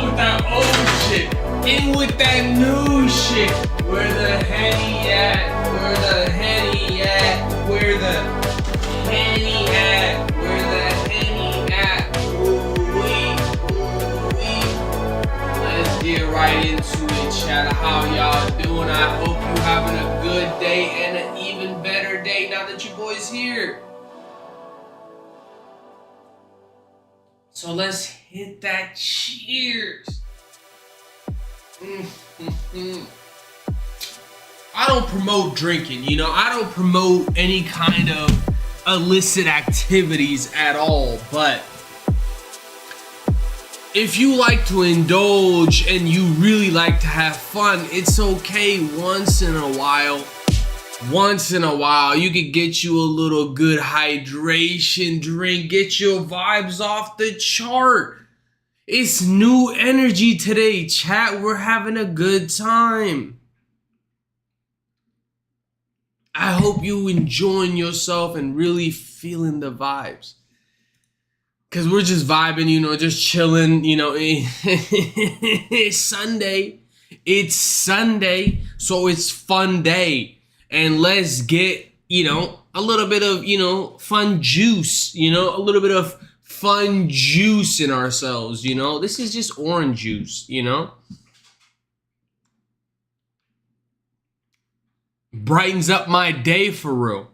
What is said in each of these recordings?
with that old shit. In with that new shit. Where the Henny at? Where the Henny at? Where the Henny at? Where the Henny at? Ooh-wee, ooh-wee. Let's get right into it, chat. How y'all doing? I hope you having a good day and an even better day now that your boy's here. So let's hit that cheers. I don't promote drinking, you know, I don't promote any kind of illicit activities at all, but if you like to indulge and you really like to have fun, it's okay once in a while. Once in a while, you could get you a little good hydration drink, get your vibes off the chart. It's new energy today, chat. We're having a good time. I hope you enjoying yourself and really feeling the vibes. Cause we're just vibing, you know, just chilling, you know. It's Sunday. It's Sunday, so it's fun day. And let's get, you know, a little bit of, you know, fun juice, you know, a little bit of fun juice in ourselves, you know. This is just orange juice, you know. Brightens up my day for real.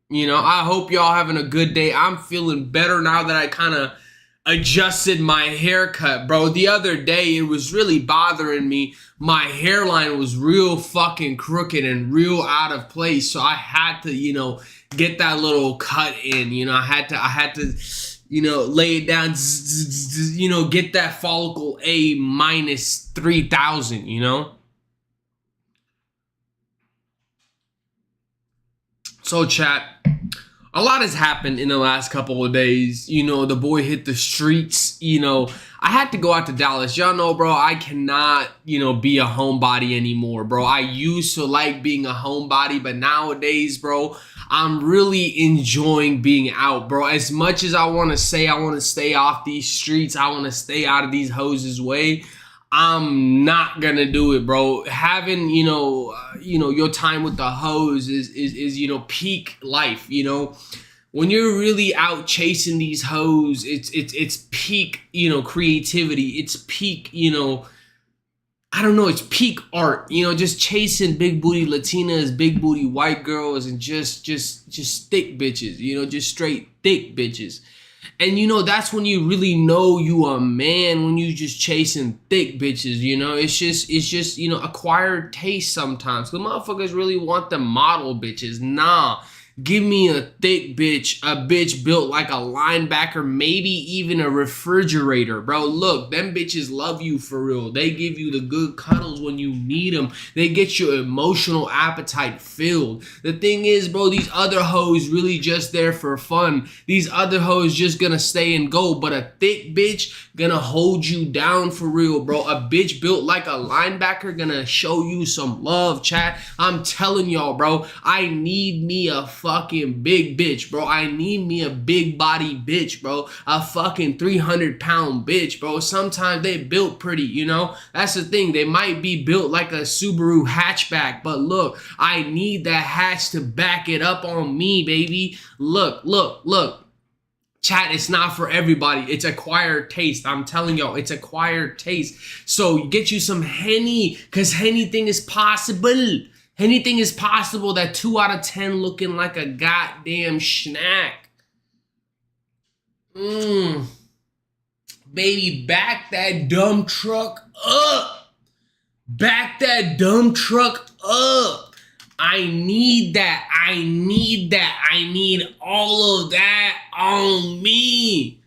You know, I hope y'all having a good day. I'm feeling better now that I kind of adjusted my haircut, bro. The other day, it was really bothering me. My hairline was real fucking crooked and real out of place. So I had to, you know, get that little cut in, you know. I had to, you know, lay it down, you know, get that follicle A minus 3,000, you know. So chat, a lot has happened in the last couple of days. You know, the boy hit the streets. You know, I had to go out to Dallas. Y'all know, bro, I cannot, you know, be a homebody anymore, bro. I used to like being a homebody, but nowadays, bro, I'm really enjoying being out, bro. As much as I want to say I want to stay off these streets, I want to stay out of these hoses' way, I'm not gonna do it, bro. Having, you know, your time with the hoes is you know, peak life, you know. When you're really out chasing these hoes, it's peak, you know, creativity. It's peak, you know, I don't know, it's peak art, you know, just chasing big booty Latinas, big booty white girls, and just thick bitches, you know, just straight thick bitches. And, you know, that's when you really know you a man, when you just chasing thick bitches, you know. It's just, you know, acquired taste sometimes. Because motherfuckers really want the model bitches. Nah. Give me a thick bitch, a bitch built like a linebacker, maybe even a refrigerator, bro. Look, them bitches love you for real. They give you the good cuddles when you need them. They get your emotional appetite filled. The thing is, bro, these other hoes really just there for fun. These other hoes just gonna stay and go, but a thick bitch gonna hold you down for real, bro. A bitch built like a linebacker gonna show you some love, chat. I'm telling y'all, bro, I need me a fucking big bitch, bro. I need me a big body bitch, bro. A fucking 300-pound bitch, bro. Sometimes they built pretty, you know. That's the thing. They might be built like a Subaru hatchback, but look, I need that hatch to back it up on me, baby. Look. Chat, it's not for everybody. It's acquired taste. I'm telling y'all, it's acquired taste. So get you some Henny, because anything is possible. Anything is possible. That 2 out of 10 looking like a goddamn snack. Baby, back that dumb truck up. Back that dumb truck up. I need that. I need all of that on me.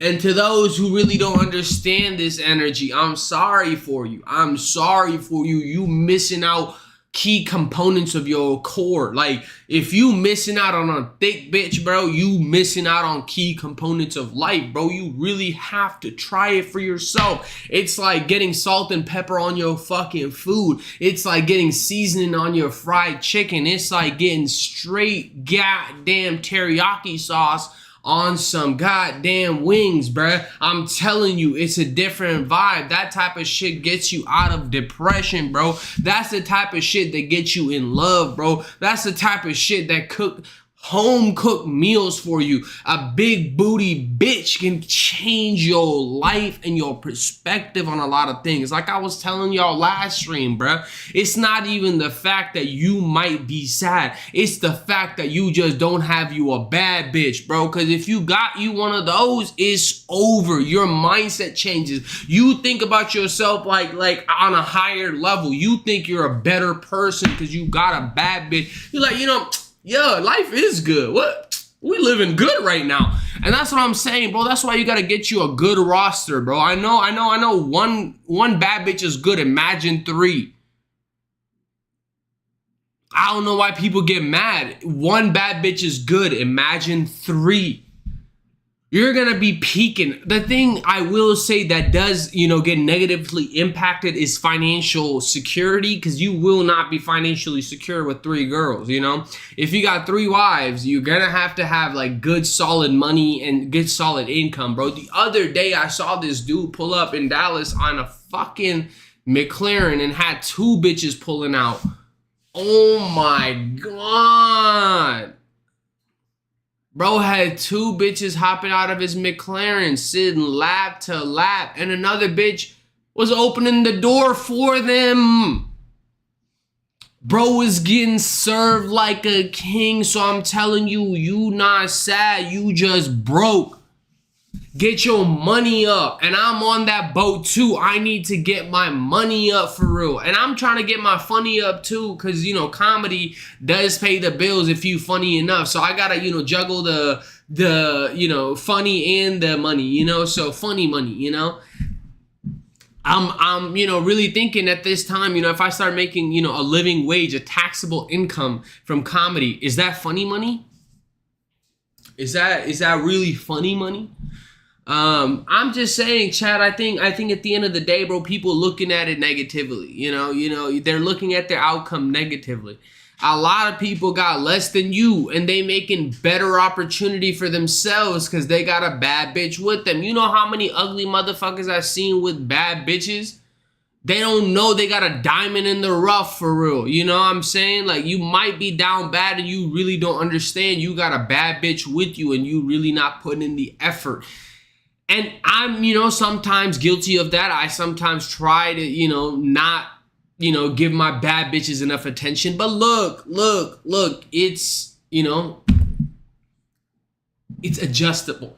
And to those who really don't understand this energy, I'm sorry for you. I'm sorry for you. You missing out key components of your core. Like, if you missing out on a thick bitch, bro, you missing out on key components of life, bro. You really have to try it for yourself. It's like getting salt and pepper on your fucking food. It's like getting seasoning on your fried chicken. It's like getting straight goddamn teriyaki sauce on some goddamn wings, bruh. I'm telling you, it's a different vibe. That type of shit gets you out of depression, bro. That's the type of shit that gets you in love, bro. That's the type of shit that home cooked meals for you. A big booty bitch can change your life and your perspective on a lot of things. Like I was telling y'all last stream, bruh. It's not even the fact that you might be sad. It's the fact that you just don't have you a bad bitch, bro. Because if you got you one of those, it's over. Your mindset changes. You think about yourself like on a higher level. You think you're a better person because you got a bad bitch. You're like, you know, yeah, life is good. What? We living good right now. And that's what I'm saying, bro. That's why you gotta get you a good roster, bro. I know one bad bitch is good. Imagine 3. I don't know why people get mad. One bad bitch is good. Imagine 3. You're gonna be peaking. The thing I will say that does, you know, get negatively impacted is financial security, because you will not be financially secure with 3 girls, you know? If you got 3 wives, you're gonna have to have like good solid money and good solid income, bro. The other day I saw this dude pull up in Dallas on a fucking McLaren and had 2 bitches pulling out. Oh my God. Bro had 2 bitches hopping out of his McLaren, sitting lap to lap, and another bitch was opening the door for them. Bro was getting served like a king, so I'm telling you, you not sad, you just broke. Get your money up, and I'm on that boat too. I need to get my money up for real, and I'm trying to get my funny up too, because, you know, comedy does pay the bills if you funny enough. So I gotta, you know, juggle the you know, funny and the money, you know. So funny money, you know. I'm you know, really thinking at this time, you know, if I start making, you know, a living wage, a taxable income from comedy, is that funny money? Is that really funny money? I'm just saying, Chad, I think at the end of the day, bro, people looking at it negatively, you know, they're looking at their outcome negatively. A lot of people got less than you, and they making better opportunity for themselves because they got a bad bitch with them. You know how many ugly motherfuckers I've seen with bad bitches? They don't know they got a diamond in the rough for real. You know what I'm saying? Like, you might be down bad and you really don't understand you got a bad bitch with you and you really not putting in the effort. And I'm, you know, sometimes guilty of that. I sometimes try to, you know, not, you know, give my bad bitches enough attention. But look, it's, you know, it's adjustable.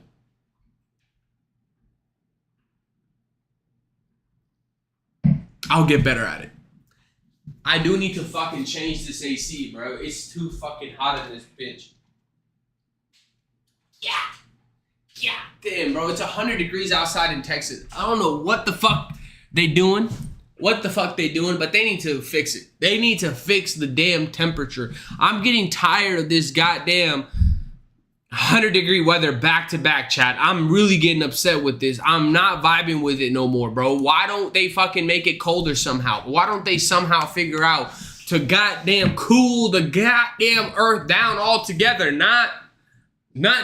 I'll get better at it. I do need to fucking change this AC, bro. It's too fucking hot in this bitch. Yeah, damn, bro. It's 100 degrees outside in Texas. I don't know what the fuck they doing. But they need to fix it. They need to fix the damn temperature. I'm getting tired of this goddamn 100-degree weather back to back, chat. I'm really getting upset with this. I'm not vibing with it no more, bro. Why don't they fucking make it colder somehow? Why don't they somehow figure out to goddamn cool the goddamn earth down altogether? Not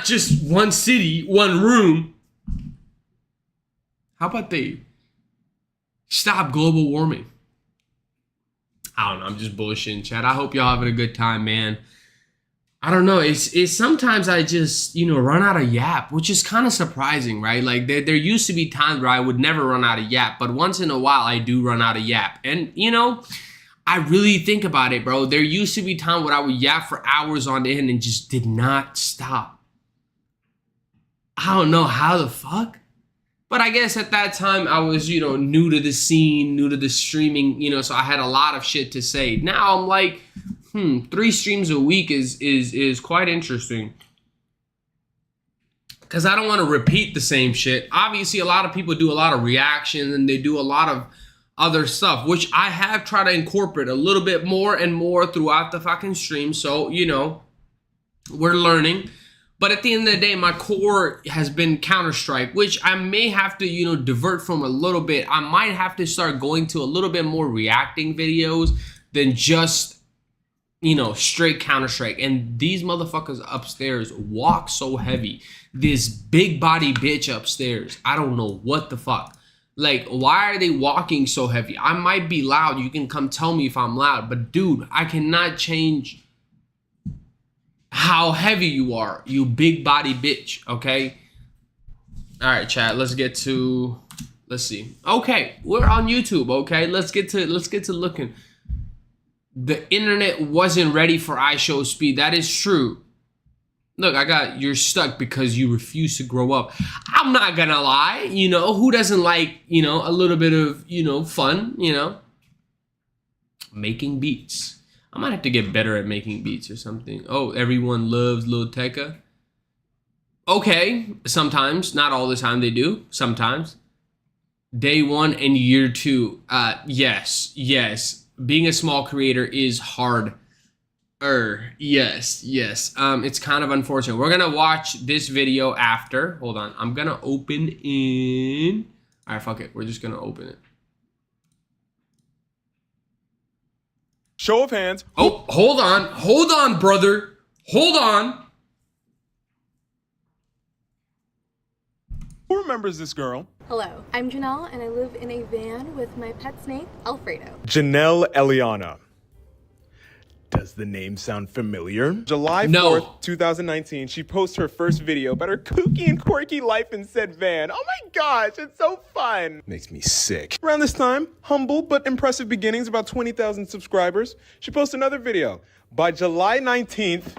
just one city, one room. How about they stop global warming? I don't know. I'm just bullshitting, chat. I hope y'all having a good time, man. I don't know. It's sometimes I just, you know, run out of yap, which is kind of surprising, right? Like there used to be times where I would never run out of yap, but once in a while I do run out of yap. And, you know, I really think about it, bro. There used to be time where I would yap for hours on end and just did not stop. I don't know how the fuck. But I guess at that time I was, you know, new to the scene, new to the streaming, you know, so I had a lot of shit to say. Now I'm like, 3 streams a week is quite interesting. Because I don't want to repeat the same shit. Obviously, a lot of people do a lot of reactions and they do a lot of other stuff, which I have tried to incorporate a little bit more and more throughout the fucking stream. So, you know, we're learning. But at the end of the day, my core has been Counter-Strike, which I may have to, you know, divert from a little bit. I might have to start going to a little bit more reacting videos than just you know, straight Counter-Strike. And these motherfuckers upstairs walk so heavy. This big body bitch upstairs, I don't know what the fuck. Like, why are they walking so heavy? I might be loud. You can come tell me if I'm loud. But dude, I cannot change how heavy you are, you big body bitch, okay? All right, chat, let's get to, let's see. Okay, we're on YouTube, okay? Let's get to looking. The internet wasn't ready for iShow speed. That is true. Look, you're stuck because you refuse to grow up. I'm not gonna lie, you know, who doesn't like, you know, a little bit of, you know, fun, you know? Making beats. I might have to get better at making beats or something. Oh, everyone loves Lil Tecca. Okay, sometimes, not all the time they do, sometimes. Day 1 and year 2, yes. Being a small creator is hard. Yes. It's kind of unfortunate. We're gonna watch this video after. Hold on, I'm gonna open in. All right, fuck it. We're just gonna open it. Show of hands. Oh, hold on, brother. Hold on. Who remembers this girl? Hello, I'm Janelle and I live in a van with my pet snake, Alfredo. Janelle Eliana. Does the name sound familiar? July 4th, 2019, she posts her first video about her kooky and quirky life in said van. Oh my gosh, it's so fun. Makes me sick. Around this time, humble but impressive beginnings, about 20,000 subscribers. She posts another video. By July 19th,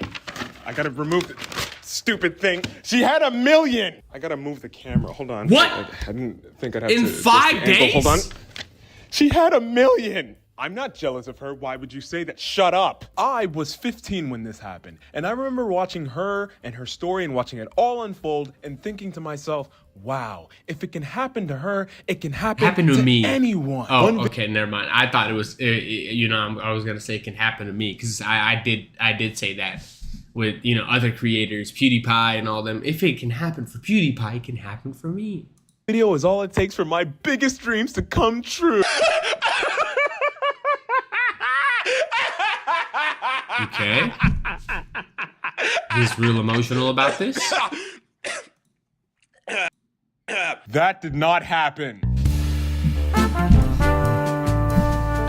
I gotta remove the stupid thing. She had 1 million. I gotta move the camera. Hold on. What? I didn't think I'd have in to. 5 days? Hold on. She had 1 million. I'm not jealous of her. Why would you say that? Shut up. I was 15 when this happened. And I remember watching her and her story and watching it all unfold and thinking to myself, wow, if it can happen to her, it can happen to me. Anyone. Oh, okay, never mind. I thought it was, you know, I was going to say it can happen to me because I did say that with, you know, other creators, PewDiePie and all them. If it can happen for PewDiePie, it can happen for me. Video is all it takes for my biggest dreams to come true. Okay. He's real emotional about this. That did not happen.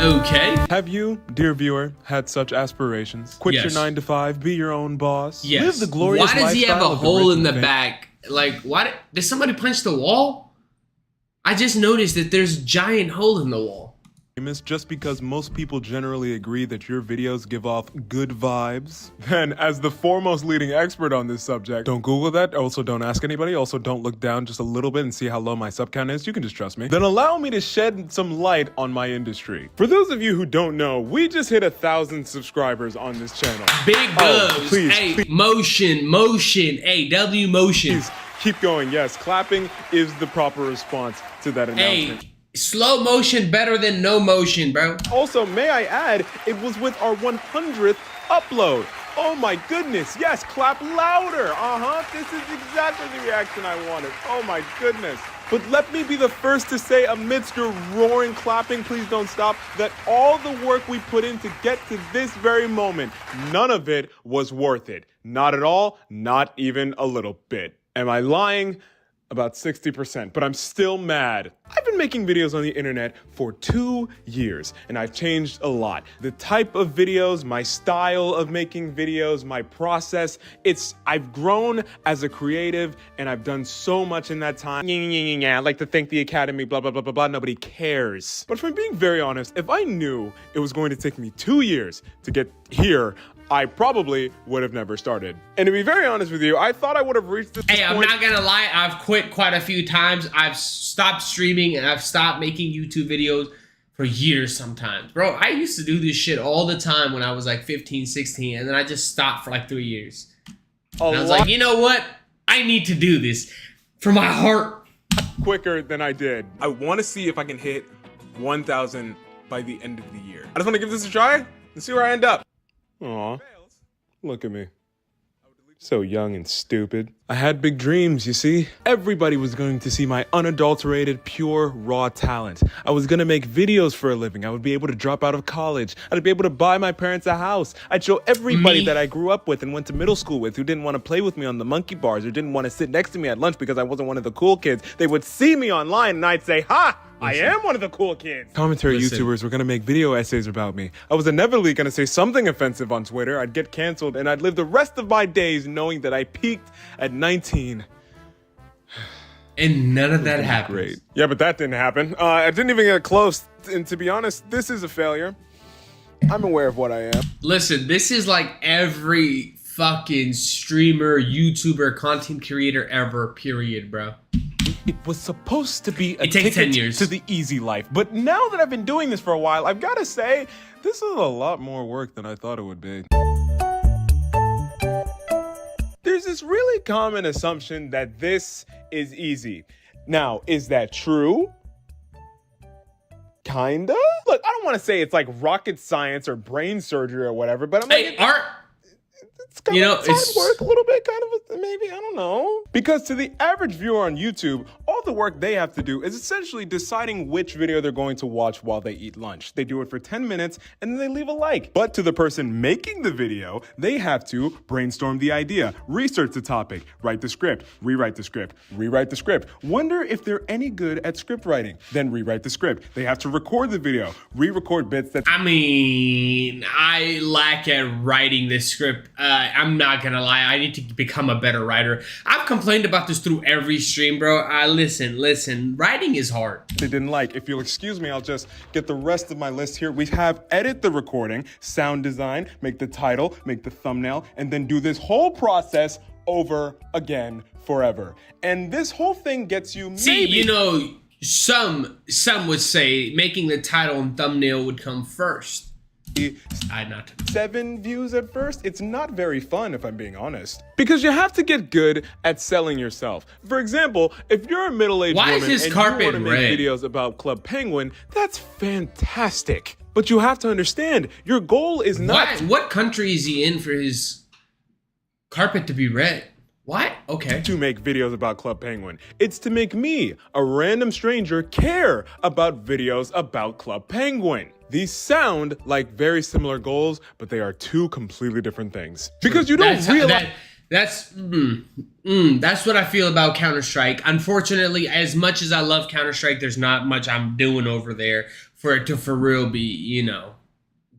Okay. Have you, dear viewer, had such aspirations? Quit your 9 to 5, be your own boss. Yes. Live the glorious Why does he have a lifestyle of the hole rich in the and famous. back? Like, why did somebody punch the wall? I just noticed that there's a giant hole in the wall. Just because most people generally agree that your videos give off good vibes, then as the foremost leading expert on this subject, don't Google that, also don't ask anybody, also don't look down just a little bit and see how low my sub count is, you can just trust me. Then allow me to shed some light on my industry. For those of you who don't know, we just hit 1,000 subscribers on this channel. Big gloves. Please, hey, please. Motion. Hey, W motion. Please, keep going. Yes, clapping is the proper response to that announcement. Hey. Slow motion better than no motion, bro. Also, may I add, it was with our 100th upload. Oh my goodness, yes, clap louder. This is exactly the reaction I wanted. Oh my goodness. But let me be the first to say, amidst your roaring clapping, please don't stop, that all the work we put in to get to this very moment, none of it was worth it. Not at all, not even a little bit. Am I lying? About 60%, but I'm still mad. I've been making videos on the internet for 2 years, and I've changed a lot. The type of videos, my style of making videos, my process, I've grown as a creative, and I've done so much in that time. I'd like to thank the Academy, blah, blah, blah, blah, blah, nobody cares. But if I'm being very honest, if I knew it was going to take me 2 years to get here, I probably would have never started. And to be very honest with you, I thought I would have reached this point. Hey, I'm not gonna lie, I've quit quite a few times. I've stopped streaming and I've stopped making YouTube videos for years sometimes. Bro, I used to do this shit all the time when I was like 15, 16, and then I just stopped for like 3 years. And I was like, you know what? I need to do this for my heart. Quicker than I did. I want to see if I can hit 1,000 by the end of the year. I just want to give this a try and see where I end up. Aw, look at me. So young and stupid. I had big dreams, you see? Everybody was going to see my unadulterated, pure, raw talent. I was gonna make videos for a living. I would be able to drop out of college. I'd be able to buy my parents a house. I'd show everybody that I grew up with and went to middle school with who didn't want to play with me on the monkey bars or didn't want to sit next to me at lunch because I wasn't one of the cool kids. They would see me online and I'd say, ha! I am one of the cool kids. Commentary YouTubers were gonna make video essays about me. I was inevitably gonna say something offensive on Twitter. I'd get canceled and I'd live the rest of my days knowing that I peaked at 19. And none of that happened. Great. Yeah, but that didn't happen. I didn't even get close. And to be honest, this is a failure. I'm aware of what I am. Listen, this is like every fucking streamer, YouTuber, content creator ever, period, bro. It was supposed to be a It takes 10 ticket years. to the easy life. But now that I've been doing this for a while, I've got to say, this is a lot more work than I thought it would be. There's this really common assumption that this is easy. Now, is that true? Kinda? Look, I don't want to say it's like rocket science or brain surgery or whatever, but I'm like, it's kind of hard work a little bit, kind of maybe, I don't know. Because to the average viewer on YouTube, all the work they have to do is essentially deciding which video they're going to watch while they eat lunch. They do it for 10 minutes and then they leave a like. But to the person making the video, they have to brainstorm the idea, research the topic, write the script, rewrite the script, rewrite the script, wonder if they're any good at script writing, then rewrite the script. They have to record the video, re-record bits that... I mean, I lack at writing this script. I'm not gonna lie, I need to become a better writer. I've complained about this through every stream, bro. Listen, writing is hard. They didn't like. If you'll excuse me, I'll just get the rest of my list here. We have edit the recording, sound design, make the title, make the thumbnail, and then do this whole process over again forever. And this whole thing gets you See, you know, some would say making the title and thumbnail would come first. 7 views at first. It's not very fun, if I'm being honest. Because you have to get good at selling yourself. For example, if you're a middle-aged woman and you want to make videos about Club Penguin, that's fantastic. But you have to understand, your goal is not... What country is he in for his carpet to be red? What? Okay. To make videos about Club Penguin. It's to make me, a random stranger, care about videos about Club Penguin. These sound like very similar goals, but they are two completely different things. Because you don't realize... That's what I feel about Counter-Strike. Unfortunately, as much as I love Counter-Strike, there's not much I'm doing over there for it to for real be, you know,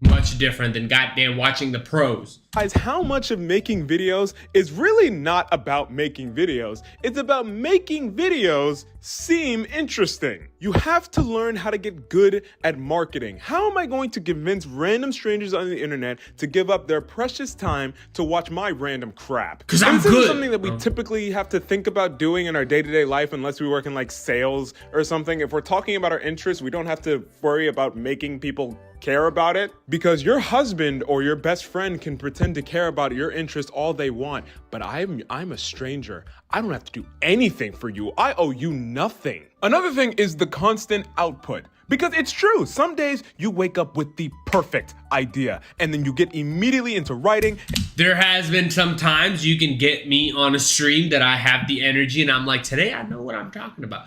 much different than goddamn watching the pros. How much of making videos is really not about making videos. It's about making videos seem interesting. You have to learn how to get good at marketing. How am I going to convince random strangers on the internet to give up their precious time to watch my random crap? Because I'm good. This is something that we typically have to think about doing in our day-to-day life unless we work in like sales or something. If we're talking about our interests, we don't have to worry about making people care about it, because your husband or your best friend can pretend to care about your interest all they want, but I'm a stranger. I don't have to do anything for you. I owe you nothing. Another thing is the constant output. Because it's true, some days you wake up with the perfect idea and then you get immediately into writing. There has been some times you can get me on a stream that I have the energy and I'm like, today I know what I'm talking about.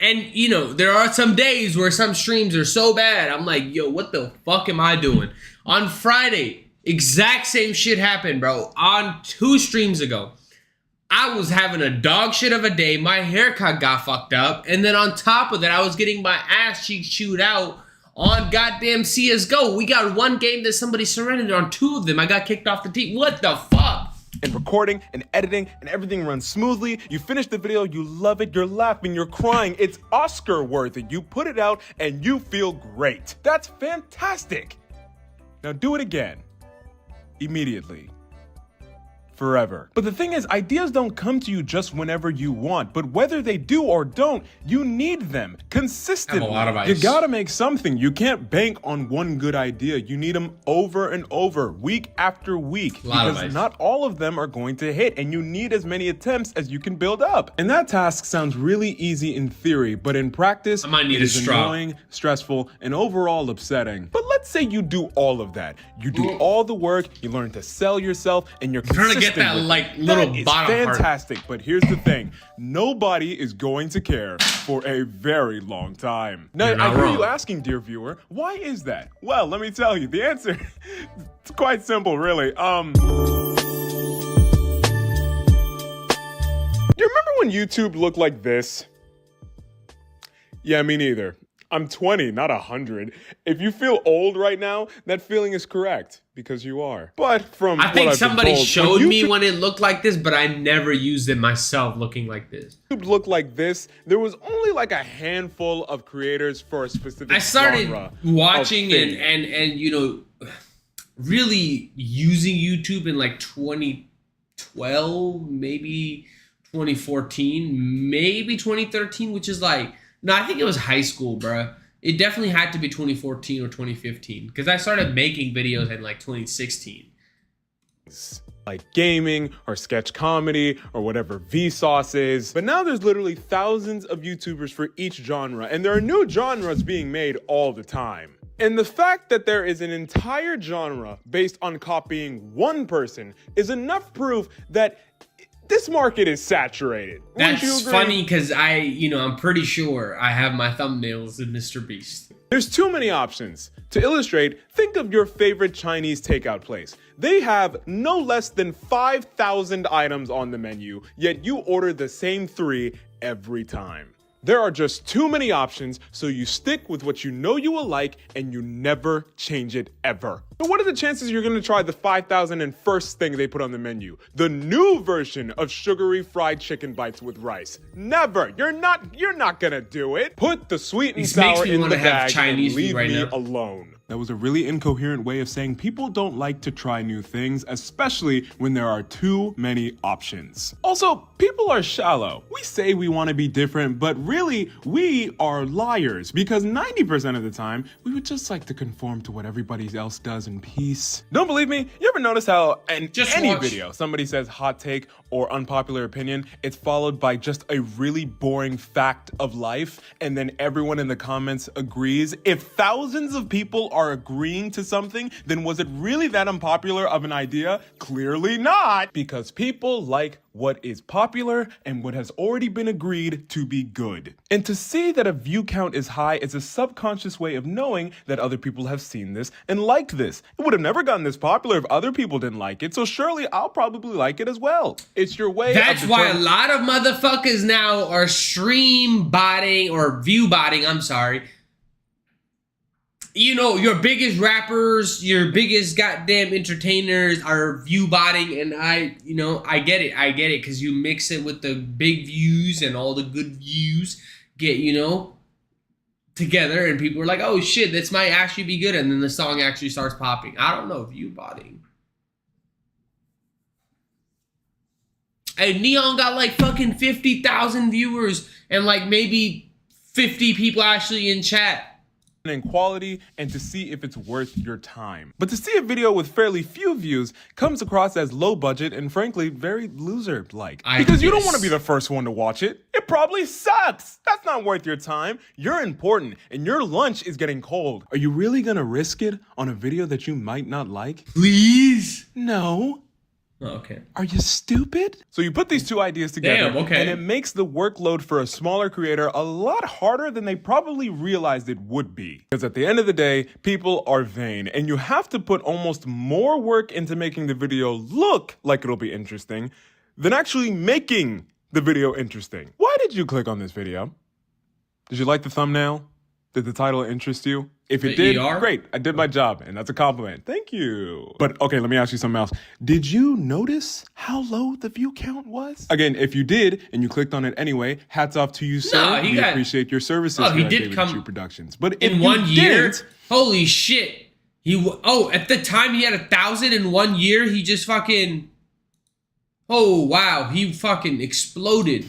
And, you know, there are some days where some streams are so bad, I'm like, yo, what the fuck am I doing? On Friday, exact same shit happened, bro. On 2 streams ago, I was having a dog shit of a day. My haircut got fucked up. And then on top of that, I was getting my ass cheeks chewed out on goddamn CSGO. We got 1 game that somebody surrendered. On 2 of them, I got kicked off the team. What the fuck? And recording and editing and everything runs smoothly. You finish the video, you love it, you're laughing, you're crying. It's Oscar worthy. You put it out and you feel great. That's fantastic. Now do it again. Immediately. Forever. But the thing is, ideas don't come to you just whenever you want, but whether they do or don't, you need them consistently. I have a lot of You ice. gotta make something. You can't bank on one good idea. You need them over and over, week after week, because not all of them are going to hit, and you need as many attempts as you can build up. And that task sounds really easy in theory, but in practice, I might need it is annoying, stressful, and overall upsetting. But let's let's say you do all of that. You do all the work, you learn to sell yourself, and you're trying to consistent get that with like it. little That is bottom part. fantastic, but here's the thing. Nobody is going to care for a very long time. Now, You're not I hear wrong. you asking, dear viewer, why is that? Well, let me tell you, the answer it's quite simple, really. You remember when YouTube looked like this? Yeah, me neither. I'm 20, not 100. If you feel old right now, that feeling is correct, because you are. But from I what think I've been somebody told, showed when me YouTube when it looked like this, but I never used it myself looking like this. looked like this, there was only like a handful of creators for a specific I started genre watching of thing. and you know, really using YouTube in like 2012, maybe 2014, maybe 2013, which is like, no, I think it was high school, bruh. It definitely had to be 2014 or 2015 because I started making videos in like 2016. Like gaming or sketch comedy or whatever Vsauce is. But now there's literally thousands of YouTubers for each genre, and there are new genres being made all the time. And the fact that there is an entire genre based on copying one person is enough proof that this market is saturated. Wouldn't you That's agree? funny because I'm pretty sure I have my thumbnails in Mr. Beast. There's too many options. To illustrate, think of your favorite Chinese takeout place. They have no less than 5,000 items on the menu, yet you order the same 3 every time. There are just too many options, so you stick with what you know you will like and you never change it ever. But what are the chances you're gonna try the 5,001st thing they put on the menu? The new version of sugary fried chicken bites with rice. Never. You're not gonna do it. Put the sweet and This makes sour me in wanna the have bag Chinese and food leave right me now. alone. That was a really incoherent way of saying people don't like to try new things, especially when there are too many options. Also, people are shallow. We say we want to be different, but really, we are liars because 90% of the time, we would just like to conform to what everybody else does in peace. Don't believe me? You ever notice how in Just any watch. video, somebody says hot take or unpopular opinion, it's followed by just a really boring fact of life, and then everyone in the comments agrees? If thousands of people are agreeing to something, then was it really that unpopular of an idea? Clearly not, because people like what is popular and what has already been agreed to be good. And to see that a view count is high is a subconscious way of knowing that other people have seen this and liked this. It would have never gotten this popular if other people didn't like it, so surely I'll probably like it as well. It's your way That's of why a determining- lot of motherfuckers now are stream botting or view botting. I'm sorry. You know, your biggest rappers, your biggest goddamn entertainers are view botting, and I get it, because you mix it with the big views and all the good views get, together, and people are like, oh shit, this might actually be good, and then the song actually starts popping. I don't know, view botting. And Neon got like fucking 50,000 viewers and like maybe 50 people actually in chat. in quality and to see if it's worth your time. But to see a video with fairly few views comes across as low budget and frankly very loser-like. Because you don't want to be the first one to watch it. It probably sucks. That's not worth your time. You're important and your lunch is getting cold. Are you really gonna risk it on a video that you might not like? Please? No. Oh, okay. Are you stupid? So you put these two ideas together, Damn, okay. and it makes the workload for a smaller creator a lot harder than they probably realized it would be. Because at the end of the day, people are vain, and you have to put almost more work into making the video look like it'll be interesting than actually making the video interesting. Why did you click on this video? Did you like the thumbnail? Did the title interest you? If it did, great, I did my job, and that's a compliment. Thank you. But okay, let me ask you something else. Did you notice how low the view count was? Again, if you did, and you clicked on it anyway, hats off to you, sir. We appreciate your services here at David & Productions. But if in you 1 year, didn't, holy shit. At the time he had 1,000 in 1 year, he just fucking, oh wow, he fucking exploded.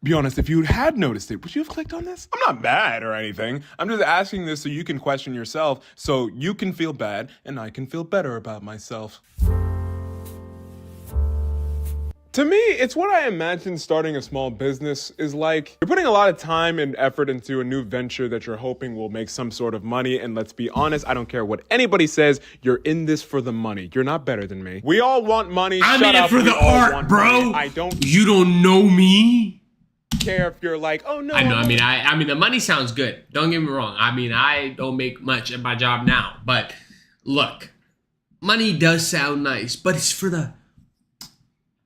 be honest, if you had noticed it, would you have clicked on this? I'm not mad or anything. I'm just asking this so you can question yourself, so you can feel bad, and I can feel better about myself. To me, it's what I imagine starting a small business is like. You're putting a lot of time and effort into a new venture that you're hoping will make some sort of money. And let's be honest, I don't care what anybody says. You're in this for the money. You're not better than me. We all want money. I'm in it for the art, bro. You don't know me. Care if you're like, oh no. I know. I mean, the money sounds good. Don't get me wrong. I mean, I don't make much at my job now, but look, money does sound nice, but it's for the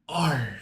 art.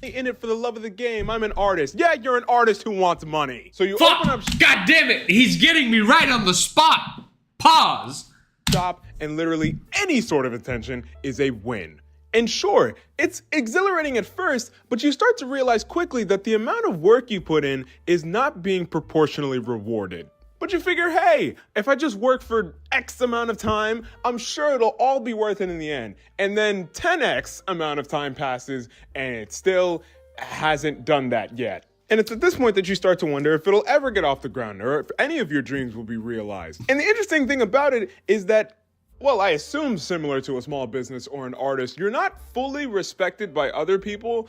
In it for the love of the game. I'm an artist. Yeah, you're an artist who wants money. So you Fuck! open up God damn it! He's getting me right on the spot. Pause. shop, and literally any sort of attention is a win. And sure, it's exhilarating at first, but you start to realize quickly that the amount of work you put in is not being proportionally rewarded. But you figure, hey, if I just work for X amount of time, I'm sure it'll all be worth it in the end. And then 10X amount of time passes and it still hasn't done that yet. And it's at this point that you start to wonder if it'll ever get off the ground or if any of your dreams will be realized. And the interesting thing about it is that, well, I assume similar to a small business or an artist, you're not fully respected by other people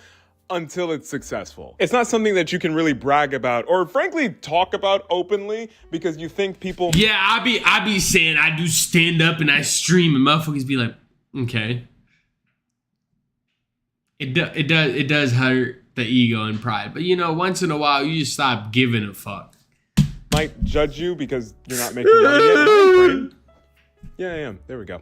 until it's successful. It's not something that you can really brag about or frankly talk about openly because you think people... Yeah, I be saying I do stand up and I stream and motherfuckers be like, okay. It does hurt the ego and pride. But you know, once in a while you just stop giving a fuck. Might judge you because you're not making money yet. Right? Yeah, I am. There we go.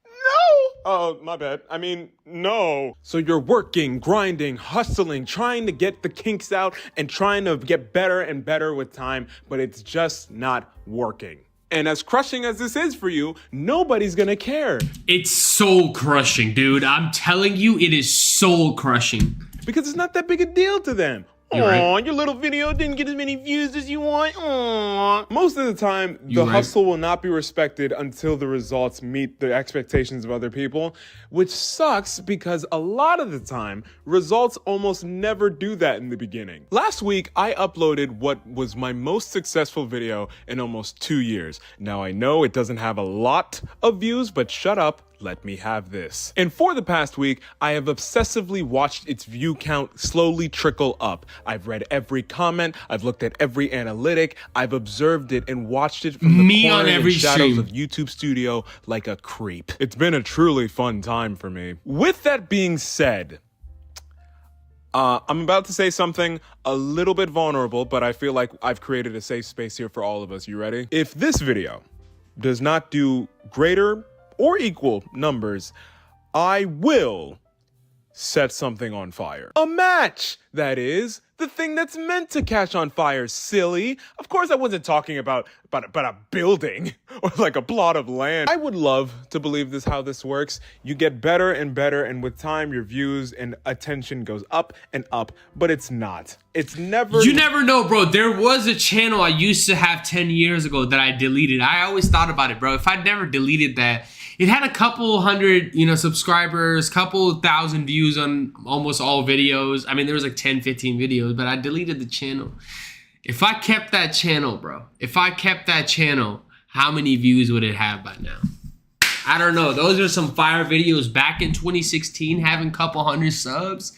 No! Oh, my bad. I mean, no. So you're working, grinding, hustling, trying to get the kinks out and trying to get better and better with time, but it's just not working. And as crushing as this is for you, nobody's gonna care. It's soul crushing, dude. I'm telling you, it is soul crushing. Because it's not that big a deal to them. You're right. Your little video didn't get as many views as you want. Aww. Most of the time, the hustle will not be respected until the results meet the expectations of other people, which sucks because a lot of the time, results almost never do that in the beginning. Last week, I uploaded what was my most successful video in almost 2 years. Now, I know it doesn't have a lot of views, but shut up. Let me have this. And for the past week, I have obsessively watched its view count slowly trickle up. I've read every comment, I've looked at every analytic, I've observed it and watched it from the corner and shadows of YouTube Studio like a creep. It's been a truly fun time for me. With that being said, I'm about to say something a little bit vulnerable, but I feel like I've created a safe space here for all of us. You ready? If this video does not do greater or equal numbers, I will set something on fire. A match, that is. The thing that's meant to catch on fire, silly. Of course I wasn't talking about a building or like a plot of land. I would love to believe this how this works. You get better and better, and with time your views and attention goes up and up, but it's not. It's never... You never know, bro. There was a channel I used to have 10 years ago that I deleted. I always thought about it, bro. If I'd never deleted that, it had a couple hundred, subscribers, couple thousand views on almost all videos. I mean, there was like 10, 15 videos, but I deleted the channel. If I kept that channel, bro, how many views would it have by now? I don't know. Those are some fire videos back in 2016, having a couple hundred subs.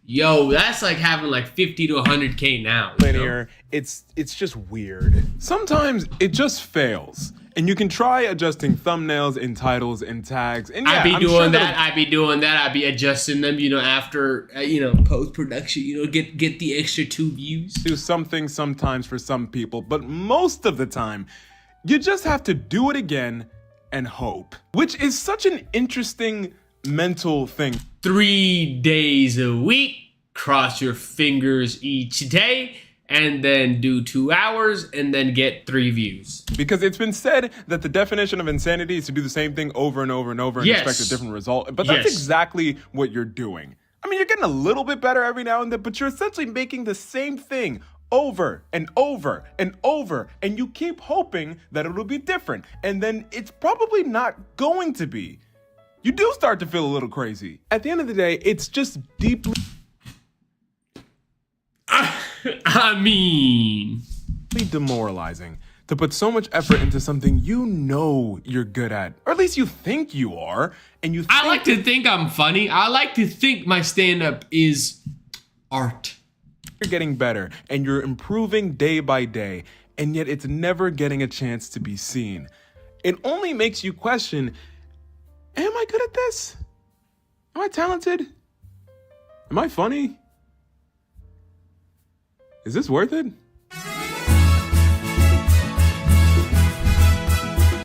Yo, that's like having like 50 to 100K now. Linear. It's just weird. Sometimes it just fails. And you can try adjusting thumbnails and titles and tags. And yeah, I be doing that. I be adjusting them, after, post-production, get the extra 2 views. Do something sometimes for some people, but most of the time, you just have to do it again and hope. Which is such an interesting mental thing. 3 days a week, cross your fingers each day, and then do 2 hours and then get 3 views. Because it's been said that the definition of insanity is to do the same thing over and over and over and expect a different result. But that's exactly what you're doing. I mean, you're getting a little bit better every now and then, but you're essentially making the same thing over and over and over, and you keep hoping that it'll be different. And then it's probably not going to be. You do start to feel a little crazy. At the end of the day, it's just deeply... I mean... demoralizing to put so much effort into something you know you're good at, or at least you think you are, and you think I like to think I'm funny. I like to think my stand-up is art. You're getting better, and you're improving day by day, and yet it's never getting a chance to be seen. It only makes you question, am I good at this? Am I talented? Am I funny? Is this worth it?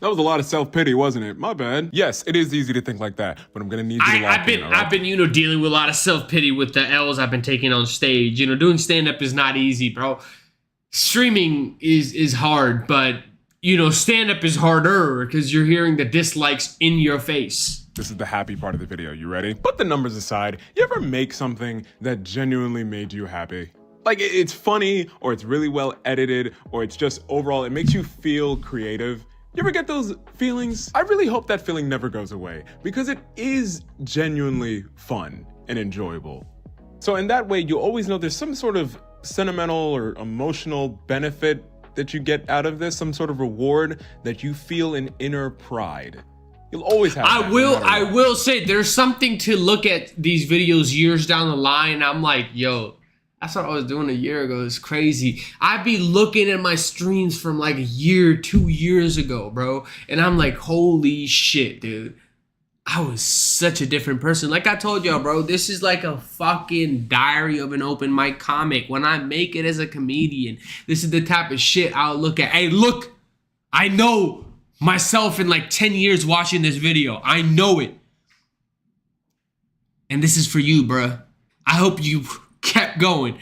That was a lot of self-pity, wasn't it? My bad. Yes, it is easy to think like that, but I'm gonna need you to lock in, all right? I've been, dealing with a lot of self-pity with the L's I've been taking on stage. Doing stand-up is not easy, bro. Streaming is hard, but, stand-up is harder because you're hearing the dislikes in your face. This is the happy part of the video. You ready? Put the numbers aside. You ever make something that genuinely made you happy? Like, it's funny, or it's really well edited, or it's just overall, it makes you feel creative. You ever get those feelings? I really hope that feeling never goes away, because it is genuinely fun and enjoyable. So in that way, you always know there's some sort of sentimental or emotional benefit that you get out of this, some sort of reward that you feel an inner pride. You'll always have that, I will say there's something to look at these videos years down the line. I'm like, yo, that's what I was doing a year ago. It's crazy. I'd be looking at my streams from like a year, 2 years ago, bro. And I'm like, holy shit, dude. I was such a different person. Like I told y'all, bro, this is like a fucking diary of an open mic comic. When I make it as a comedian, this is the type of shit I'll look at. Hey, look, I know myself in like 10 years watching this video. I know it. And this is for you, bruh. I hope you kept going.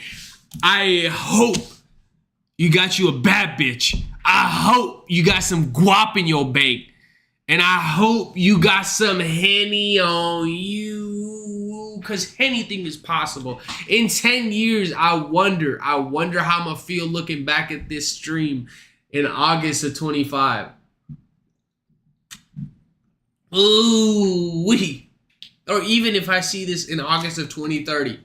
I hope you got you a bad bitch. I hope you got some guap in your bank. And I hope you got some Henny on you. Because anything is possible. In 10 years, I wonder how I'm going to feel looking back at this stream in August of 25. Ooh, wee. Or even if I see this in August of 2030.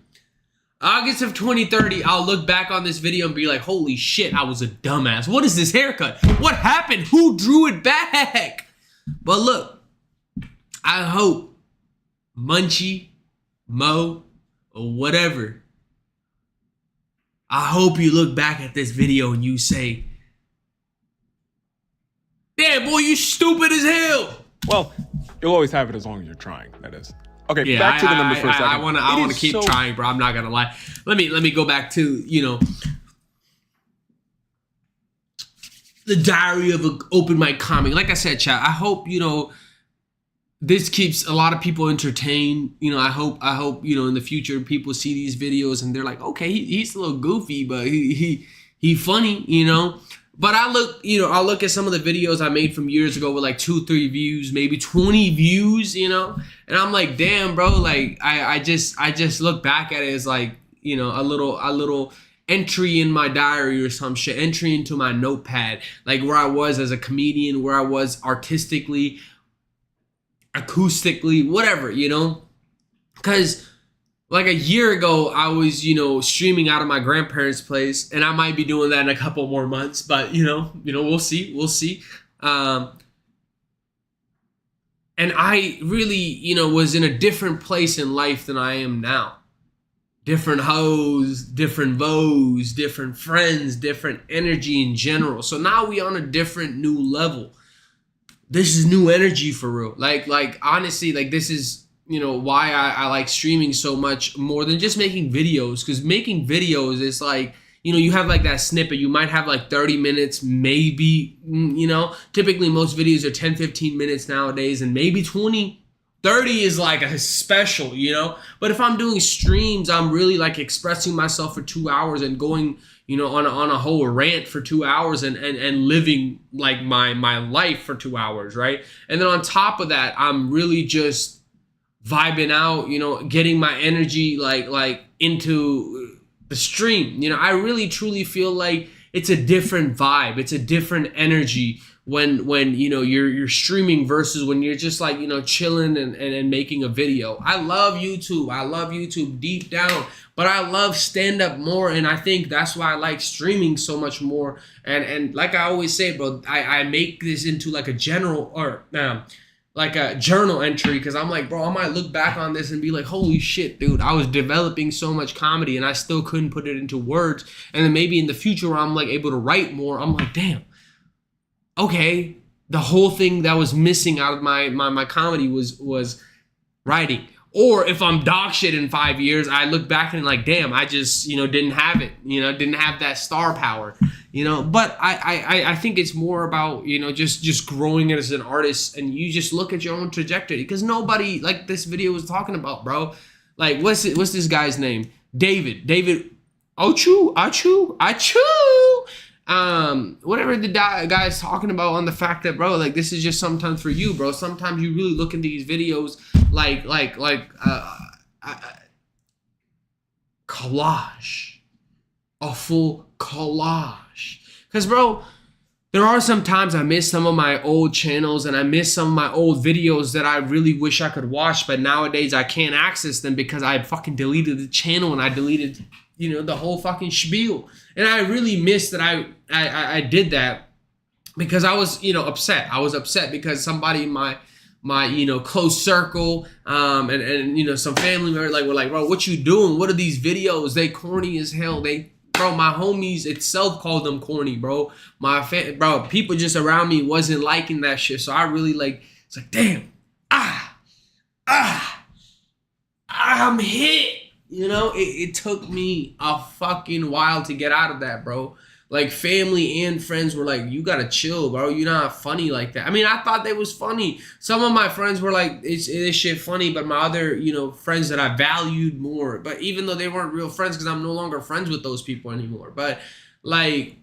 August of 2030, I'll look back on this video and be like, holy shit, I was a dumbass. What is this haircut? What happened? Who drew it back? But look, I hope Munchie, Mo, or whatever, I hope you look back at this video and you say, damn, boy, you stupid as hell. Well, you'll always have it as long as you're trying, that is. Okay, yeah, back to the numbers for a second. I want to keep trying, bro. I'm not gonna lie. Let me go back to the diary of an open mic comic. Like I said, chat. I hope this keeps a lot of people entertained. I hope in the future people see these videos and they're like, okay, he's a little goofy, but he funny, But I look at some of the videos I made from years ago with like 2-3 views, maybe 20 views, and I'm like, damn, bro, like I just look back at it as like, a little entry in my diary or some shit, entry into my notepad, like where I was as a comedian, where I was artistically, acoustically, whatever, because like a year ago, I was, streaming out of my grandparents' place, and I might be doing that in a couple more months, but we'll see. And I really, was in a different place in life than I am now. Different hoes, different vows, different friends, different energy in general. So now we on a different new level. This is new energy for real. Like honestly, like this is, why I like streaming so much more than just making videos. Because making videos is like, you have like that snippet. You might have like 30 minutes, maybe, Typically most videos are 10, 15 minutes nowadays. And maybe 20, 30 is like a special, But if I'm doing streams, I'm really like expressing myself for 2 hours and going, on a whole rant for 2 hours and living like my life for 2 hours, right? And then on top of that, I'm really just vibing out, getting my energy like into the stream. I really truly feel like it's a different vibe. It's a different energy when you know you're streaming versus when you're just like, you know, chilling and making a video. I love YouTube. I love YouTube deep down, but I love stand up more, and I think that's why I like streaming so much more. And like I always say, bro, I make this into like a general or like a journal entry, because I'm like, bro, I might look back on this and be like, holy shit, dude, I was developing so much comedy and I still couldn't put it into words. And then maybe in the future where I'm like able to write more, I'm like, damn, okay, the whole thing that was missing out of my comedy was writing. Or if I'm dog shit in 5 years, I look back and like, damn, I just, you know, didn't have it, you know, didn't have that star power, you know. But I think it's more about, you know, just growing as an artist, and you just look at your own trajectory, because nobody, like this video was talking about, bro, like what's this guy's name? David Ochu. Whatever the guy's talking about on the fact that, bro, like this is just sometimes for you, bro. Sometimes you really look at these videos like collage, a full collage. Because, bro, there are some times I miss some of my old channels and I miss some of my old videos that I really wish I could watch, but nowadays I can't access them because I fucking deleted the channel and I deleted, you know, the whole fucking spiel. And I really miss that I did that, because I was, you know, upset. I was upset because somebody in my you know, close circle and you know, some family members were like, bro, what you doing? What are these videos? They corny as hell. Bro, my homies itself called them corny, bro. Bro, people just around me wasn't liking that shit. So I really like, it's like, damn, I'm hit. You know, it took me a fucking while to get out of that, bro. Like, family and friends were like, you gotta chill, bro. You're not funny like that. I mean, I thought they was funny. Some of my friends were like, it is shit funny, but my other, you know, friends that I valued more, but even though they weren't real friends, because I'm no longer friends with those people anymore, but like,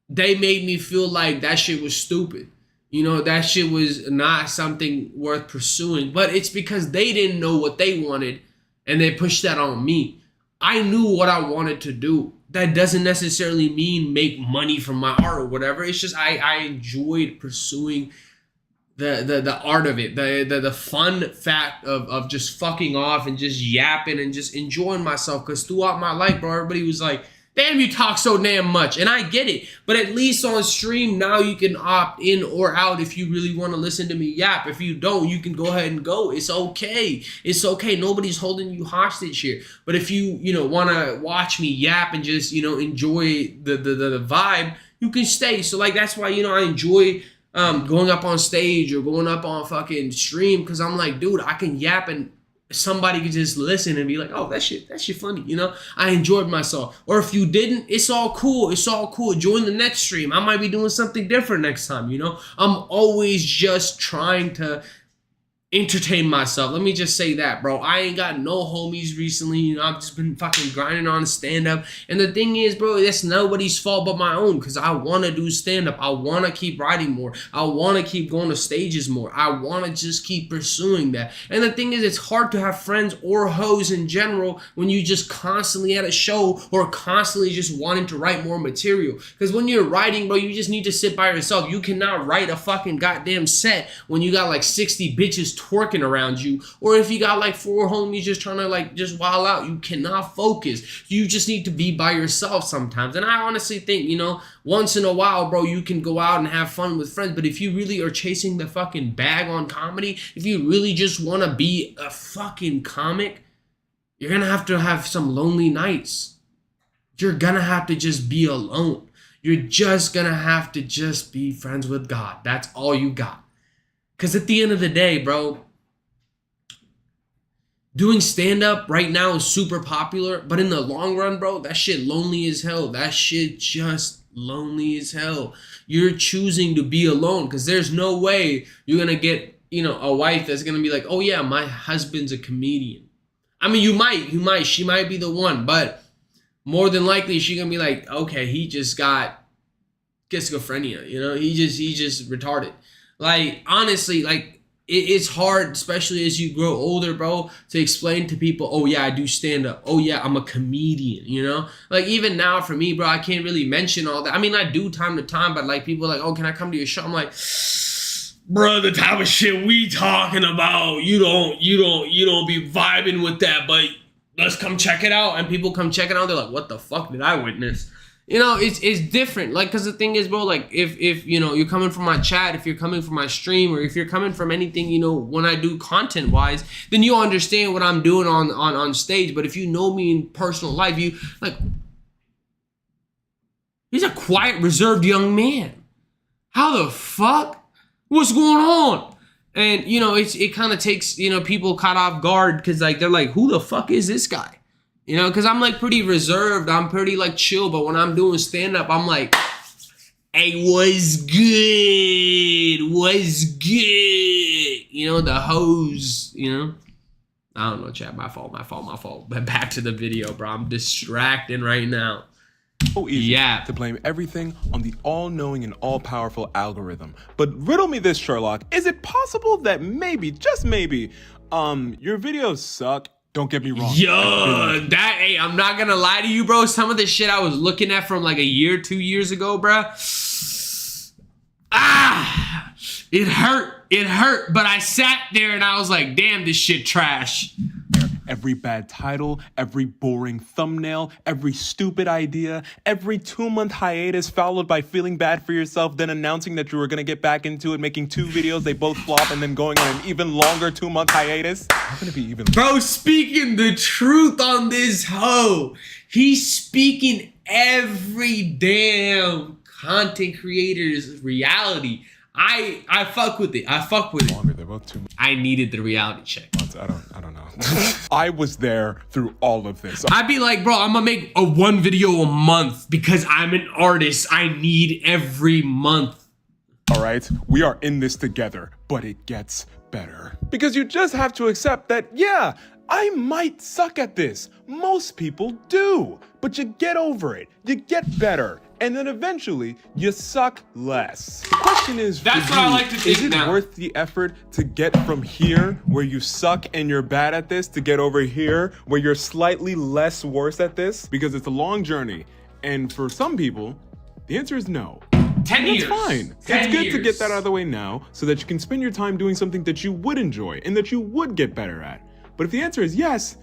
they made me feel like that shit was stupid. You know, that shit was not something worth pursuing. But it's because they didn't know what they wanted, and they pushed that on me. I knew what I wanted to do. That doesn't necessarily mean make money from my art or whatever. It's just I enjoyed pursuing the art of it, the fun fact of just fucking off and just yapping and just enjoying myself. Because throughout my life, bro, everybody was like, damn, you talk so damn much. And I get it. But at least on stream, now you can opt in or out if you really want to listen to me yap. If you don't, you can go ahead and go. It's okay. It's okay. Nobody's holding you hostage here. But if you know, want to watch me yap and just, you know, enjoy the vibe, you can stay. So, like, that's why, you know, I enjoy going up on stage or going up on fucking stream, because I'm like, dude, I can yap and somebody could just listen and be like, oh, that shit funny, you know. I enjoyed myself. Or if you didn't, it's all cool. Join the next stream. I might be doing something different next time, you know. I'm always just trying to entertain myself. Let me just say that, bro. I ain't got no homies recently. You know, I've just been fucking grinding on stand-up. And the thing is, bro, that's nobody's fault but my own, because I want to do stand-up. I want to keep writing more. I want to keep going to stages more. I want to just keep pursuing that. And the thing is, it's hard to have friends or hoes in general when you just constantly at a show or constantly just wanting to write more material. Because when you're writing, bro, you just need to sit by yourself. You cannot write a fucking goddamn set when you got like 60 bitches twerking around you, or if you got like 4 homies just trying to like just wild out. You cannot focus. You just need to be by yourself sometimes. And I honestly think, you know, once in a while, bro, you can go out and have fun with friends, but if you really are chasing the fucking bag on comedy, if you really just want to be a fucking comic, you're gonna have some lonely nights. You're gonna have to just be alone. You're just gonna have to just be friends with God. That's all you got. Because at the end of the day, bro, doing stand-up right now is super popular, but in the long run, bro, that shit lonely as hell. That shit just lonely as hell. You're choosing to be alone, because there's no way you're going to get, you know, a wife that's going to be like, oh yeah, my husband's a comedian. I mean, you might, she might be the one, but more than likely she's going to be like, okay, he just got schizophrenia, you know, he just retarded. Like, honestly, like, it's hard, especially as you grow older, bro, to explain to people, oh yeah, I do stand up. Oh yeah, I'm a comedian, you know? Like even now for me, bro, I can't really mention all that. I mean, I do time to time, but like people are like, oh, can I come to your show? I'm like, bro, the type of shit we talking about, you don't be vibing with that, but let's come check it out. And people come check it out. They're like, what the fuck did I witness? You know, it's different. Like, cause the thing is, bro, like if you know, you're coming from my chat, if you're coming from my stream, or if you're coming from anything, you know, when I do content wise, then you'll understand what I'm doing on stage. But if you know me in personal life, you like, he's a quiet, reserved young man. How the fuck? What's going on? And you know, it kind of takes, you know, people caught off guard because like they're like, who the fuck is this guy? You know, because I'm like pretty reserved. I'm pretty like chill. But when I'm doing stand up, I'm like, hey, what's good? What's good? You know, the hoes, you know. I don't know, chat. My fault. But back to the video, bro. I'm distracting right now. So easy to blame everything on the all-knowing and all-powerful algorithm. But riddle me this, Sherlock. Is it possible that maybe, just maybe, your videos suck? Don't get me wrong. Yo, hey, I'm not gonna lie to you, bro. Some of the shit I was looking at from like a year, 2 years ago, bro. It hurt. But I sat there and I was like, damn, this shit trash. Every bad title, every boring thumbnail, every stupid idea, every 2-month hiatus followed by feeling bad for yourself, then announcing that you were gonna get back into it, making 2 videos, they both flop, and then going on an even longer 2-month hiatus. How can it be even? Bro, speaking the truth on this hoe. He's speaking every damn content creator's reality. I fuck with it. Longer, they're both 2 months. I needed the reality check. I don't know. I was there through all of this. I'd be like, bro, I'm gonna make a 1 video a month because I'm an artist. I need every month. All right, we are in this together, but it gets better. Because you just have to accept that, yeah, I might suck at this. Most people do. But you get over it. You get better. And then eventually, you suck less. The question is, that's what I like to think now. Is it worth the effort to get from here, where you suck and you're bad at this, to get over here, where you're slightly less worse at this? Because it's a long journey. And for some people, the answer is no. 10 years. It's fine. It's good to get that out of the way now so that you can spend your time doing something that you would enjoy and that you would get better at. But if the answer is yes,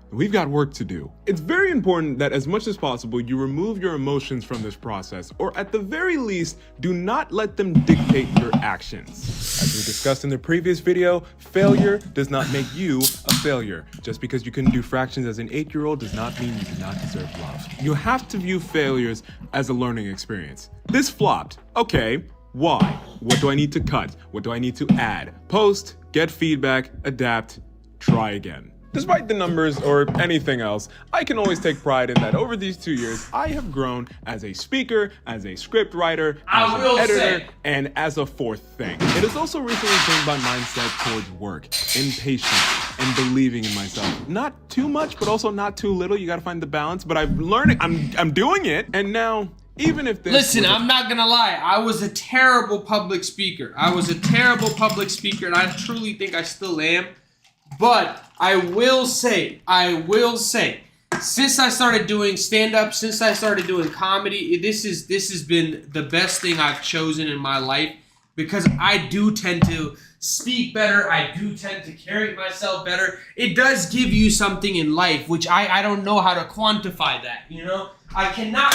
we've got work to do. It's very important that as much as possible, you remove your emotions from this process, or at the very least, do not let them dictate your actions. As we discussed in the previous video, failure does not make you a failure. Just because you couldn't do fractions as an 8-year-old does not mean you do not deserve love. You have to view failures as a learning experience. This flopped. Okay, why? What do I need to cut? What do I need to add? Post, get feedback, adapt, try again. Despite the numbers or anything else, I can always take pride in that over these 2 years, I have grown as a speaker, as a script writer, as an editor, and as a 4th thing. It has also recently changed my mindset towards work, impatience, and believing in myself. Not too much, but also not too little. You gotta find the balance, but I've learned it. I'm doing it, and now, even if this— Listen, I'm not gonna lie. I was a terrible public speaker. and I truly think I still am. But I will say, since I started doing stand-up, since I started doing comedy, this has been the best thing I've chosen in my life, because I do tend to speak better. I do tend to carry myself better. It does give you something in life, which I don't know how to quantify that, you know? I cannot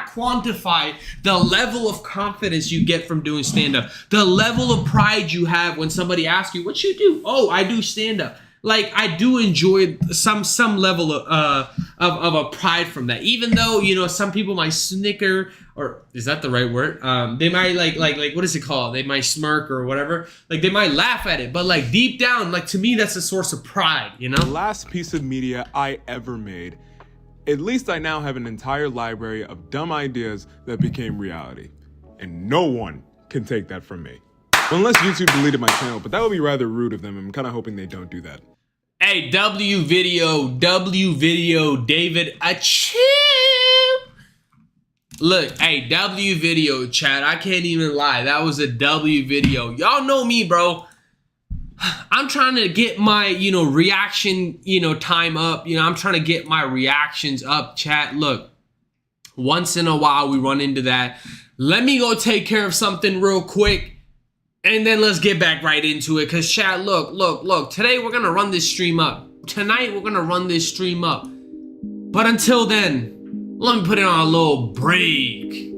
quantify the level of confidence you get from doing stand-up. The level of pride you have when somebody asks you, what you do? Oh, I do stand-up. Like, I do enjoy some level of a pride from that. Even though, you know, some people might snicker, or is that the right word? They might like what is it called? They might smirk or whatever. Like, they might laugh at it, but like deep down, like to me, that's a source of pride, you know? The last piece of media I ever made. At least I now have an entire library of dumb ideas that became reality. And no one can take that from me. Unless YouTube deleted my channel, but that would be rather rude of them. I'm kind of hoping they don't do that. Hey, W video, David, achoo! Look, hey, W video, chat. I can't even lie. That was a W video. Y'all know me, bro. I'm trying to get my, reaction, time up. I'm trying to get my reactions up, chat. Look, once in a while we run into that. Let me go take care of something real quick, and then let's get back right into it. Because, chat, look. Today we're going to run this stream up. Tonight we're going to run this stream up. But until then, let me put it on a little break.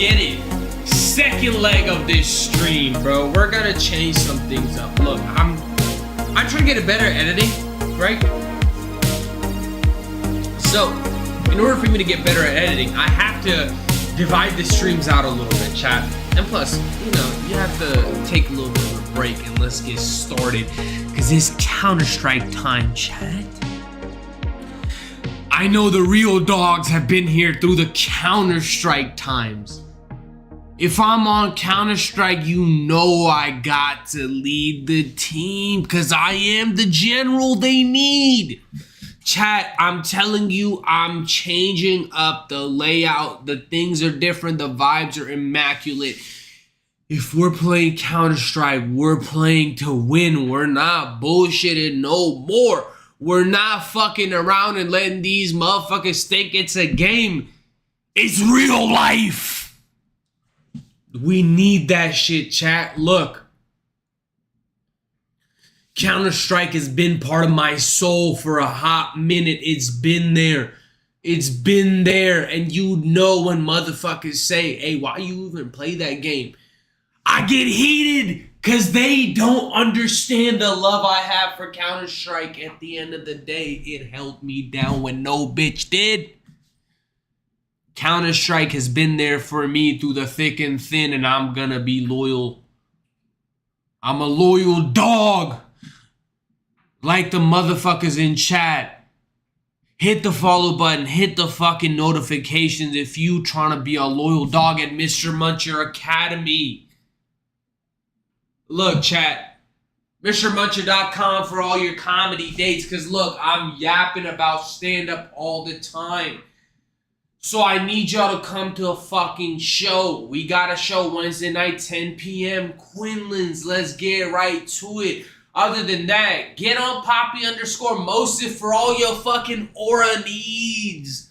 get it. Second leg of this stream, bro. We're gonna change some things up. Look, I'm trying to get a better editing, right? So, in order for me to get better at editing, I have to divide the streams out a little bit, chat. And plus, you know, you have to take a little bit of a break and let's get started. Because it's Counter-Strike time, chat. I know the real dogs have been here through the Counter-Strike times. If I'm on Counter-Strike, you know I got to lead the team because I am the general they need. Chat, I'm telling you, I'm changing up the layout. The things are different. The vibes are immaculate. If we're playing Counter-Strike, we're playing to win. We're not bullshitting no more. We're not fucking around and letting these motherfuckers think it's a game. It's real life. We need that shit, chat. Look. Counter-Strike has been part of my soul for a hot minute. It's been there. It's been there. And you know when motherfuckers say, hey, why you even play that game? I get heated because they don't understand the love I have for Counter-Strike. At the end of the day, it held me down when no bitch did. Counter-Strike has been there for me through the thick and thin, and I'm gonna be loyal. I'm a loyal dog. Like the motherfuckers in chat. Hit the follow button. Hit the fucking notifications if you trying to be a loyal dog at Mr. Muncher Academy. Look, chat. MrMuncher.com for all your comedy dates. Because look, I'm yapping about stand-up all the time. So I need y'all to come to a fucking show. We got a show Wednesday night, 10 p.m. Quinlan's. Let's get right to it. Other than that, get on Poppy_Mosif for all your fucking aura needs.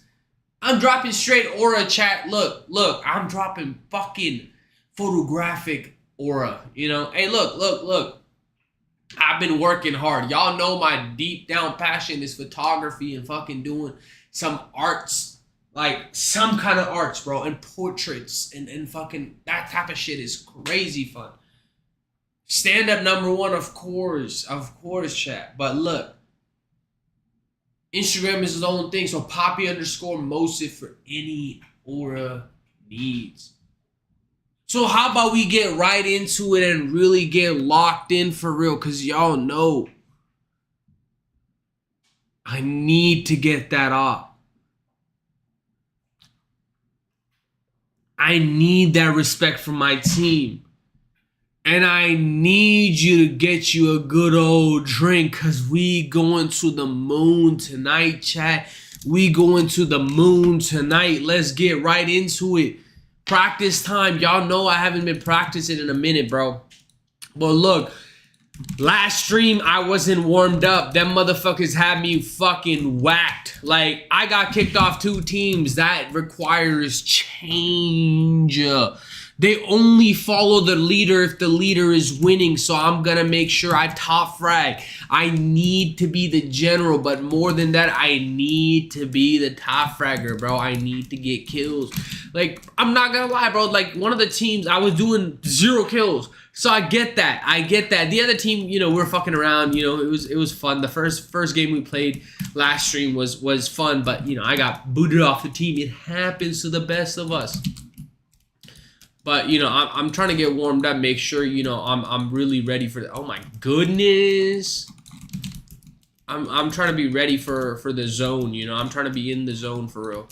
I'm dropping straight aura, chat. Look, I'm dropping fucking photographic aura. You know, hey, look. I've been working hard. Y'all know my deep down passion is photography and fucking doing some arts. Like, some kind of arts, bro. And portraits and fucking that type of shit is crazy fun. Stand-up #1, of course, chat. But look, Instagram is his own thing. So Poppy_Mosif for any aura needs. So how about we get right into it and really get locked in for real? Because y'all know I need to get that off. I need that respect from my team. And I need you to get you a good old drink because we going to the moon tonight, chat. We going to the moon tonight. Let's get right into it. Practice time. Y'all know I haven't been practicing in a minute, bro. But look, last stream I wasn't warmed up. Them motherfuckers had me fucking whacked. Like, I got kicked off 2 teams. That requires change. They only follow the leader if the leader is winning, so I'm gonna make sure I top frag. I need to be the general, but more than that, I need to be the top fragger, bro. I need to get kills. Like, I'm not gonna lie, bro. Like, one of the teams, I was doing 0 kills. So I get that. The other team, you know, we're fucking around. You know, it was fun. The first game we played last stream was fun, but you know, I got booted off the team. It happens to the best of us. But you know, I'm trying to get warmed up, make sure you know I'm really ready for the. Oh my goodness, I'm trying to be ready for the zone. You know, I'm trying to be in the zone for real,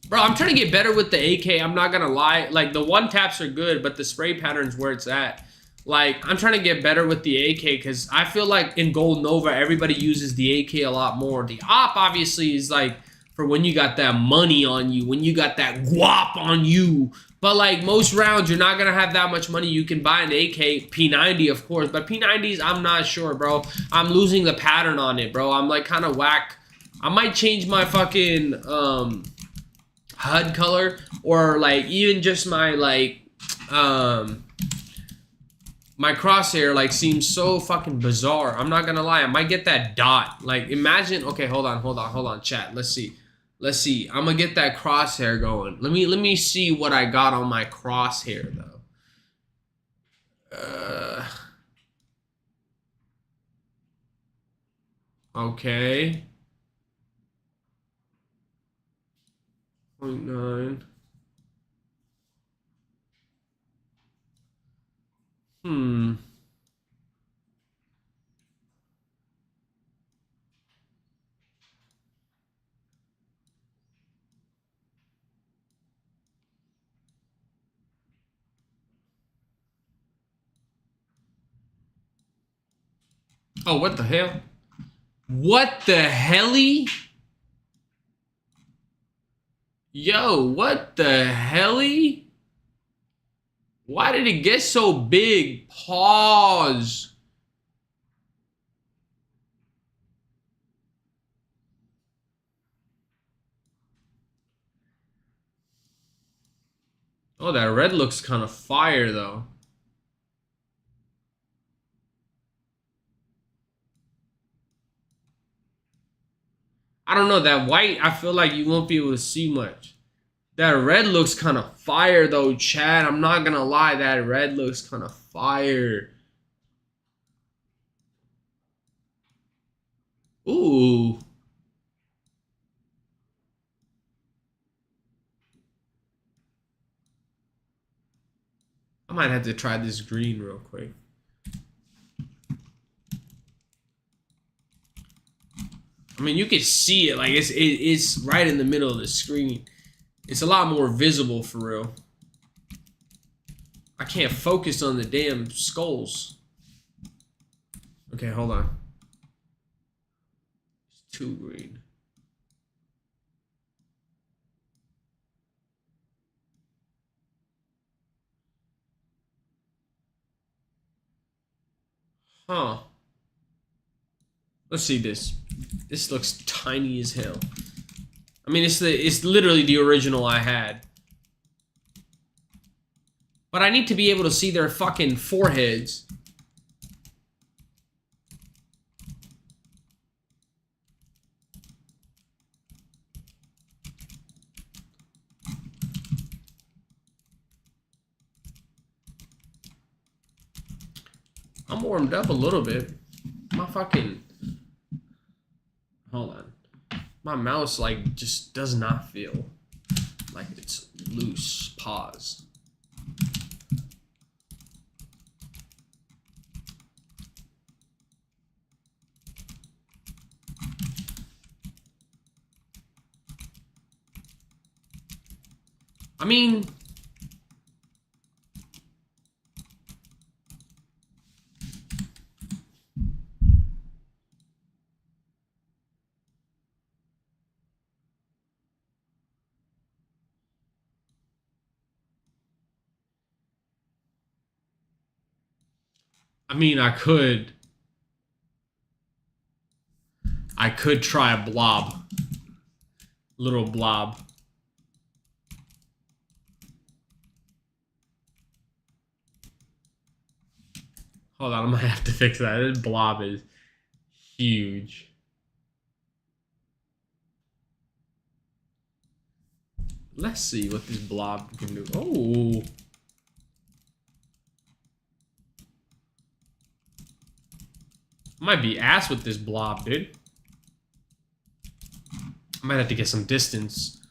bro. I'm trying to get better with the AK. I'm not gonna lie, like the one taps are good, but the spray pattern's where it's at. Like, I'm trying to get better with the AK because I feel like in Gold Nova everybody uses the AK a lot more. The op obviously is like for when you got that money on you, when you got that guap on you. But like most rounds, you're not gonna have that much money. You can buy an AK, P90 of course, but P90s, I'm not sure, bro. I'm losing the pattern on it, bro. I'm like kind of whack. I might change my fucking HUD color, or like even just my like my crosshair like seems so fucking bizarre. I'm not gonna lie, I might get that dot. Like imagine, okay, hold on, chat. Let's see. Let's see. I'm gonna get that crosshair going. Let me see what I got on my crosshair though. Okay. 0.9. Oh, what the hell? What the helly? Yo, what the helly? Why did it get so big? Pause. Oh, that red looks kind of fire though. I don't know, that white, I feel like you won't be able to see much. That red looks kind of fire though, Chad. I'm not gonna lie, that red looks kind of fire. Ooh. I might have to try this green real quick. I mean, you can see it, like it's right in the middle of the screen. It's a lot more visible for real. I can't focus on the damn skulls. Okay, hold on. It's too green. Huh. Let's see this. This looks tiny as hell. I mean, it's literally the original I had. But I need to be able to see their fucking foreheads. I'm warmed up a little bit. My fucking... Hold on. My mouse, like, just does not feel like it's loose. Pause. I mean... I could try a blob. Little blob. Hold on, I'm gonna have to fix that. This blob is huge. Let's see what this blob can do. Oh. Might be ass with this blob, dude. I might have to get some distance.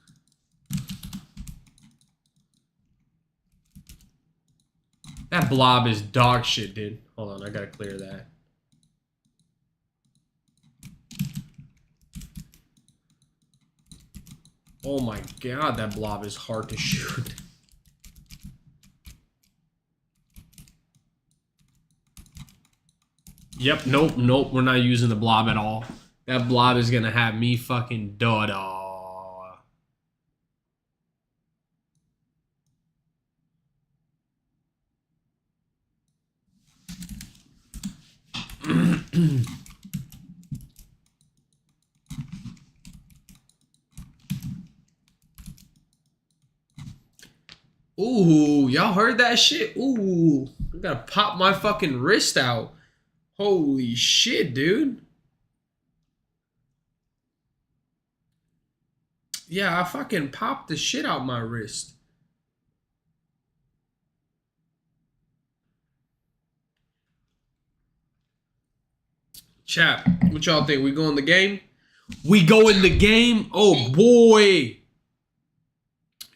That blob is dog shit, dude. Hold on, I gotta clear that. Oh my god, that blob is hard to shoot. Yep, nope, we're not using the blob at all. That blob is gonna have me fucking da-da. Ooh, y'all heard that shit? Ooh, I gotta pop my fucking wrist out. Holy shit, dude. Yeah, I fucking popped the shit out my wrist. Chat, what y'all think? We go in the game? We go in the game? Oh boy.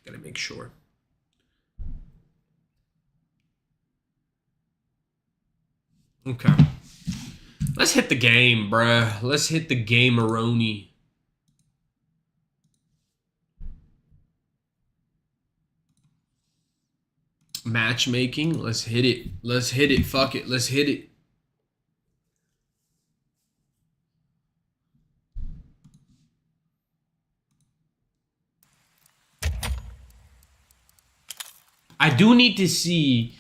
Gotta make sure. Okay. Let's hit the game, bruh. Let's hit the game-a-roni. Matchmaking. Let's hit it. Let's hit it. Fuck it. Let's hit it. I do need to see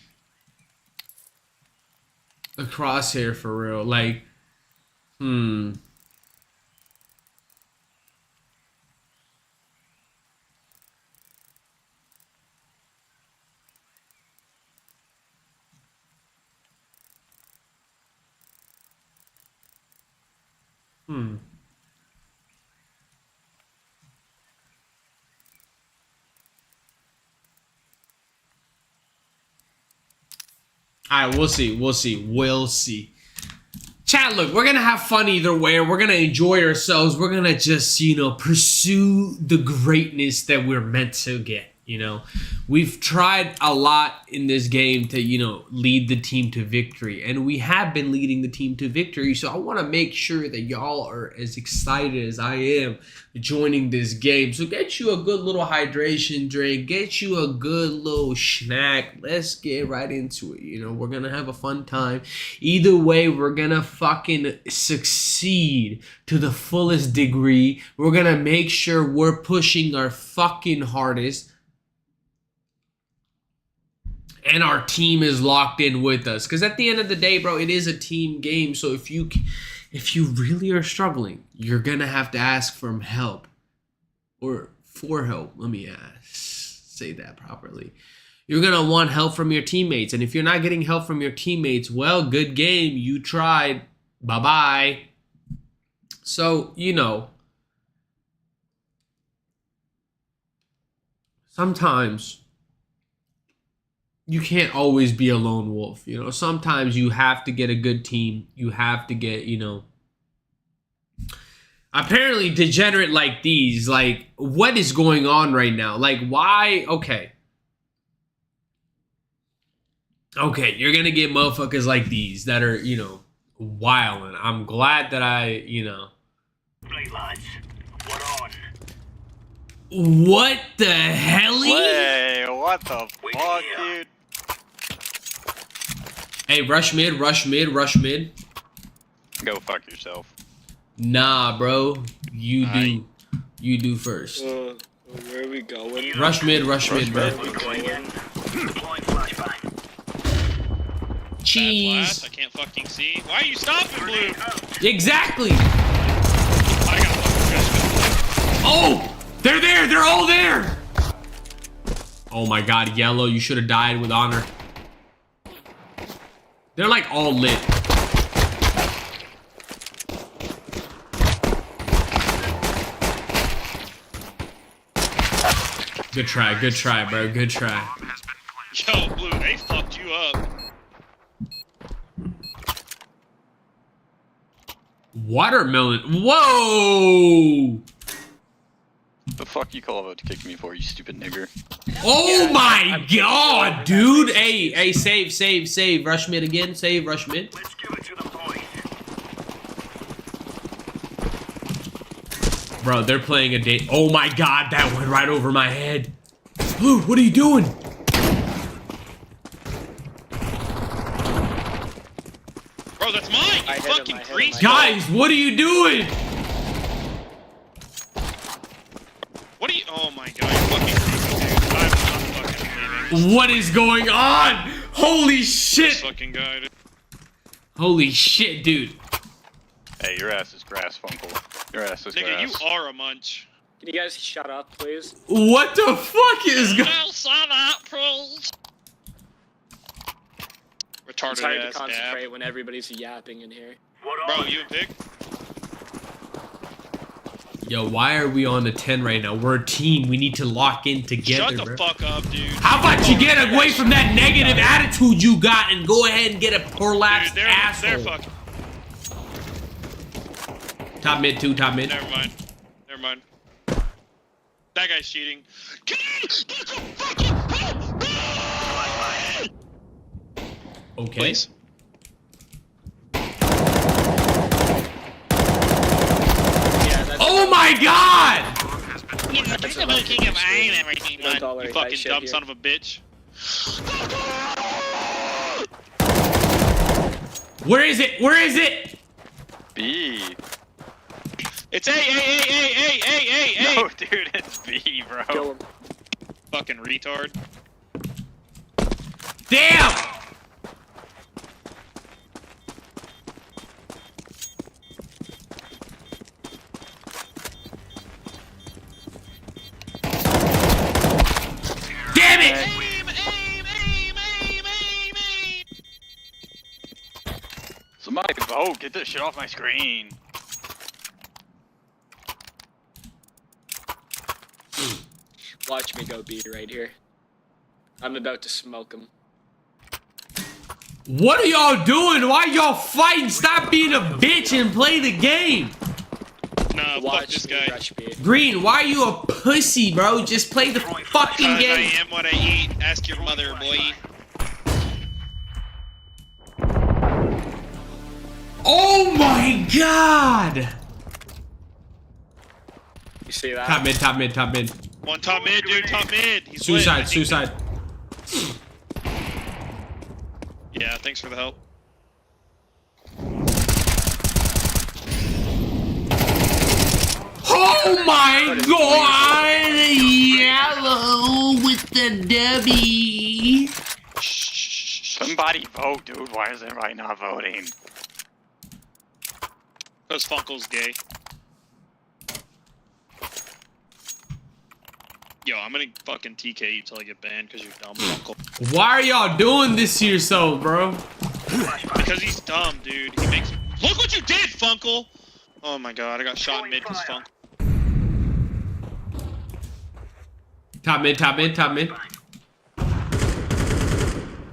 a crosshair for real. Like, All right, we'll see. We'll see. We'll see. Chat, look, we're going to have fun either way. We're going to enjoy ourselves. We're going to just, you know, pursue the greatness that we're meant to get, you know. We've tried a lot in this game to, you know, lead the team to victory. And we have been leading the team to victory. So I want to make sure that y'all are as excited as I am joining this game. So get you a good little hydration drink. Get you a good little snack. Let's get right into it. You know, we're going to have a fun time. Either way, we're going to fucking succeed to the fullest degree. We're going to make sure we're pushing our fucking hardest. And our team is locked in with us. Because at the end of the day, bro, it is a team game. So if you really are struggling, you're going to have to ask for help. Or for help. Let me say that properly. You're going to want help from your teammates. And if you're not getting help from your teammates, well, good game. You tried. Bye-bye. So, you know. Sometimes you can't always be a lone wolf, you know. Sometimes you have to get a good team. You have to get, you know. Apparently degenerate like these, like, what is going on right now? Like, why? Okay. Okay, you're going to get motherfuckers like these that are, you know, wilding. I'm glad that I, you know. Blade lights. What on? What the hell? Wait, what the fuck, dude? Hey, rush mid, rush mid, rush mid. Go fuck yourself. Nah, bro. You do. You do first. Where are we going? Rush mid, bro. Cheese. I can't fucking see. Why are you stopping, Blue? Exactly. I got one. Oh, they're there. They're all there. Oh my God, yellow. You should have died with honor. They're like all lit. Good try, bro. Good try. Yo, Blue, they fucked you up. Watermelon. Whoa! The fuck you call about to kick me for, you stupid nigger? Oh my God, dude! Hey, save. Rush mid again. Save, rush mid. Let's give it to the boys. Bro, they're playing a date. Oh my God, that went right over my head. Blue, what are you doing? Bro, that's mine! You fucking grease. Guys, what are you doing? What are you? Oh my God, you're fucking greasy, dude. I'm not fucking leaving. What is going on? Holy This shit! fucking guy, dude. Holy shit, dude. Hey, your ass is grass, Funkle. Your ass is Nigga, grass. you are a munch. Can you guys shut up, please? What the fuck is going on? Well, son up, pros. It's Retarded hard to ass concentrate app. when everybody's yapping in here. What Bro, on? you a pig? Yo, why are we on a 10 right now? We're a team. We need to lock in together, Shut the bro. fuck up, dude. How about you get away from that negative attitude you got and go ahead and get a prolapsed Dude, asshole? they're fucking. Top mid, two, top mid. Never mind. Never mind. That guy's cheating. Can you get the fucking help me? Okay. Please. Oh my god! You fucking dumb son of a bitch. Where is it? Where is it? B. It's A. No, dude, it's B, bro. Kill him. Fucking retard. Damn! Damn it! Aim. Somebody vote. Get this shit off my screen. Watch me go B right here. I'm about to smoke him. What are y'all doing? Why y'all fighting? Stop being a bitch and play the game. Nah, fuck Watch this me guy. rush B. Green, why are you a pussy, bro? Just play the fucking I game. am what I eat. Ask your mother, boy. Oh my god! You see that? Top mid, top mid, top mid. One top mid, dude. Top mid. He's lit. I Suicide, think- suicide. Yeah, thanks for the help. Oh my god! Yellow with the W. Somebody vote, dude. Why is everybody not voting? Because Funkel's gay. Yo, I'm gonna fucking TK you till I get banned because you're dumb, Funkel. Why are y'all doing this to yourself, bro? Because he's dumb, dude. He makes. Look what you did, Funkel! Oh my god, I got shot in mid because Funkel. Top mid, top mid, top mid.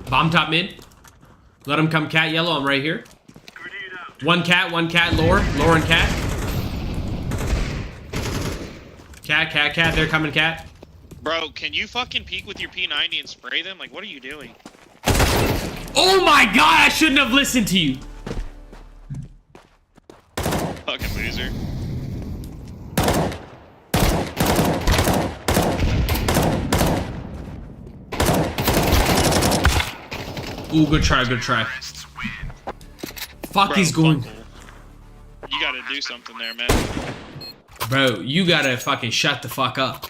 Bomb top mid. Let him come cat yellow. I'm right here. One cat, lower and cat. Cat, they're coming cat. Bro, can you fucking peek with your P90 and spray them? Like, what are you doing? Oh my god, I shouldn't have listened to you. Fucking loser. Ooh, good try, good try. Fuck, Bro, he's going. Funkel. You gotta do something there, man. Bro, you gotta fucking shut the fuck up.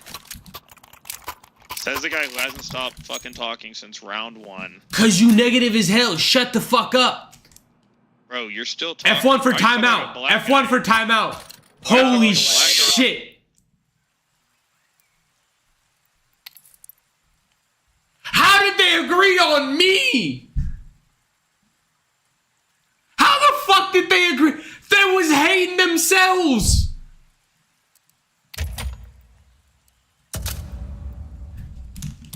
Says the guy who hasn't stopped fucking talking since round 1. Cause you negative as hell. Shut the fuck up. Bro, you're still talking. F1 for Why you talking timeout. about a black F1 guy? for timeout. Why Holy you talking about a black guy? shit. How did they agree on me? How the fuck did they agree? They was hating themselves.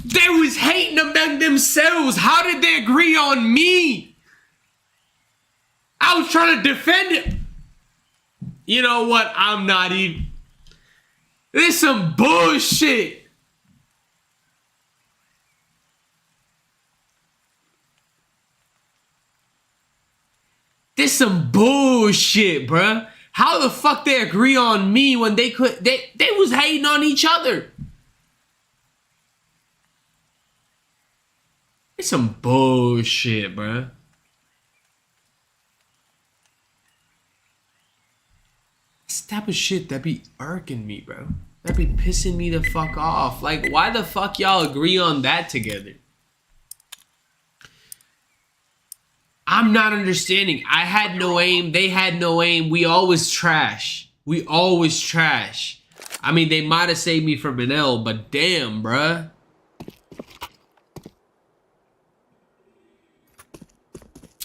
They was hating among themselves. How did they agree on me? I was trying to defend it. You know what? I'm not even. This is some bullshit. This some bullshit, bruh. How the fuck they agree on me when they could? They was hating on each other. It's some bullshit, bruh. This type of shit that be irking me, bro. That be pissing me the fuck off. Like, why the fuck y'all agree on that together? I'm not understanding. I had no aim. They had no aim. We always trash. We always trash. I mean, they might have saved me from an L, but damn, bruh.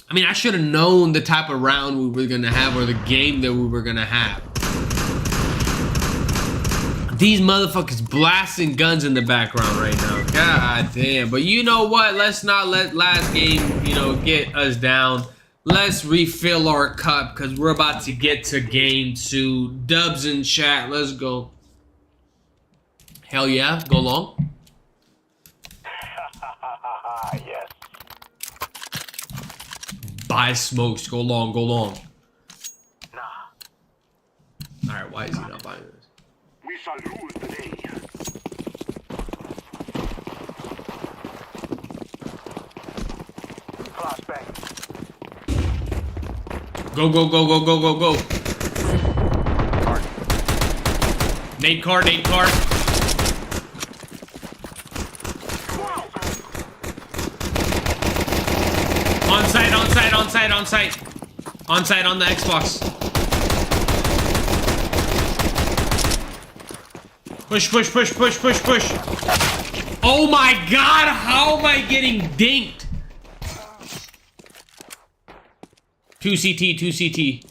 I mean, I should have known the type of round we were going to have or the game that we were going to have. These motherfuckers blasting guns in the background right now. God damn. But you know what? Let's not let last game, you know, get us down. Let's refill our cup because we're about to get to game 2. Dubs in chat. Let's go. Hell yeah. Go long. Yes. Buy smokes. Go long. Go long. Nah. Alright, why is he not buying this? We shall lose the day. Flashbang. Go, go, go, go, go, go, go. Card. Nade card, nade card. On site, on site, on site, on site. On site on the Xbox. Push, push, push, push, push, push. Oh my god, how am I getting dinked? 2 CT, 2 CT.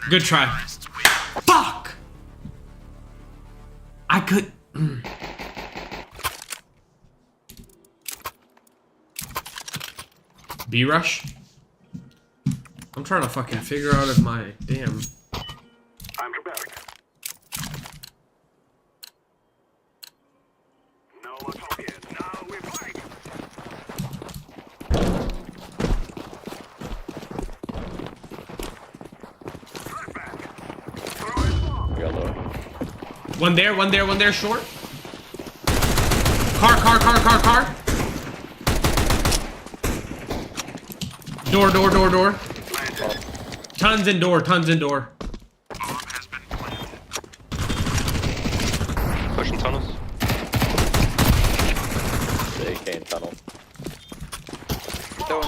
Good try. Fuck! I could... B-rush? I'm trying to fucking figure out if my... Damn. I'm preparing. No more talking. Now we fight. Flashback. Throw it long. One there, short. Car. Door. Tons in door. Pushing tunnels. They came tunnel. Door.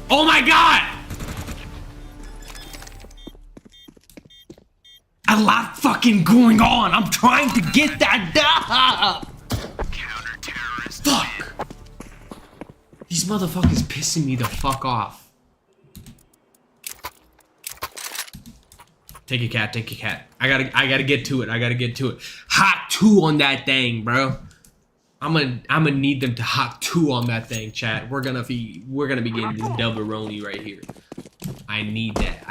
Oh my god! A lot fucking going on. I'm trying to get that done. Fuck! These motherfuckers pissing me the fuck off. Take a cat. I gotta get to it. Hot 2 on that thing, bro. I'm gonna need them to hot 2 on that thing, chat. We're gonna be getting this double-roni right here. I need that.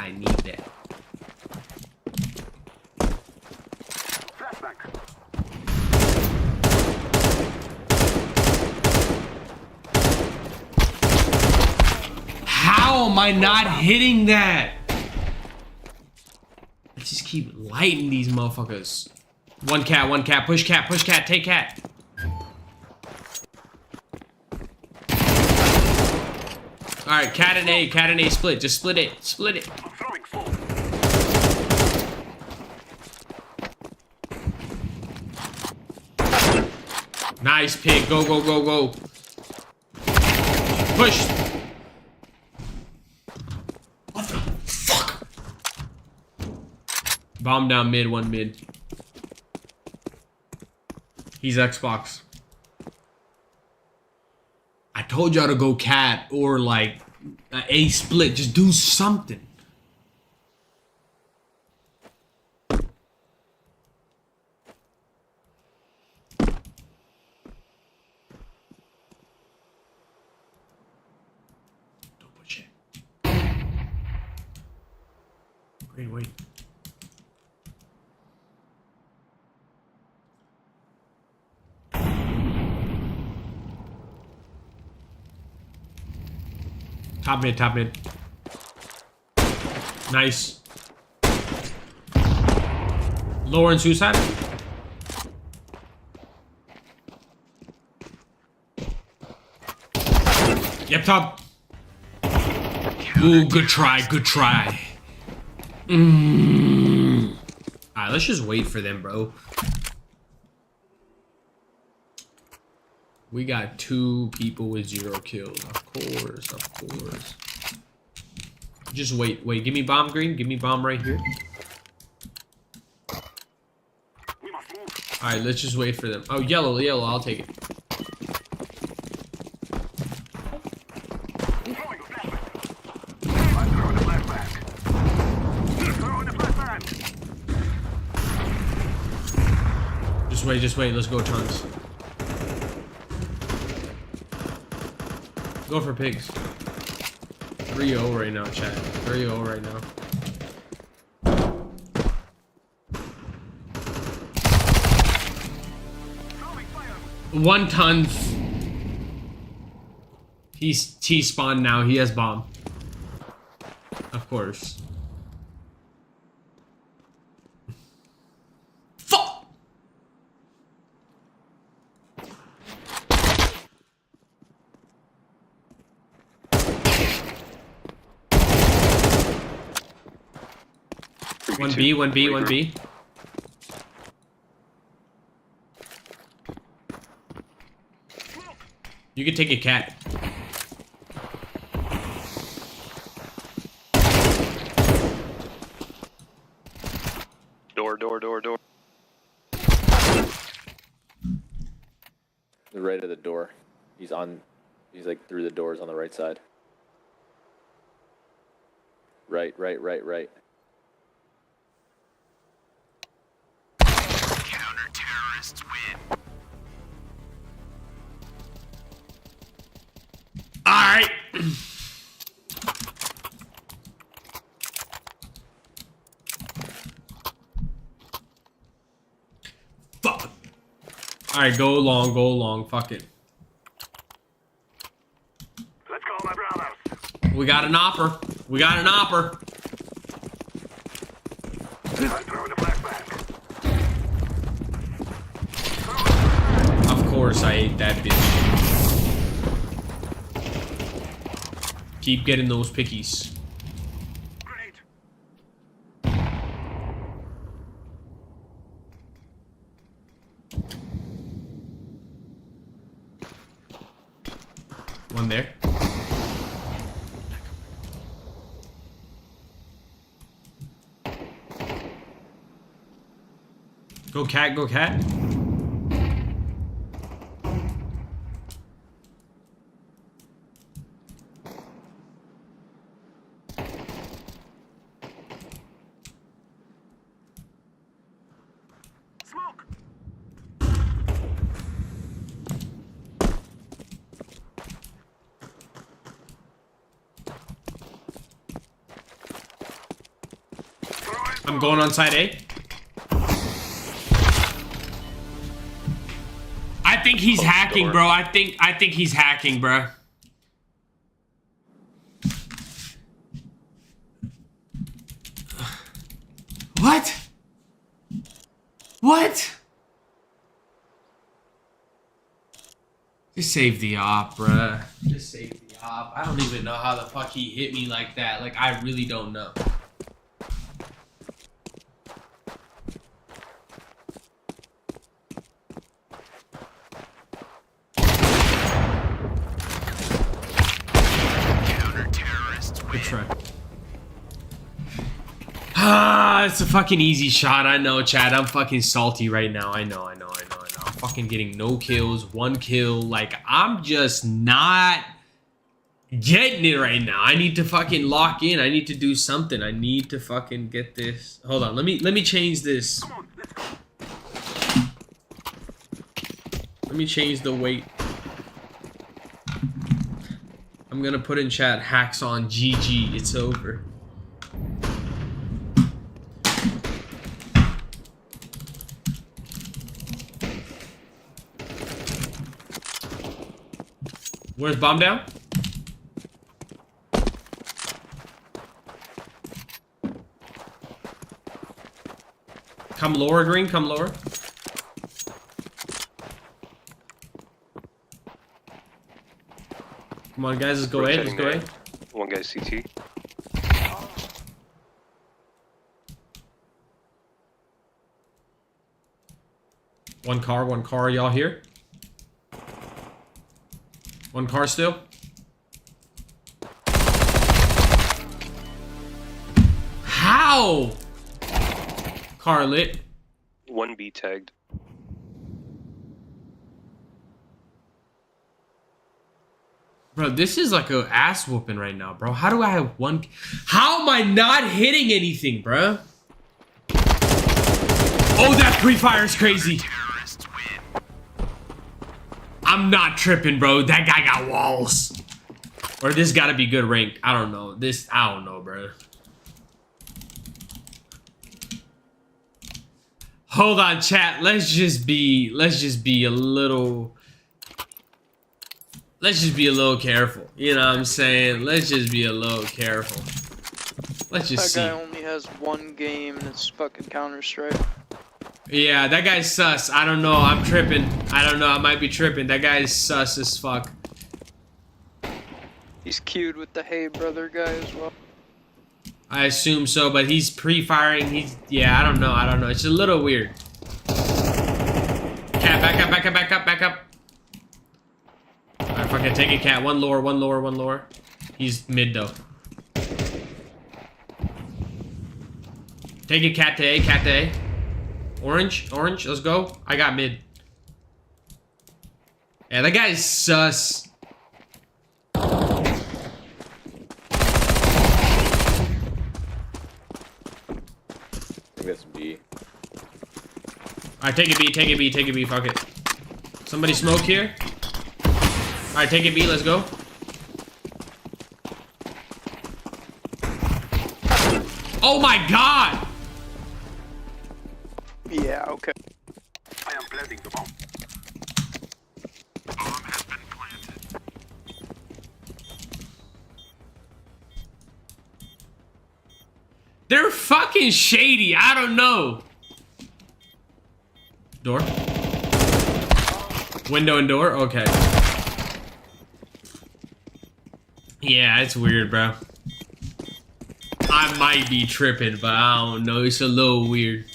How am I not hitting that? I just keep lighting these motherfuckers. One cat, push cat, take cat. Alright, cat and A split. Just split it. I'm throwing full. Nice pick. Go. Push. What the fuck? Bomb down mid, 1 mid. He's Xbox. I told y'all to go cat or like A split. Just do something. Don't push it. Wait. Top mid. Nice. Lower and suicide. Yep, top. Ooh, good try. Alright, let's just wait for them, bro. We got 2 people with 0 kills. Of course. Just wait. Give me bomb green. Give me bomb right here. Alright, let's just wait for them. Oh, yellow, yellow, I'll take it. Throwing a flashbang. I'm throwing a flashbang. Throwing a flashbang. Just wait, let's go, Tons. Go for pigs. 3-0 right now, chat. 3-0 right now. One ton. He's T-spawned now. He has bomb. Of course. Fuck! One B, one B, one B. You can take a cat. Door. The right of the door. He's like through the doors on the right side. Right. Counter-terrorists win. Alright. Fuck. Alright, go long, fuck it. Let's call my brothers. We got an opper. I'm throwing a flashbang. Of course I ate that bitch. Keep getting those pickies. Grenade. One there. Go cat, go cat. Smoke. I'm going on side A. I think he's hacking, bro. I think he's hacking, bro. What? Just save the op, bruh. Just save the op. I don't even know how the fuck he hit me like that. Like, I really don't know. Good try. Ah, it's a fucking easy shot. I know, Chad. I'm fucking salty right now. I know. I'm fucking getting no kills, 1 kill. Like, I'm just not getting it right now. I need to fucking lock in. I need to do something. I need to fucking get this. Hold on. Let me change this. Let me change the weight. I'm gonna put in chat hacks on GG. It's over. Where's bomb down? Come lower, green. Come lower. Come on, guys. Let's go ahead. Let's go ahead. One guy CT. One car. Y'all here? One car still. How? Car lit. 1B tagged. Bro, this is like a ass whooping right now, bro. How do I have one? How am I not hitting anything, bro? Oh, that pre-fire is crazy. I'm not tripping, bro. That guy got walls. Or this gotta be good ranked. I don't know. I don't know, bro. Hold on, chat. Let's just be a little careful. You know what I'm saying? Let's just be a little careful. Let's just see. That guy only has one game and it's fucking Counter-Strike. Yeah, that guy's sus. I don't know. I'm tripping. I don't know. I might be tripping. That guy's sus as fuck. He's queued with the Hey Brother guy as well. I assume so, but he's pre-firing. Yeah, I don't know. I don't know. It's a little weird. Cat, back up, back up, back up, back up. Alright, fucking take it, cat. One lower, one lower, one lower. He's mid, though. Take it, cat to A, cat to A. Orange, orange, let's go. I got mid. Yeah, that guy's sus. I think that's B. Alright, take it B, take it B, take it B, fuck it. Somebody smoke here. Alright, take it B, let's go. Oh my god! Yeah, okay. I am planting the bomb. Bomb has been planted. They're fucking shady, I don't know. Door? Window and door? Okay. Yeah, it's weird, bro. I might be tripping, but I don't know. It's a little weird.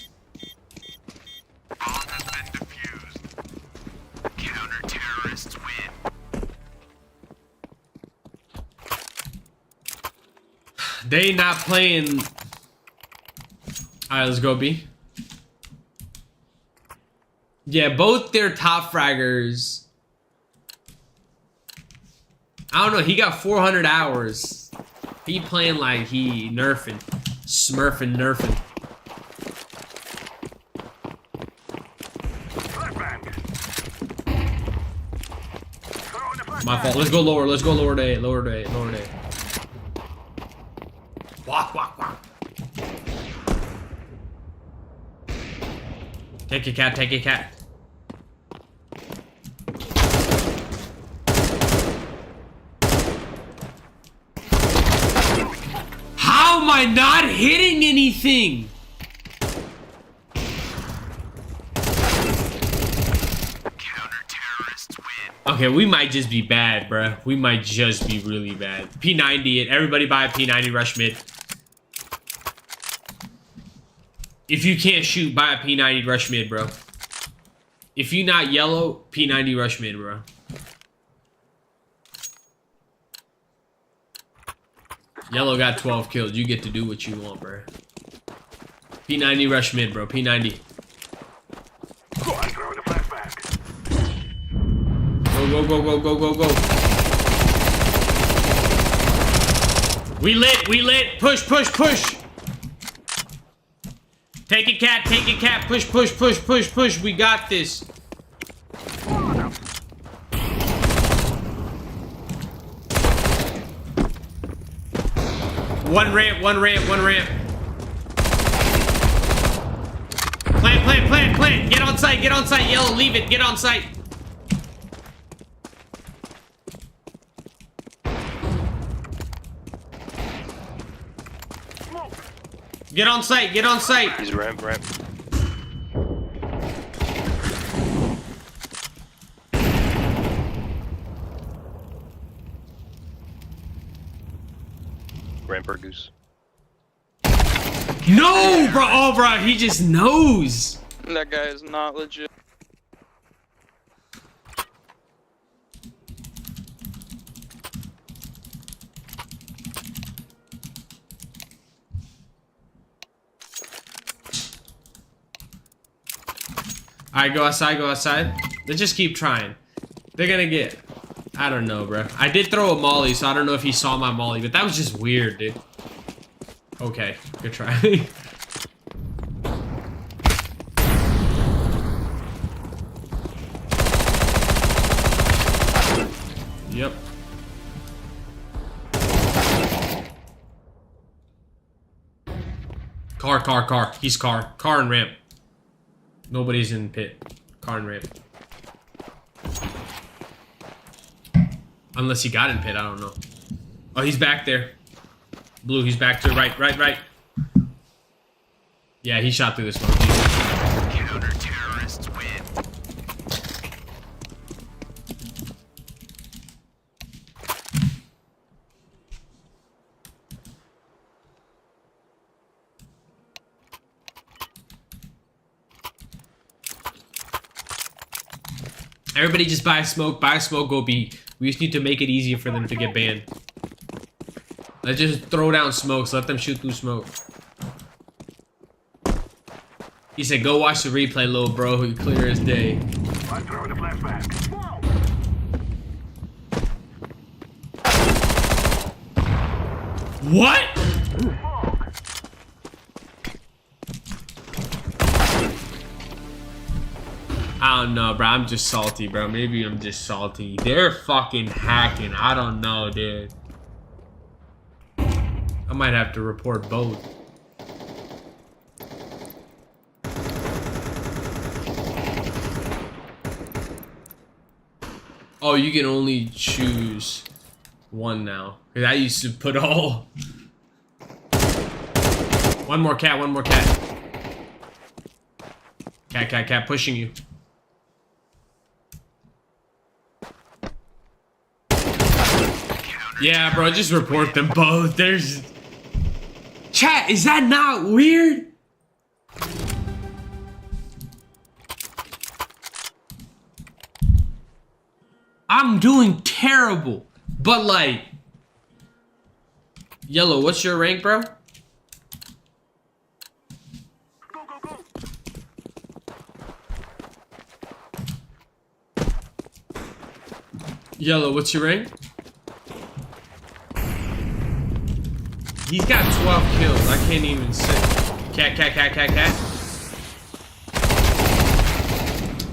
Bomb has been defused. Counter-terrorists win. They not playing. Alright, let's go B. Yeah, both their top fraggers. I don't know, he got 400 hours. He playing like he nerfing. Smurfing, nerfing. My fault. Let's go lower. Let's go lower day. Lower day. Lower day. Walk, walk, walk. Take your cat. Take your cat. How am I not hitting anything? Okay, we might just be bad, bruh. We might just be really bad. P90 it. Everybody buy a P90 rush mid. If you can't shoot, buy a P90 rush mid, bro. If you not yellow, P90 rush mid, bro. Yellow got 12 kills. You get to do what you want, bro. P90 rush mid, bro. P90. I'm throwing a flashback. Go, go, go, go, go, go, go. We lit, we lit. Push, push, push. Take it, cat, take it, cat. Push, push, push, push, push. We got this. One ramp, one ramp, one ramp. Plant, plant, plant, plant. Get on site, yellow. Leave it, get on site. Get on site, get on site. He's ramp, ramp. Ramper goose. No, bro. Oh, bro. He just knows. That guy is not legit. Alright, go outside, go outside. Let's just keep trying. They're gonna get. I don't know, bro. I did throw a molly, so I don't know if he saw my molly, but that was just weird, dude. Okay, good try. Yep. Car. He's car. Car and ramp. Nobody's in pit. Car and ramp. Unless he got in pit, I don't know. Oh, he's back there. Blue, he's back to right. Yeah, he shot through this one. Counter-terrorists win. Everybody just buy smoke, go B. We just need to make it easier for them to get banned. Let's just throw down smokes, let them shoot through smoke. He said, go watch the replay, little bro, who clear as day. I'm throwing a flashback. What? I don't know, bro. I'm just salty, bro. Maybe I'm just salty. They're fucking hacking. I don't know, dude. I might have to report both. Oh, you can only choose one now. 'Cause I used to put all. One more cat. Cat pushing you. Yeah, bro, just report them both. There's... Chat, is that not weird? I'm doing terrible. But like... Yellow, what's your rank, bro? Yellow, what's your rank? He's got 12 kills. I can't even say. Cat.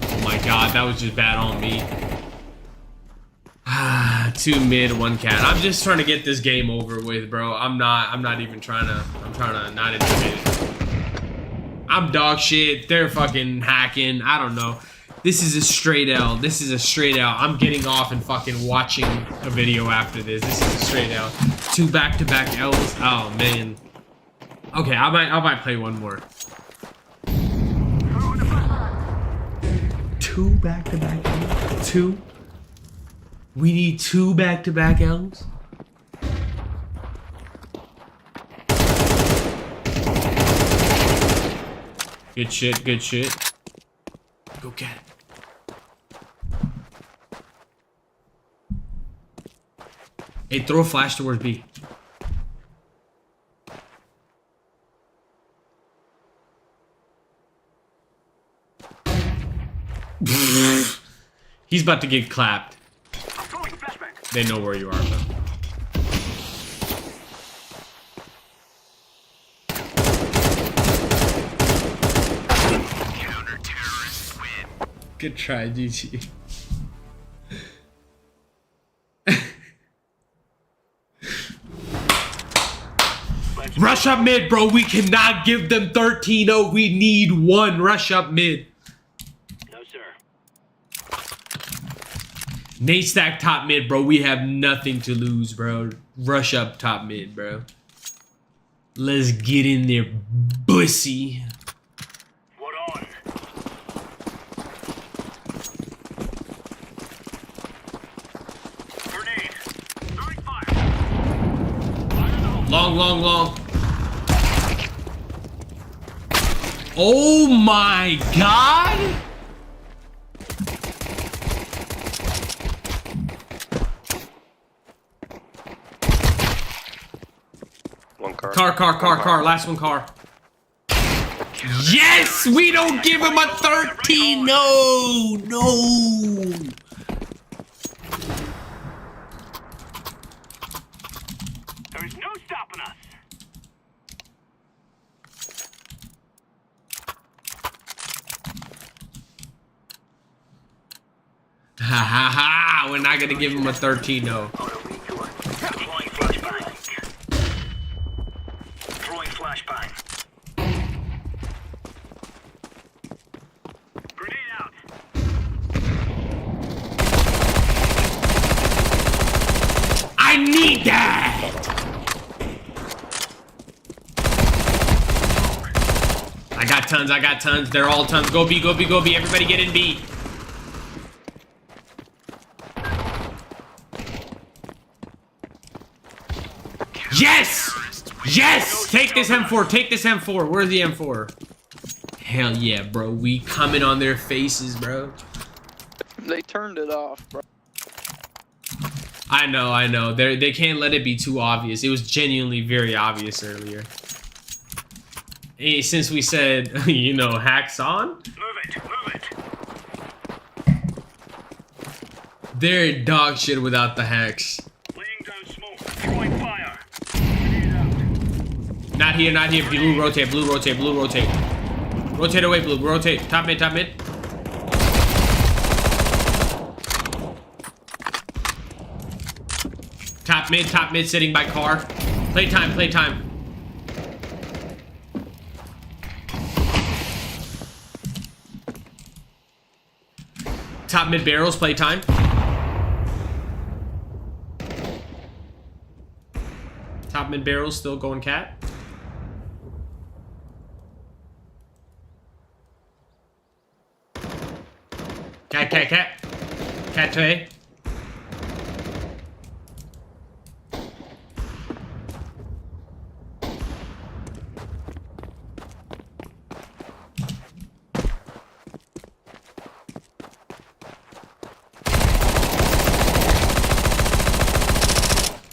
Oh my god, that was just bad on me. 2 mid, 1 cat. I'm just trying to get this game over with, bro. I'm not even trying to. I'm trying to not enjoy it. I'm dog shit. They're fucking hacking. I don't know. This is a straight L. I'm getting off and fucking watching a video after this. This is a straight L. 2 back-to-back L's. Oh man. Okay, I might play one more. 2 back-to-back L's. 2. We need 2 back-to-back L's. Good shit. Go get it. Hey, throw a flash towards B. He's about to get clapped. They know where you are, though. Counter-terrorists win. Good try, GG. Rush up mid, bro. We cannot give them 13-0. We need 1. Rush up mid. No, sir. Nate stack top mid, bro. We have nothing to lose, bro. Rush up top mid, bro. Let's get in there, bussy. What on? Grenade. Throwing fire. Long. Oh my god! One car. Car. Last one, car. Yes! We don't give him a 13! No! Ha ha ha! We're not gonna give him a 13 though. Deploying flashbang. Throwing flashbang. Grenade out. I need that! I got tons, I got tons. They're all tons. Go B, go B, go B. Everybody get in B. Yes! Yes! Take this M4, take this M4. Where's the M4? Hell yeah, bro. We coming on their faces, bro. They turned it off, bro. I know. They can't let it be too obvious. It was genuinely very obvious earlier. Hey, since we said, you know, hacks on, Move it. they're dog shit without the hacks. Laying down smoke. Throwing fire. Grenade out. Not here, not here. Blue rotate, blue rotate, blue rotate. Rotate away, blue, rotate. Top mid, top mid. Top mid, sitting by car. Playtime, playtime. Top mid barrels, playtime. Top mid barrels, still going cat. Cat. Cat to A.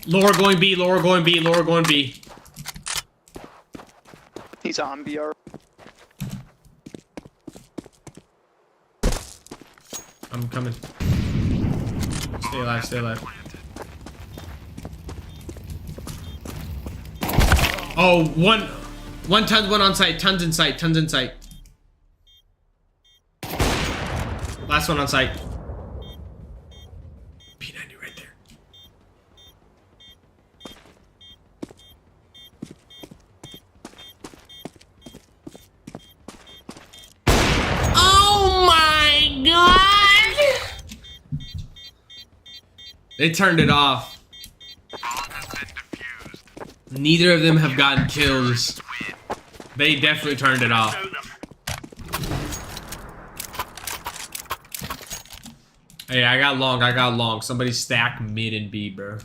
Lower going B, lower going B, lower going B. He's on BR. I'm coming. Stay alive, stay alive. Oh, one ton, one on site, tons in sight, tons in sight. Last one on site. P90 right there. Oh my god! They turned it off. Neither of them have gotten kills. They definitely turned it off. Hey, I got long. Somebody stack mid and B, bro.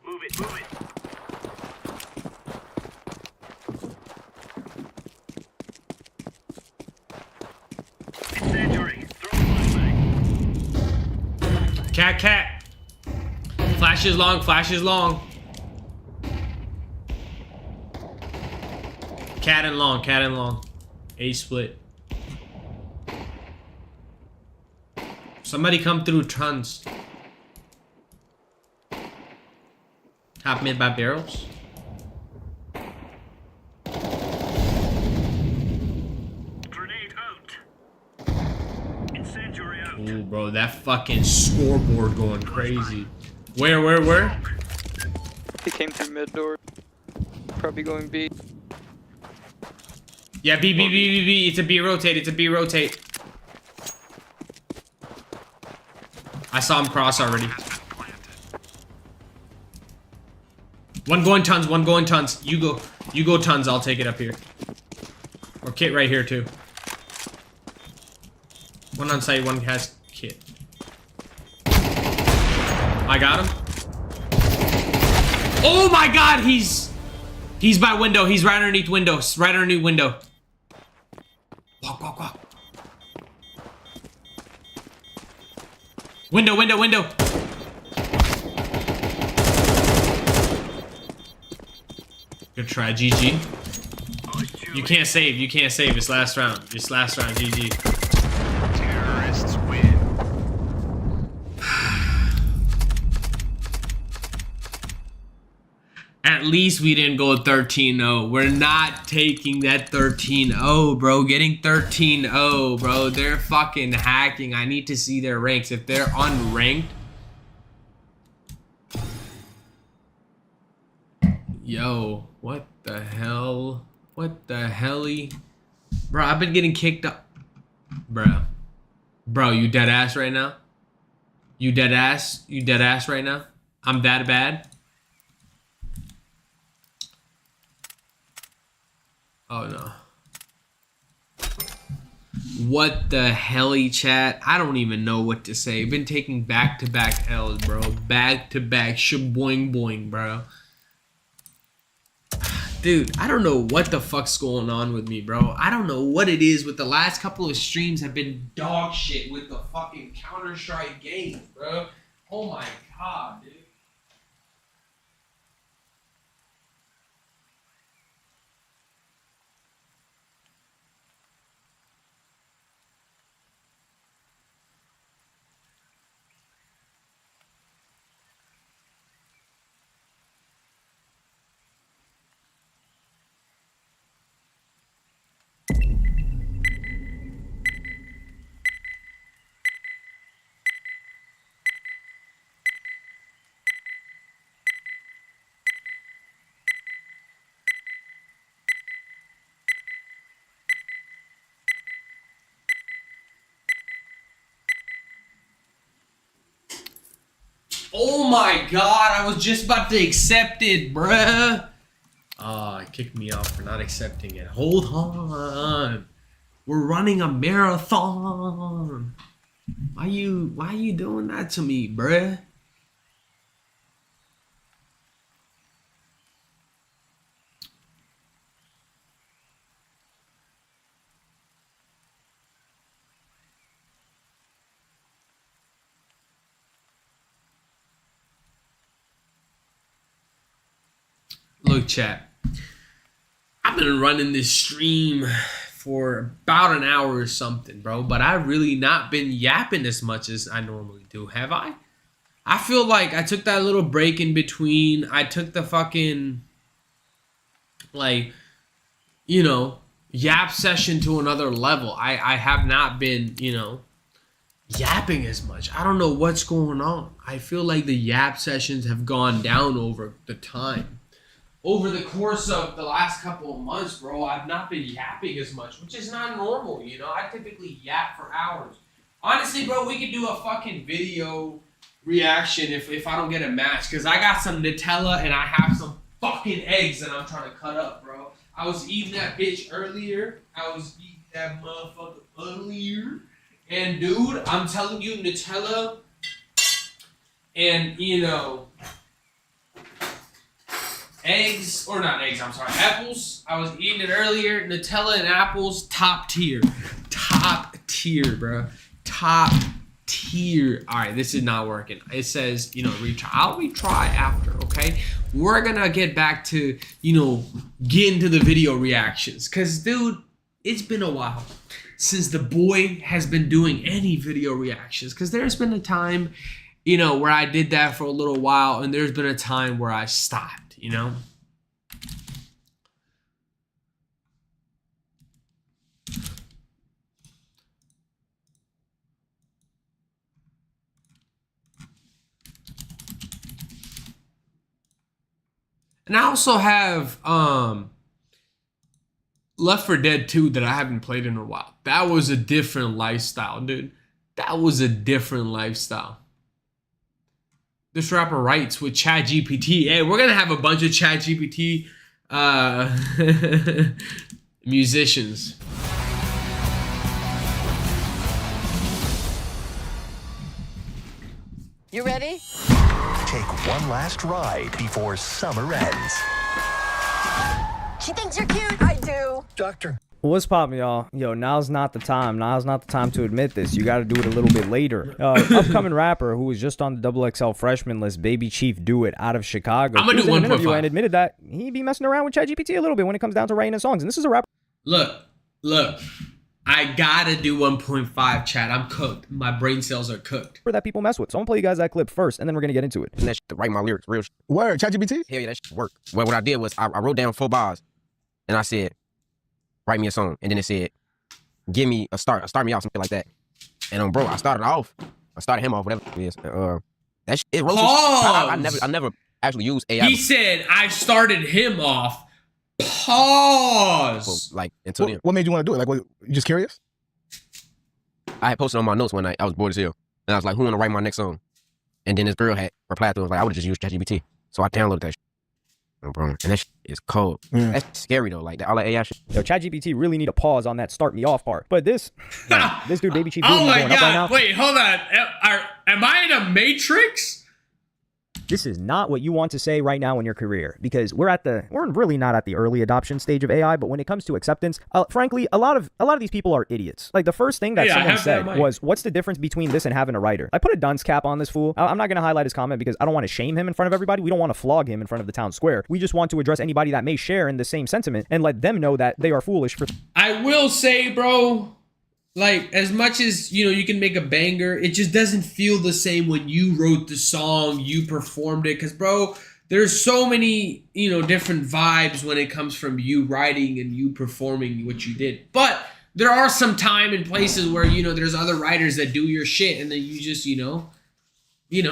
Move it. Incendiary. Throwing flashbang. Cat. Flash is long. Cat and long. A split. Somebody come through tons. Top mid by barrels. Grenade out. Incendiary out. Ooh, bro, that fucking scoreboard going crazy. Where? He came through mid door. Probably going B. Yeah, B. It's a B rotate. I saw him cross already. One going tons. You go tons, I'll take it up here. Or kit right here too. One on site, one has kit. I got him. Oh my god, he's by window. He's right underneath window. Walk. Window. Good try, GG. You can't save. It's last round. GG. Terrorists win. At at least we didn't go 13-0. We're not taking that 13-0, bro. Getting 13-0, bro. They're fucking hacking. I need to see their ranks. If they're unranked. Yo, what the hell? What the helly? Bro, I've been getting kicked up. Bro. Bro, you dead ass right now? You dead ass? You dead ass right now? I'm that bad? Oh no. What the helly, chat? I don't even know what to say. Been taking back-to-back L's, bro. Back-to-back shaboing boing, bro. Dude, I don't know what the fuck's going on with me, bro. I don't know what it is with the last couple of streams have been dog shit with the fucking Counter-Strike games, bro. Oh my god, dude. Oh my god, I was just about to accept it, bruh. It kicked me off for not accepting it. Hold on. We're running a marathon. Why you doing that to me, bruh? Look, chat. I've been running this stream for about an hour or something, bro. But I've really not been yapping as much as I normally do, have I? I feel like I took that little break in between. I took the fucking, like, you know, yap session to another level. I have not been, you know, yapping as much. I don't know what's going on. I feel like the yap sessions have gone down over the time. Over the course of the last couple of months, bro, I've not been yapping as much, which is not normal, you know? I typically yap for hours. Honestly, bro, we could do a fucking video reaction if I don't get a match, because I got some Nutella and I have some fucking eggs that I'm trying to cut up, bro. I was eating that bitch earlier. I was eating that motherfucker earlier. And, dude, I'm telling you, Nutella and, you know, eggs, or not eggs, I'm sorry, apples. I was eating it earlier. Nutella and apples, top tier. Top tier, bro. Top tier. All right, this is not working. It says, you know, retry. I'll retry after, okay? We're gonna get back to, you know, get into the video reactions. Because, dude, it's been a while since the boy has been doing any video reactions. Because there's been a time, you know, where I did that for a little while, and there's been a time where I stopped. You know? And I also have Left 4 Dead 2 that I haven't played in a while. That was a different lifestyle, dude. That was a different lifestyle. This rapper writes with ChatGPT. Hey, we're gonna have a bunch of ChatGPT musicians. You ready? Take one last ride before summer ends. She thinks you're cute. I do. Doctor. What's poppin', y'all? Yo, now's not the time. Now's not the time to admit this. You gotta do it a little bit later. Upcoming rapper who was just on the XXL freshman list, Baby Chief Do It, out of Chicago. I'm gonna do 1.5. And admitted that he be messing around with ChatGPT a little bit when it comes down to writing his songs. And this is a rapper. Look. I gotta do 1.5, chat. I'm cooked. My brain cells are cooked. That people mess with. So I'm gonna play you guys that clip first, and then we're gonna get into it. And that shit to write my lyrics, real shit. Word, ChatGPT? Hell yeah, that shit work. Well, what I did was I wrote down 4 bars, and I said, write me a song. And then it said, give me a start me off, something like that. And bro, I started him off, whatever it is. That shit, it wrote I never actually used AI. He said, I started him off. Pause. Like, until then. What made you want to do it? Like, what, you just curious? I had posted on my notes one night. I was bored as hell. And I was like, who want to write my next song? And then this girl had replied to it. Was like, I would have just used ChatGPT. So I downloaded that shit. Bro, and that shit is cold. Yeah. That's scary, though. Like, all that AI shit. Yo, ChatGPT really need a pause on that start me off part. But this dude, Baby Chief, oh my going up right now. Wait, hold on. Am I in a Matrix? This is not what you want to say right now in your career, because we're really not at the early adoption stage of AI. But when it comes to acceptance, frankly, a lot of these people are idiots. Like, the first thing that someone said was, "What's the difference between this and having a writer?" I put a dunce cap on this fool. I'm not going to highlight his comment because I don't want to shame him in front of everybody. We don't want to flog him in front of the town square. We just want to address anybody that may share in the same sentiment and let them know that they are foolish for. I will say, bro, like, as much as, you know, you can make a banger, it just doesn't feel the same when you wrote the song, you performed it. Because, bro, there's so many, you know, different vibes when it comes from you writing and you performing what you did. But there are some time and places where, you know, there's other writers that do your shit and then you just, you know,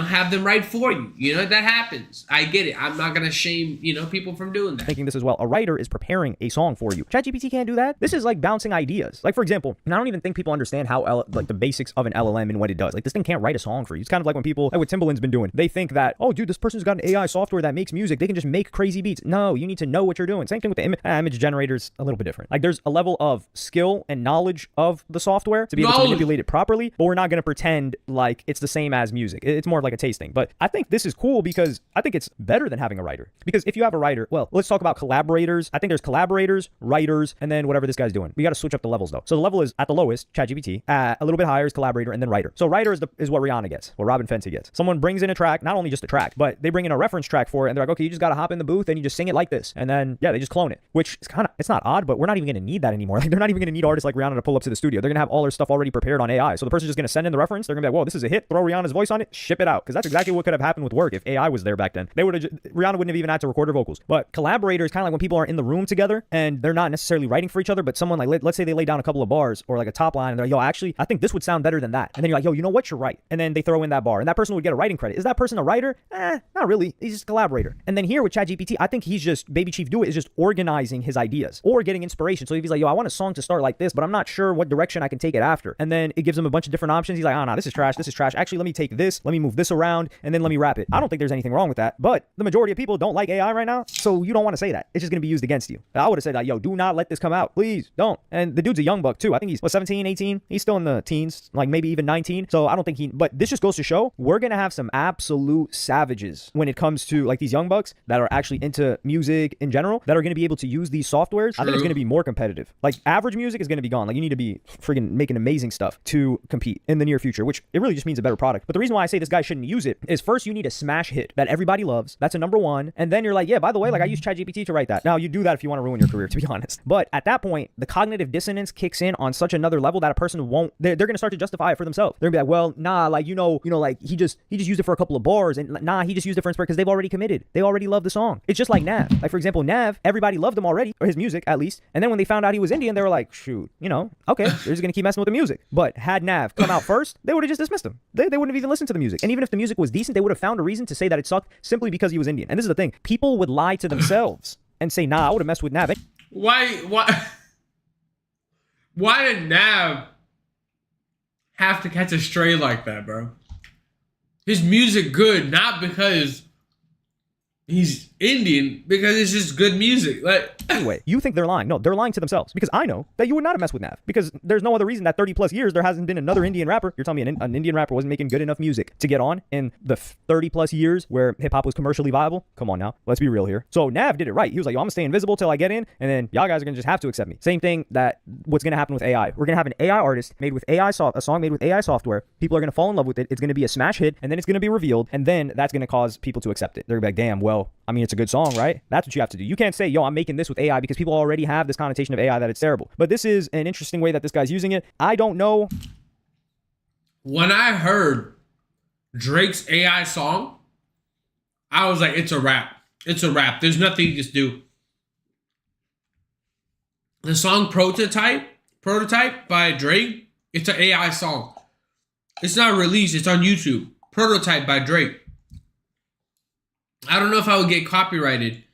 have them write for you. You know, that happens. I get it. I'm not going to shame, you know, people from doing that. Thinking this as well. A writer is preparing a song for you. ChatGPT can't do that. This is like bouncing ideas. Like, for example, and I don't even think people understand how, like, the basics of an LLM and what it does. Like, this thing can't write a song for you. It's kind of like when people, like what Timbaland's been doing. They think that, oh, dude, this person's got an AI software that makes music. They can just make crazy beats. No, you need to know what you're doing. Same thing with the image generators, a little bit different. Like, there's a level of skill and knowledge of the software to be able to manipulate it properly, but we're not going to pretend like it's the same as music. It's more of like a taste thing. But I think this is cool because I think it's better than having a writer. Because if you have a writer, well, let's talk about collaborators. I think there's collaborators, writers, and then whatever this guy's doing. We got to switch up the levels though. So the level is at the lowest, ChatGPT. A little bit higher is collaborator, and then writer. So writer is what Rihanna gets, what Robin Fenty gets. Someone brings in a track, not only just a track, but they bring in a reference track for it, and they're like, okay, you just got to hop in the booth and you just sing it like this. And then, yeah, they just clone it, which is it's not odd, but we're not even going to need that anymore. Like, they're not even going to need artists like Rihanna to pull up to the studio. They're going to have all their stuff already prepared on AI. So the person's just going to send in the reference. They're going to be like, whoa, this is a hit. Throw Rihanna's voice on it, ship it out. Because that's exactly what could have happened with work if AI was there back then. Rihanna wouldn't have even had to record her vocals. But collaborator is kind of like when people are in the room together and they're not necessarily writing for each other, but someone like, let's say they lay down a couple of bars or like a top line and they're like, yo, actually, I think this would sound better than that. And then you're like, yo, you know what? You're right. And then they throw in that bar and that person would get a writing credit. Is that person a writer? Not really. He's just a collaborator. And then here with ChatGPT, I think he's just, Baby Chief Do It is just organizing his ideas or getting inspiration. So if he's like, yo, I want a song to start like this, but I'm not sure what direction I can take it after. And then it gives him a bunch of different options. He's like, oh, no, this is trash. This is trash. Actually, let me take this. Let me move this around and then let me wrap it. I don't think there's anything wrong with that. But the majority of people don't like AI right now, so you don't want to say that. It's just going to be used against you. I would have said, yo, do not let this come out. Please don't. And the dude's a young buck, too. I think he's, 17, 18? He's still in the teens, like maybe even 19. So I don't think but this just goes to show we're going to have some absolute savages when it comes to, like, these young bucks that are actually into music in general that are going to be able to use these softwares. I think it's going to be more competitive. Like, average music is going to be gone. Like, you need to be friggin' making amazing stuff to compete in the near future, which it really just means a better product. But the reason why I say this guy shouldn't use it is, first, you need a smash hit that everybody loves. That's a number one. And then you're like, yeah, by the way, like, I use ChatGPT to write that. Now, you do that if you want to ruin your career, to be honest. But at that point, the cognitive dissonance kicks in on such another level that a person won't, they're going to start to justify it for themselves. They're going to be like, well, nah, like, you know, like, he just used it for a couple of bars, and nah, he just used it for inspiration because they've already committed. They already love the song. It's just like Nav. Like, for example, Nav, everybody loved him already, or his music at least. And then when they found out he was Indian, they were like, shoot, you know, okay, they're just going to keep messing with the music. But had Nav come out first, they would have just dismissed him. They wouldn't have even listened to the music. And even if the music was decent, they would have found a reason to say that it sucked simply because he was Indian. And this is the thing. People would lie to themselves and say, nah, I would have messed with Nav. Why did Nav have to catch a stray like that, bro? His music good, not because he's Indian, because it's just good music. Like, anyway, you think they're lying. No, they're lying to themselves, because I know that you would not have messed with Nav, because there's no other reason that 30 plus years there hasn't been another Indian rapper. You're telling me an Indian rapper wasn't making good enough music to get on in the 30 plus years where hip hop was commercially viable? Come on now, let's be real here. So Nav did it right. He was like, yo, I'm gonna stay invisible till I get in, and then y'all guys are gonna just have to accept me. Same thing that what's gonna happen with AI. We're gonna have an AI artist made with a song made with AI software. People are gonna fall in love with it. It's gonna be a smash hit, and then it's gonna be revealed, and then that's gonna cause people to accept it. They're gonna be like, damn, well, I mean, it's a good song, right? That's what you have to do. You can't say, yo, I'm making this with AI because people already have this connotation of AI that it's terrible. But this is an interesting way that this guy's using it. I don't know. When I heard Drake's AI song, I was like, it's a wrap. It's a wrap. There's nothing you can do. The song Prototype by Drake, it's an AI song. It's not released. It's on YouTube. Prototype by Drake. I don't know if I would get copyrighted,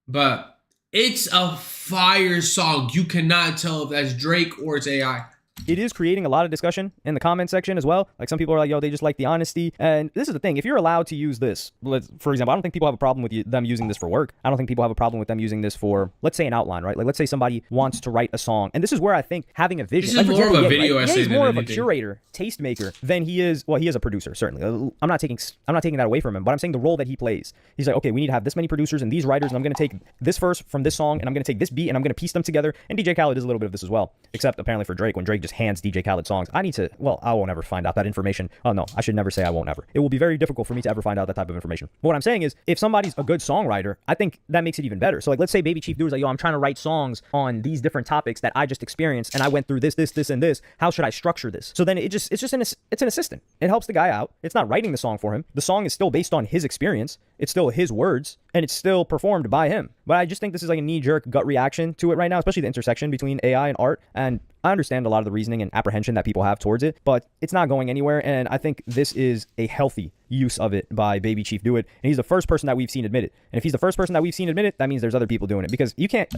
but it's a fire song. You cannot tell if that's Drake or it's AI. It is creating a lot of discussion in the comment section as well. Like some people are like, yo, they just like the honesty. And this is the thing. If you're allowed to use this, for example, I don't think people have a problem with them using this for work. I don't think people have a problem with them using this for, let's say, an outline, right? Like, let's say somebody wants to write a song. And this is where I think having a vision. This is more of a video essay. He's more of a curator, tastemaker than he is. Well, he is a producer, certainly. I'm not taking that away from him, but I'm saying the role that he plays. He's like, okay, we need to have this many producers and these writers, and I'm going to take this verse from this song, and I'm going to take this beat, and I'm going to piece them together. And DJ Khaled is a little bit of this as well, except apparently for Drake, when Drake just hands DJ Khaled songs. I need to, well, I won't ever find out that information. Oh no, I should never say I won't ever. It will be very difficult for me to ever find out that type of information. But what I'm saying is, if somebody's a good songwriter, I think that makes it even better. So like, let's say Baby Chief Dude is like, yo, I'm trying to write songs on these different topics that I just experienced, and I went through this, and this. How should I structure this? So then it's an assistant. It helps the guy out. It's not writing the song for him. The song is still based on his experience. It's still his words, and it's still performed by him. But I just think this is like a knee-jerk gut reaction to it right now, especially the intersection between AI and art. And I understand a lot of the reasoning and apprehension that people have towards it, but it's not going anywhere. And I think this is a healthy use of it by Baby Chief Do It. And he's the first person that we've seen admit it. And if he's the first person that we've seen admit it, that means there's other people doing it, because you can't.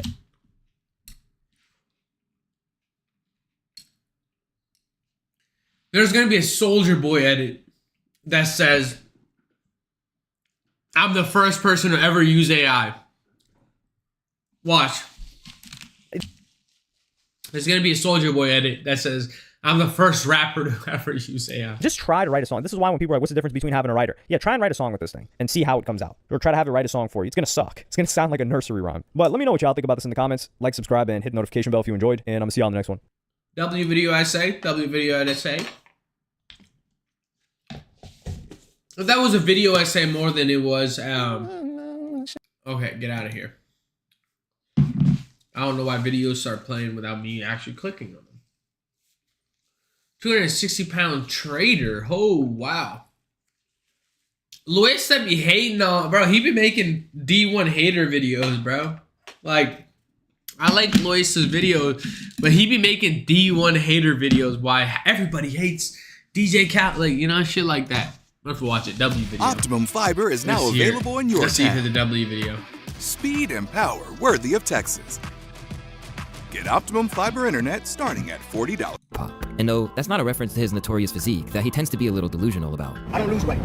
There's going to be a Soulja Boy edit that says, I'm the first person to ever use AI. Watch. There's going to be a Soulja Boy edit that says, I'm the first rapper to ever use AI. Just try to write a song. This is why when people are like, what's the difference between having a writer? Yeah, try and write a song with this thing and see how it comes out. Or try to have it write a song for you. It's going to suck. It's going to sound like a nursery rhyme. But let me know what y'all think about this in the comments. Like, subscribe, and hit the notification bell if you enjoyed. And I'm going to see y'all in the next one. W video essay. W video essay. That was a video essay more than it was. Okay, get out of here. I don't know why videos start playing without me actually clicking on them. 260-pound trader. Oh, wow. Luis that be hating on, bro. He be making D1 hater videos, bro. Like, I like Luis's videos, but he be making D1 hater videos. Why everybody hates DJ Khaled, like, you know, shit like that. Let's watch it. W video. Optimum Fiber is now available in your Let's see for the W video. Speed and power worthy of Texas. Get Optimum Fiber internet starting at $40. And no, that's not a reference to his notorious physique that he tends to be a little delusional about. I don't lose weight.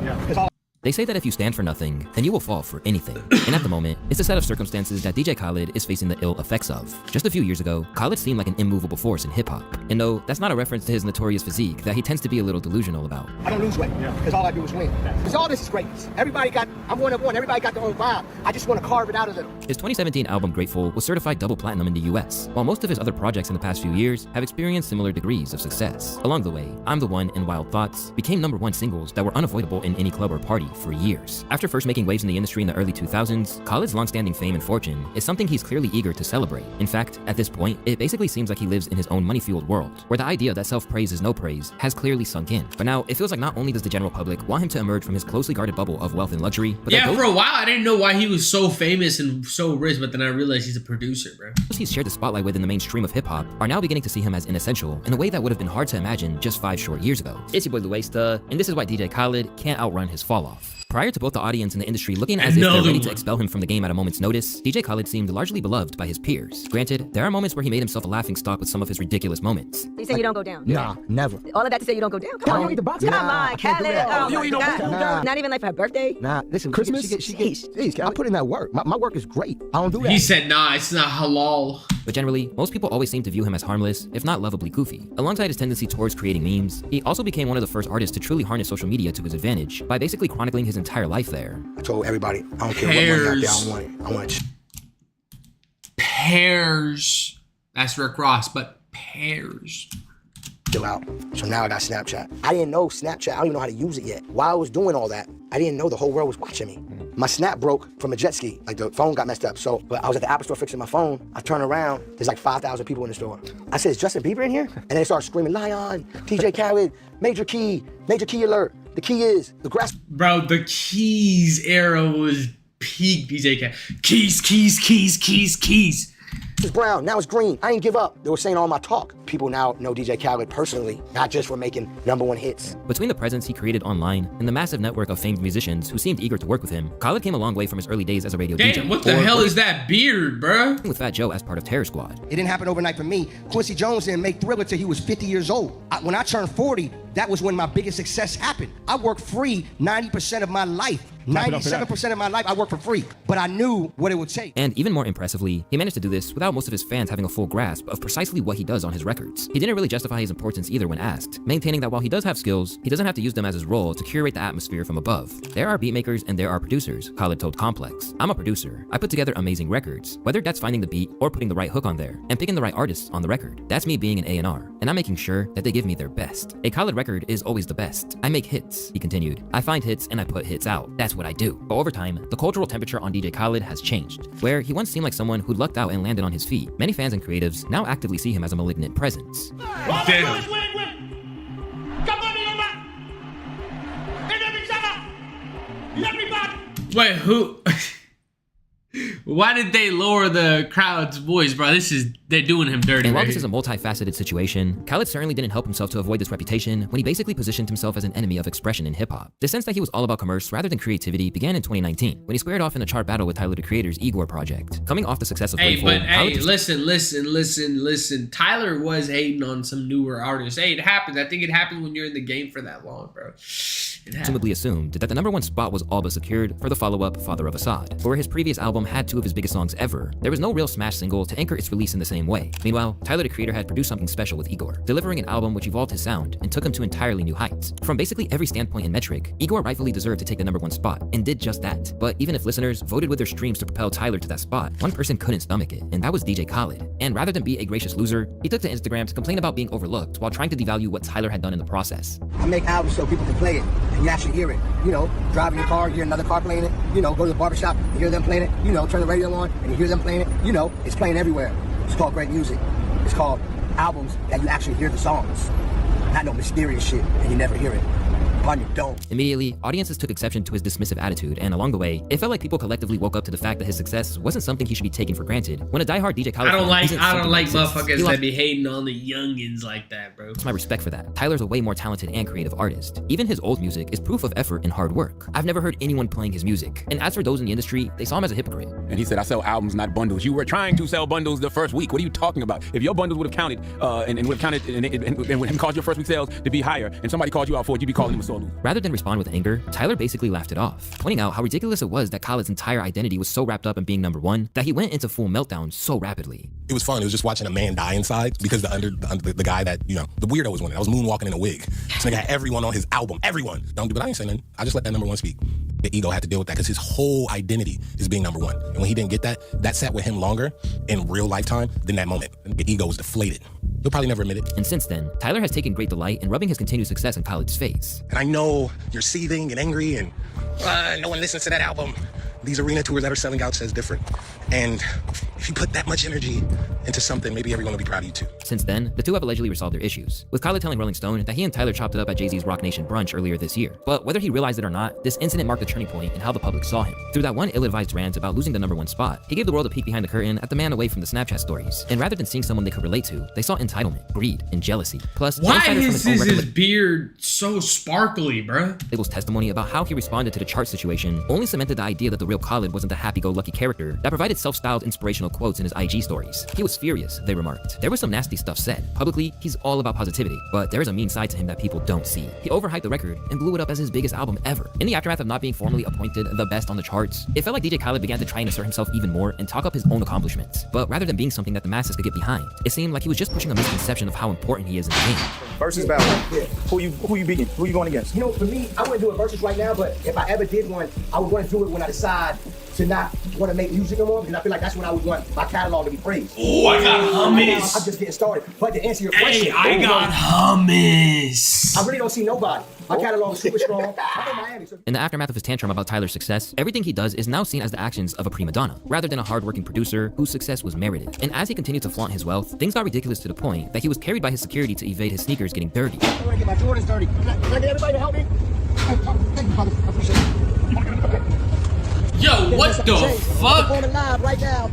They say that if you stand for nothing, then you will fall for anything. And at the moment, it's a set of circumstances that DJ Khaled is facing the ill effects of. Just a few years ago, Khaled seemed like an immovable force in hip-hop. And no, that's not a reference to his notorious physique that he tends to be a little delusional about. I don't lose weight, because all I do is win. Because all this is greatness. I'm one of one. Everybody got their own vibe. I just want to carve it out a little. His 2017 album Grateful was certified double platinum in the US, while most of his other projects in the past few years have experienced similar degrees of success. Along the way, I'm the One and Wild Thoughts became #1 singles that were unavoidable in any club or party for years. After first making waves in the industry in the early 2000s, Khaled's long-standing fame and fortune is something he's clearly eager to celebrate. In fact, at this point, it basically seems like he lives in his own money-fueled world, where the idea that self-praise is no praise has clearly sunk in. But now, it feels like not only does the general public want him to emerge from his closely guarded bubble of wealth and luxury, but yeah, for a while, I didn't know why he was so famous and so rich, but then I realized he's a producer, bro. Those he's shared the spotlight with in the mainstream of hip-hop are now beginning to see him as inessential in a way that would have been hard to imagine just 5 short years ago. It's your boy YABOIII, and this is why DJ Khaled can't outrun his fall-off. Prior to both the audience and the industry looking as if they're ready to expel him from the game at a moment's notice, DJ Khaled seemed largely beloved by his peers. Granted, there are moments where he made himself a laughingstock with some of his ridiculous moments. You say you don't go down? Nah, never. All of that to say you don't go down? Come on, come on, Khaled. Oh my God. Not even like for her birthday? Nah, listen, Christmas, I put in that work. My work is great. I don't do that. He said, nah, it's not halal. But generally, most people always seem to view him as harmless, if not lovably goofy. Alongside his tendency towards creating memes, he also became one of the first artists to truly harness social media to his advantage by basically chronicling his entire life there. I told everybody, I don't care what money out there, I want it. I want it. Pairs. That's Rick Ross, but pairs. Chill out. So now I got Snapchat. I didn't know Snapchat. I don't even know how to use it yet. While I was doing all that, I didn't know the whole world was watching me. my snap broke from a jet ski. Like the phone got messed up. So, but I was at the Apple store fixing my phone. I turn around, there's like 5,000 people in the store. I said, is Justin Bieber in here? And they start screaming, Lion, DJ Khaled, major key alert. The key is the grass. Bro, the keys era was peak DJ Khaled. Keys. It's brown, now it's green. I ain't give up. They were saying all my talk. People now know DJ Khaled personally, not just for making #1 hits. Between the presence he created online and the massive network of famed musicians who seemed eager to work with him, Khalid came a long way from his early days as a radio DJ. Damn, what the hell is that beard, bro? With Fat Joe as part of Terror Squad. It didn't happen overnight for me. Quincy Jones didn't make Thriller till he was 50 years old. When I turned 40, that was when my biggest success happened. I worked free 90% of my life. 97% of my life I worked for free, but I knew what it would take. And even more impressively, he managed to do this without most of his fans having a full grasp of precisely what he does on his records. He didn't really justify his importance either when asked, maintaining that while he does have skills, he doesn't have to use them as his role to curate the atmosphere from above. There are beatmakers and there are producers, Khalid told Complex. I'm a producer. I put together amazing records, whether that's finding the beat or putting the right hook on there, and picking the right artists on the record. That's me being an A&R, and I'm making sure that they give me their best. A Khalid record is always the best. I make hits, he continued. I find hits and I put hits out. That's what I do. But over time, the cultural temperature on DJ Khalid has changed. Where he once seemed like someone who lucked out and landed on his feet, many fans and creatives now actively see him as a malignant presence. Damn. Wait, who? Why did they lower the crowd's voice, bro? They're doing him dirty. And while this is a multifaceted situation, Khalid certainly didn't help himself to avoid this reputation when he basically positioned himself as an enemy of expression in hip-hop. The sense that he was all about commerce rather than creativity began in 2019, when he squared off in a chart battle with Tyler, the Creator's Igor project. Coming off the success of listen. Tyler was hating on some newer artists. Hey, it happens. I think it happens when you're in the game for that long, bro. Presumably assumed that the #1 spot was all but secured for the follow-up Father of Assad. For his previous album had 2 of his biggest songs ever, there was no real smash single to anchor its release in the same way. Meanwhile, Tyler, the Creator, had produced something special with Igor, delivering an album which evolved his sound and took him to entirely new heights. From basically every standpoint and metric, Igor rightfully deserved to take the #1 spot, and did just that. But even if listeners voted with their streams to propel Tyler to that spot, one person couldn't stomach it, and that was DJ Khalid. And rather than be a gracious loser, he took to Instagram to complain about being overlooked while trying to devalue what Tyler had done in the process. I make albums so people can play it, and you actually hear it. You know, driving your car, you hear another car playing it. You know, go to the barbershop, you hear them playing it. You know, turn the radio on, and you hear them playing it. You know, it's playing everywhere. It's called great music. It's called albums that you actually hear the songs. Not no mysterious shit, and you never hear it. On your dome. Immediately, audiences took exception to his dismissive attitude, and along the way, it felt like people collectively woke up to the fact that his success wasn't something he should be taken for granted. When a diehard DJ Khalid I don't like motherfuckers that be hating on the youngins like that, bro. It's my respect for that. Tyler's a way more talented and creative artist. Even his old music is proof of effort and hard work. I've never heard anyone playing his music. And as for those in the industry, they saw him as a hypocrite. And he said, I sell albums, not bundles. You were trying to sell bundles the first week. What are you talking about? If your bundles would have counted and would have counted and would have caused your first week sales to be higher, and somebody called you out for it, you'd be calling him a solo. Rather than respond with anger, Tyler basically laughed it off, pointing out how ridiculous it was that Khaled's entire identity was so wrapped up in being #1 that he went into full meltdown so rapidly. It was fun. It was just watching a man die inside because the guy that, you know, the weirdo was winning. I was moonwalking in a wig. This nigga had everyone on his album. Everyone. But I ain't saying nothing. I just let that #1 speak. The ego had to deal with that because his whole identity is being #1. And when he didn't get that, that sat with him longer in real lifetime than that moment. The ego was deflated. He'll probably never admit it. And since then, Tyler has taken great delight in rubbing his continued success in Khaled's face. And I know you're seething and angry and no one listens to that album. These arena tours that are selling out says different. And if you put that much energy into something, maybe everyone will be proud of you too. Since then, the two have allegedly resolved their issues, with Khalid telling Rolling Stone that he and Tyler chopped it up at Jay-Z's Rock Nation brunch earlier this year. But whether he realized it or not, this incident marked a turning point in how the public saw him. Through that one ill-advised rant about losing the #1 spot, he gave the world a peek behind the curtain at the man away from the Snapchat stories. And rather than seeing someone they could relate to, they saw entitlement, greed, and jealousy. Plus, why is his beard so sparkly, bruh? Label's testimony about how he responded to the chart situation only cemented the idea that the real Khalid wasn't the happy-go-lucky character that provided self-styled inspirational quotes in his IG stories. He was furious, they remarked. There was some nasty stuff said. Publicly, he's all about positivity, but there is a mean side to him that people don't see. He overhyped the record and blew it up as his biggest album ever. In the aftermath of not being formally appointed the best on the charts, it felt like DJ Khalid began to try and assert himself even more and talk up his own accomplishments. But rather than being something that the masses could get behind, it seemed like he was just pushing a misconception of how important he is in the game. Versus battle. Yeah. Who you beating? Who you going against? You know, for me, I wouldn't do a versus right now, but if I ever did one, I would want to do it when I decide to not want to make music no more, because I feel like that's when I would want want my catalog to be praised. Oh, I got hummus. I'm just getting started. But to answer your question, Hey, I got hummus. I really don't see nobody. My catalog is super strong. I'm in Miami. So In the aftermath of his tantrum about Tyler's success, everything he does is now seen as the actions of a prima donna, rather than a hardworking producer whose success was merited. And as he continued to flaunt his wealth, things got ridiculous to the point that he was carried by his security to evade his sneakers getting dirty. I'm gonna get my Jordans dirty. Can I get everybody to help me? Thank you, brother. I appreciate it. Yo, what the fuck? I'm live right now.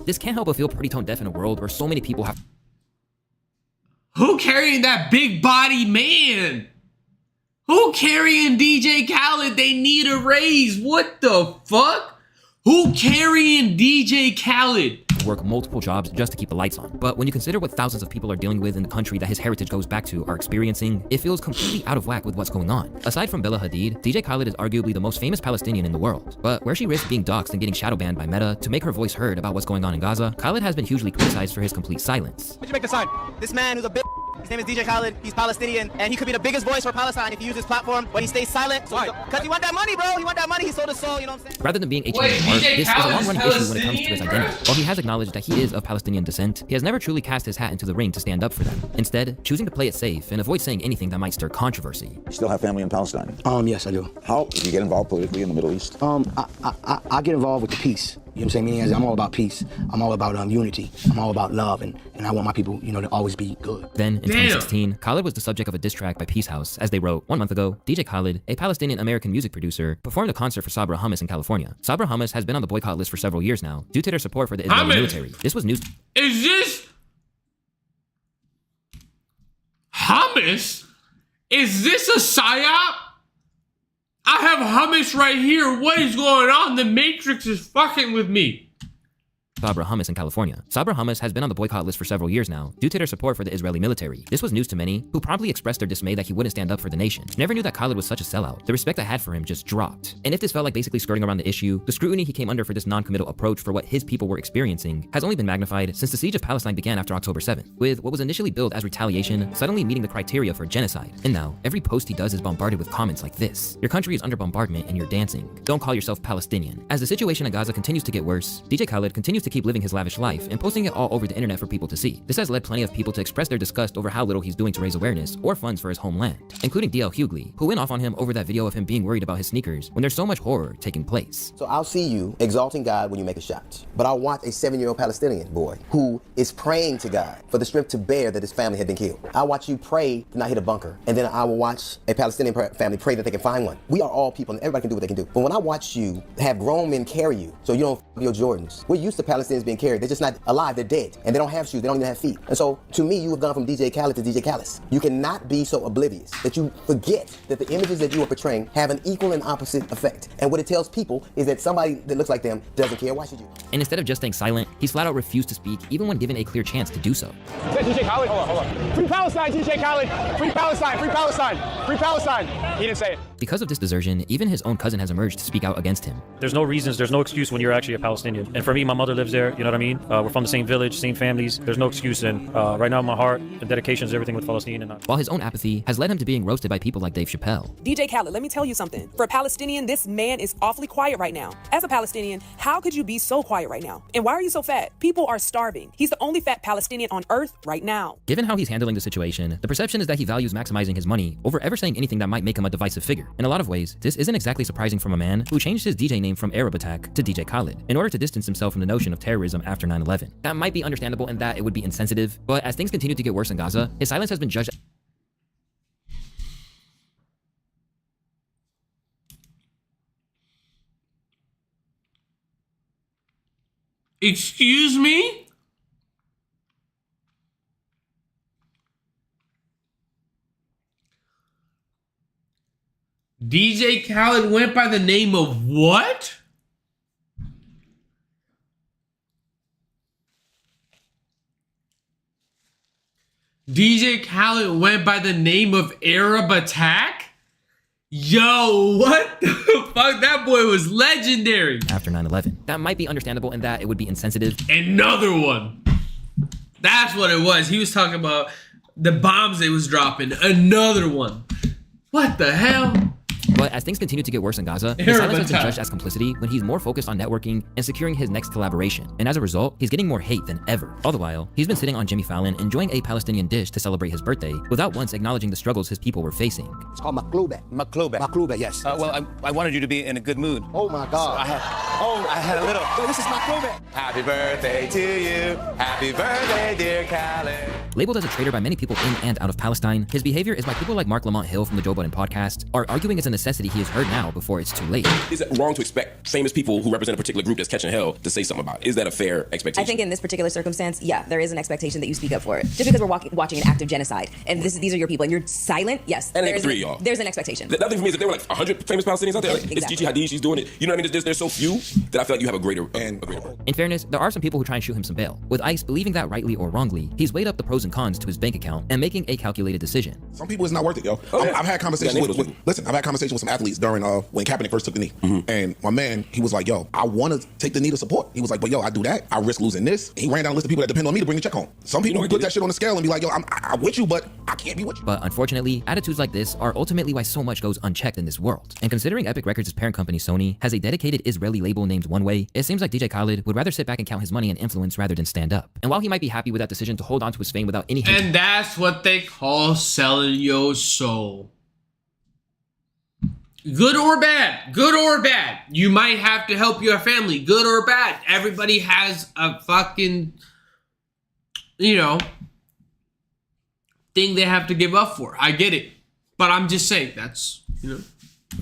This can't help but feel pretty tone deaf in a world where so many people have. Who carrying that big body man? Who carrying DJ Khaled? They need a raise. What the fuck? Who carrying DJ Khaled? Work multiple jobs just to keep the lights on. But when you consider what thousands of people are dealing with in the country that his heritage goes back to are experiencing, it feels completely out of whack with what's going on. Aside from Bella Hadid, DJ Khaled is arguably the most famous Palestinian in the world. But where she risked being doxxed and getting shadow banned by Meta to make her voice heard about what's going on in Gaza, Khaled has been hugely criticized for his complete silence. Why'd you make the sign? This man who's a bitch. His name is DJ Khaled. He's Palestinian, and he could be the biggest voice for Palestine if he uses his platform, but he stays silent. Because he want that money, bro. He want that money. He sold his soul, you know what I'm saying? Rather than being a change in art, this is a long-running issue when it comes to his identity. While he has acknowledged that he is of Palestinian descent, he has never truly cast his hat into the ring to stand up for them. Instead, choosing to play it safe and avoid saying anything that might stir controversy. You still have family in Palestine? Yes, I do. How do you get involved politically in the Middle East? I get involved with the peace. You know what I'm saying? Meaning, I'm all about peace. I'm all about unity. I'm all about love, and I want my people, to always be good. Then, in 2016, Khaled was the subject of a diss track by Peace House, as they wrote, 1 month ago, DJ Khaled, a Palestinian-American music producer, performed a concert for Sabra Hummus in California. Sabra Hummus has been on the boycott list for several years now, due to their support for the Israeli military. This was news. Is this hummus? Is this a psyop? I have hummus right here. What is going on? The Matrix is fucking with me. Sabra Hummus in California. Sabra Hummus has been on the boycott list for several years now, due to their support for the Israeli military. This was news to many, who promptly expressed their dismay that he wouldn't stand up for the nation. Never knew that Khaled was such a sellout. The respect I had for him just dropped. And if this felt like basically skirting around the issue, the scrutiny he came under for this non-committal approach for what his people were experiencing has only been magnified since the siege of Palestine began after October 7th, with what was initially billed as retaliation suddenly meeting the criteria for genocide. And now, every post he does is bombarded with comments like this. Your country is under bombardment and you're dancing. Don't call yourself Palestinian. As the situation in Gaza continues to get worse, DJ Khaled continues to keep living his lavish life and posting it all over the internet for people to see. This has led plenty of people to express their disgust over how little he's doing to raise awareness or funds for his homeland, including DL Hughley, who went off on him over that video of him being worried about his sneakers when there's so much horror taking place. So I'll see you exalting God when you make a shot, but I'll watch a 7-year-old Palestinian boy who is praying to God for the strength to bear that his family had been killed. I'll watch you pray to not hit a bunker, and then I will watch a Palestinian family pray that they can find one. We are all people, and everybody can do what they can do. But when I watch you have grown men carry you so you don't f your Jordans, we're used to Palestinians being carried. They're just not alive, they're dead, and they don't have shoes, they don't even have feet. And so, to me, you have gone from DJ Khaled to DJ Callous. You cannot be so oblivious that you forget that the images that you are portraying have an equal and opposite effect. And what it tells people is that somebody that looks like them doesn't care. Why should you? And instead of just staying silent, he's flat out refused to speak even when given a clear chance to do so. Is that DJ Khaled? Hold on. Free Palestine, DJ Khaled! Free Palestine, free Palestine, free Palestine! He didn't say it. Because of this desertion, even his own cousin has emerged to speak out against him. There's no reasons, there's no excuse when you're actually a Palestinian. And for me, my mother lives there, you know what I mean? We're from the same village, same families. There's no excuse, and right now my heart and dedication is everything with Palestine. While his own apathy has led him to being roasted by people like Dave Chappelle. DJ Khaled, let me tell you something. For a Palestinian, this man is awfully quiet right now. As a Palestinian, how could you be so quiet right now? And why are you so fat? People are starving. He's the only fat Palestinian on earth right now. Given how he's handling the situation, the perception is that he values maximizing his money over ever saying anything that might make him a divisive figure. In a lot of ways, this isn't exactly surprising from a man who changed his DJ name from Arab Attack to DJ Khaled in order to distance himself from the notion of terrorism after 9/11. That might be understandable in that it would be insensitive, but as things continue to get worse in Gaza, his silence has been judged. Excuse me? DJ Khaled went by the name of what? DJ Khaled went by the name of Arab Attack? Yo, what the fuck? That boy was legendary. After 9/11. That might be understandable in that it would be insensitive. Another one. That's what it was. He was talking about the bombs they was dropping. Another one. What the hell? But as things continue to get worse in Gaza, his silence has been judged as complicity when he's more focused on networking and securing his next collaboration. And as a result, he's getting more hate than ever. All the while, he's been sitting on Jimmy Fallon enjoying a Palestinian dish to celebrate his birthday without once acknowledging the struggles his people were facing. It's called maklube. Maklube. Maklube, yes. Well, I wanted you to be in a good mood. Oh my God. So I had a little. So this is maklube. Happy birthday to you. Happy birthday, dear Khalid. Labeled as a traitor by many people in and out of Palestine, his behavior is why people like Mark Lamont Hill from the Joe Budden podcast are arguing it's a necessity he has heard now before it's too late. Is it wrong to expect famous people who represent a particular group that's catching hell to say something about it? Is that a fair expectation? I think in this particular circumstance, yeah, there is an expectation that you speak up for it. Just because we're watching an act of genocide, and these are your people, and you're silent, yes, and there's three of y'all. There's an expectation. The other thing for me is that there were like 100 famous Palestinians out there. Like, It's Gigi Hadid, she's doing it. You know what I mean? There's so few that I feel like you have a greater In fairness, there are some people who try and shoot him some bail, with ICE believing that rightly or wrongly, he's weighed up the pros and cons to his bank account and making a calculated decision. Some people it's not worth it, yo. I've had conversations I've had conversations with some athletes during when Kaepernick first took the knee. And my man, he was like, yo, I want to take the knee to support. He was like, but yo, I do that, I risk losing this. He ran down a list of people that depend on me to bring the check home. Some people put that shit on the scale and be like, yo, I'm with you, but I can't be with you. But unfortunately, attitudes like this are ultimately why so much goes unchecked in this world. And considering Epic Records' parent company Sony has a dedicated Israeli label named One Way, it seems like DJ Khalid would rather sit back and count his money and influence rather than stand up. And while he might be happy with that decision to hold on to his fame without any And that's what they call selling your soul. Good or bad, good or bad. You might have to help your family, good or bad. Everybody has a fucking, thing they have to give up for. I get it. But I'm just saying, that's,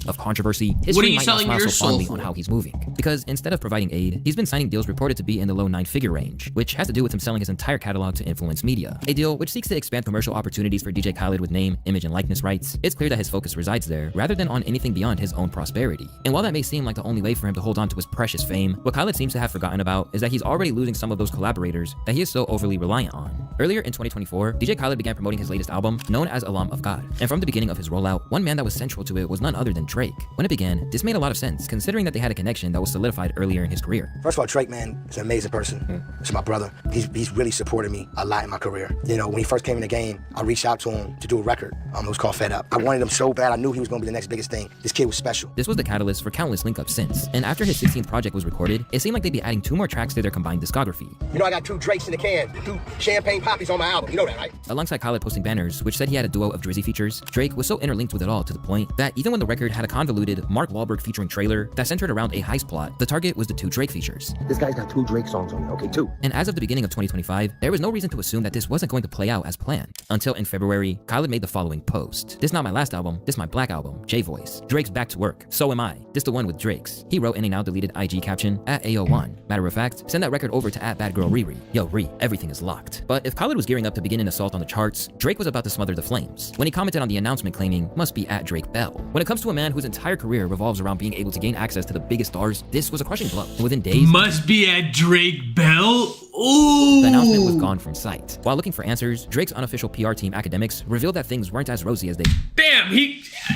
of controversy, history might not smile so fondly on how he's moving. Because instead of providing aid, he's been signing deals reported to be in the low 9-figure range, which has to do with him selling his entire catalog to influence media. A deal which seeks to expand commercial opportunities for DJ Khalid with name, image, and likeness rights. It's clear that his focus resides there, rather than on anything beyond his own prosperity. And while that may seem like the only way for him to hold on to his precious fame, what Khalid seems to have forgotten about is that he's already losing some of those collaborators that he is so overly reliant on. Earlier in 2024, DJ Khalid began promoting his latest album, known as Alam of God. And from the beginning of his rollout, one man that was central to it was none other than Drake. When it began, this made a lot of sense, considering that they had a connection that was solidified earlier in his career. First of all, Drake, man, is an amazing person. He's my brother. He's really supported me a lot in my career. When he first came in the game, I reached out to him to do a record. It was called Fed Up. I wanted him so bad. I knew he was going to be the next biggest thing. This kid was special. This was the catalyst for countless link-ups since. And after his 16th project was recorded, it seemed like they'd be adding 2 more tracks to their combined discography. I got 2 Drakes in the can, 2 champagne poppies on my album. You know that, right? Alongside Khalid posting banners, which said he had a duo of Drizzy features, Drake was so interlinked with it all to the point that even when the record had a convoluted Mark Wahlberg featuring trailer that centered around a heist plot, the target was the 2 Drake features. This guy's got 2 Drake songs on it, okay, 2. And as of the beginning of 2025, there was no reason to assume that this wasn't going to play out as planned. Until in February, Khalid made the following post. This not my last album, this my black album, J-Voice. Drake's back to work, so am I. This the one with Drake's. He wrote in a now deleted IG caption, @AO1. Matter of fact, send that record over to @BadGirlRiri. Yo, Riri, everything is locked. But if Khalid was gearing up to begin an assault on the charts, Drake was about to smother the flames when he commented on the announcement claiming, must be @DrakeBell. When it comes to a man whose entire career revolves around being able to gain access to the biggest stars, this was a crushing blow. And within days, must be @DrakeBell. Ooh. The announcement was gone from sight. While looking for answers, Drake's unofficial PR team, Academics, revealed that things weren't as rosy as they. Damn,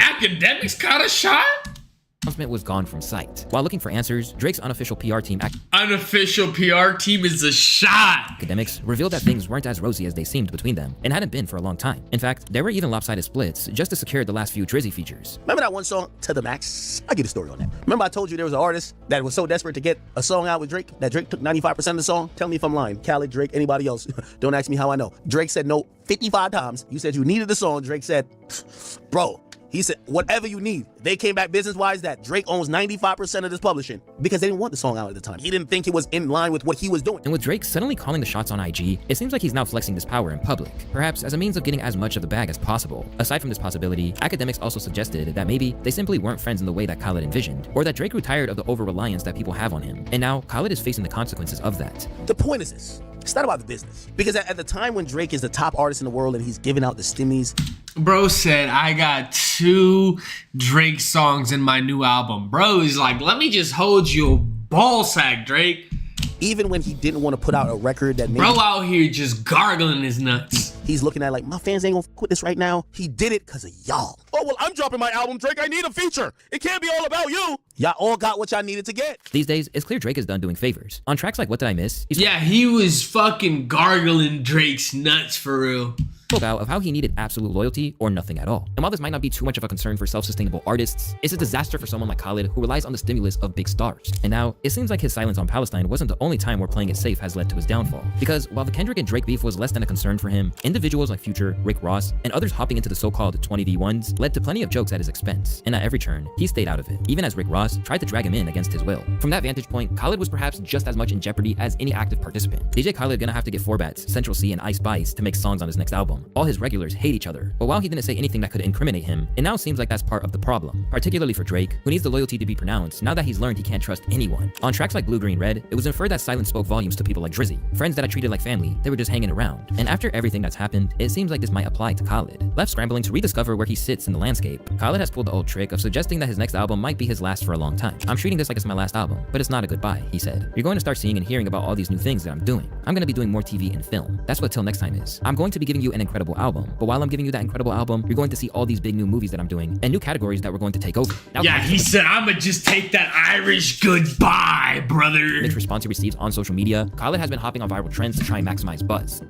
Academics caught a shot? Announcement was gone from sight. While looking for answers, Drake's unofficial PR team is a shot. Academics revealed that things weren't as rosy as they seemed between them, and hadn't been for a long time. In fact, there were even lopsided splits just to secure the last few Drizzy features. Remember that one song, To The Max? I'll give a story on that. Remember I told you there was an artist that was so desperate to get a song out with Drake that Drake took 95% of the song? Tell me if I'm lying. Khalid, Drake, anybody else? Don't ask me how I know. Drake said no 55 times. You said you needed the song. Drake said, bro, he said, whatever you need. They came back business-wise that Drake owns 95% of this publishing because they didn't want the song out at the time. He didn't think it was in line with what he was doing. And with Drake suddenly calling the shots on IG, it seems like he's now flexing this power in public, perhaps as a means of getting as much of the bag as possible. Aside from this possibility, Academics also suggested that maybe they simply weren't friends in the way that Khalid envisioned, or that Drake grew tired of the over-reliance that people have on him. And now, Khalid is facing the consequences of that. The point is this. It's not about the business. Because at the time when Drake is the top artist in the world and he's giving out the stimmies. Bro said, I got 2 Drake songs in my new album. Bro is like, let me just hold your ball sack, Drake. Even when he didn't want to put out a record that made bro out here just gargling his nuts. He's looking at like, my fans ain't gonna quit this right now. He did it because of y'all. Oh, well, I'm dropping my album, Drake. I need a feature. It can't be all about you. Y'all all got what y'all needed to get. These days, it's clear Drake is done doing favors. On tracks like What Did I Miss? Yeah, he was fucking gargling Drake's nuts for real. spoke out of how he needed absolute loyalty or nothing at all. And while this might not be too much of a concern for self-sustainable artists, it's a disaster for someone like Khalid who relies on the stimulus of big stars. And now, it seems like his silence on Palestine wasn't the only time where playing it safe has led to his downfall. Because while the Kendrick and Drake beef was less than a concern for him, individuals like Future, Rick Ross, and others hopping into the so-called 20v1s led to plenty of jokes at his expense. And at every turn, he stayed out of it, even as Rick Ross tried to drag him in against his will. From that vantage point, Khalid was perhaps just as much in jeopardy as any active participant. DJ Khalid gonna have to get 4Bats, Central C, and Ice Spice to make songs on his next album. All his regulars hate each other, but while he didn't say anything that could incriminate him, it now seems like that's part of the problem, particularly for Drake, who needs the loyalty to be pronounced now that he's learned he can't trust anyone. On tracks like Blue, Green, Red, it was inferred that silence spoke volumes to people like Drizzy, friends that I treated like family, they were just hanging around. And after everything that's happened, it seems like this might apply to Khalid. Left scrambling to rediscover where he sits in the landscape, Khalid has pulled the old trick of suggesting that his next album might be his last for a long time. I'm treating this like it's my last album, but it's not a goodbye, he said. You're going to start seeing and hearing about all these new things that I'm doing. I'm going to be doing more TV and film. That's what Till Next Time is. I'm going to be giving you an incredible album, but while I'm giving you that incredible album, you're going to see all these big new movies that I'm doing and new categories that we're going to take over. Now, yeah, he said, I'ma just take that Irish goodbye, brother. Mixed response he receives on social media, Khalid has been hopping on viral trends to try and maximize buzz.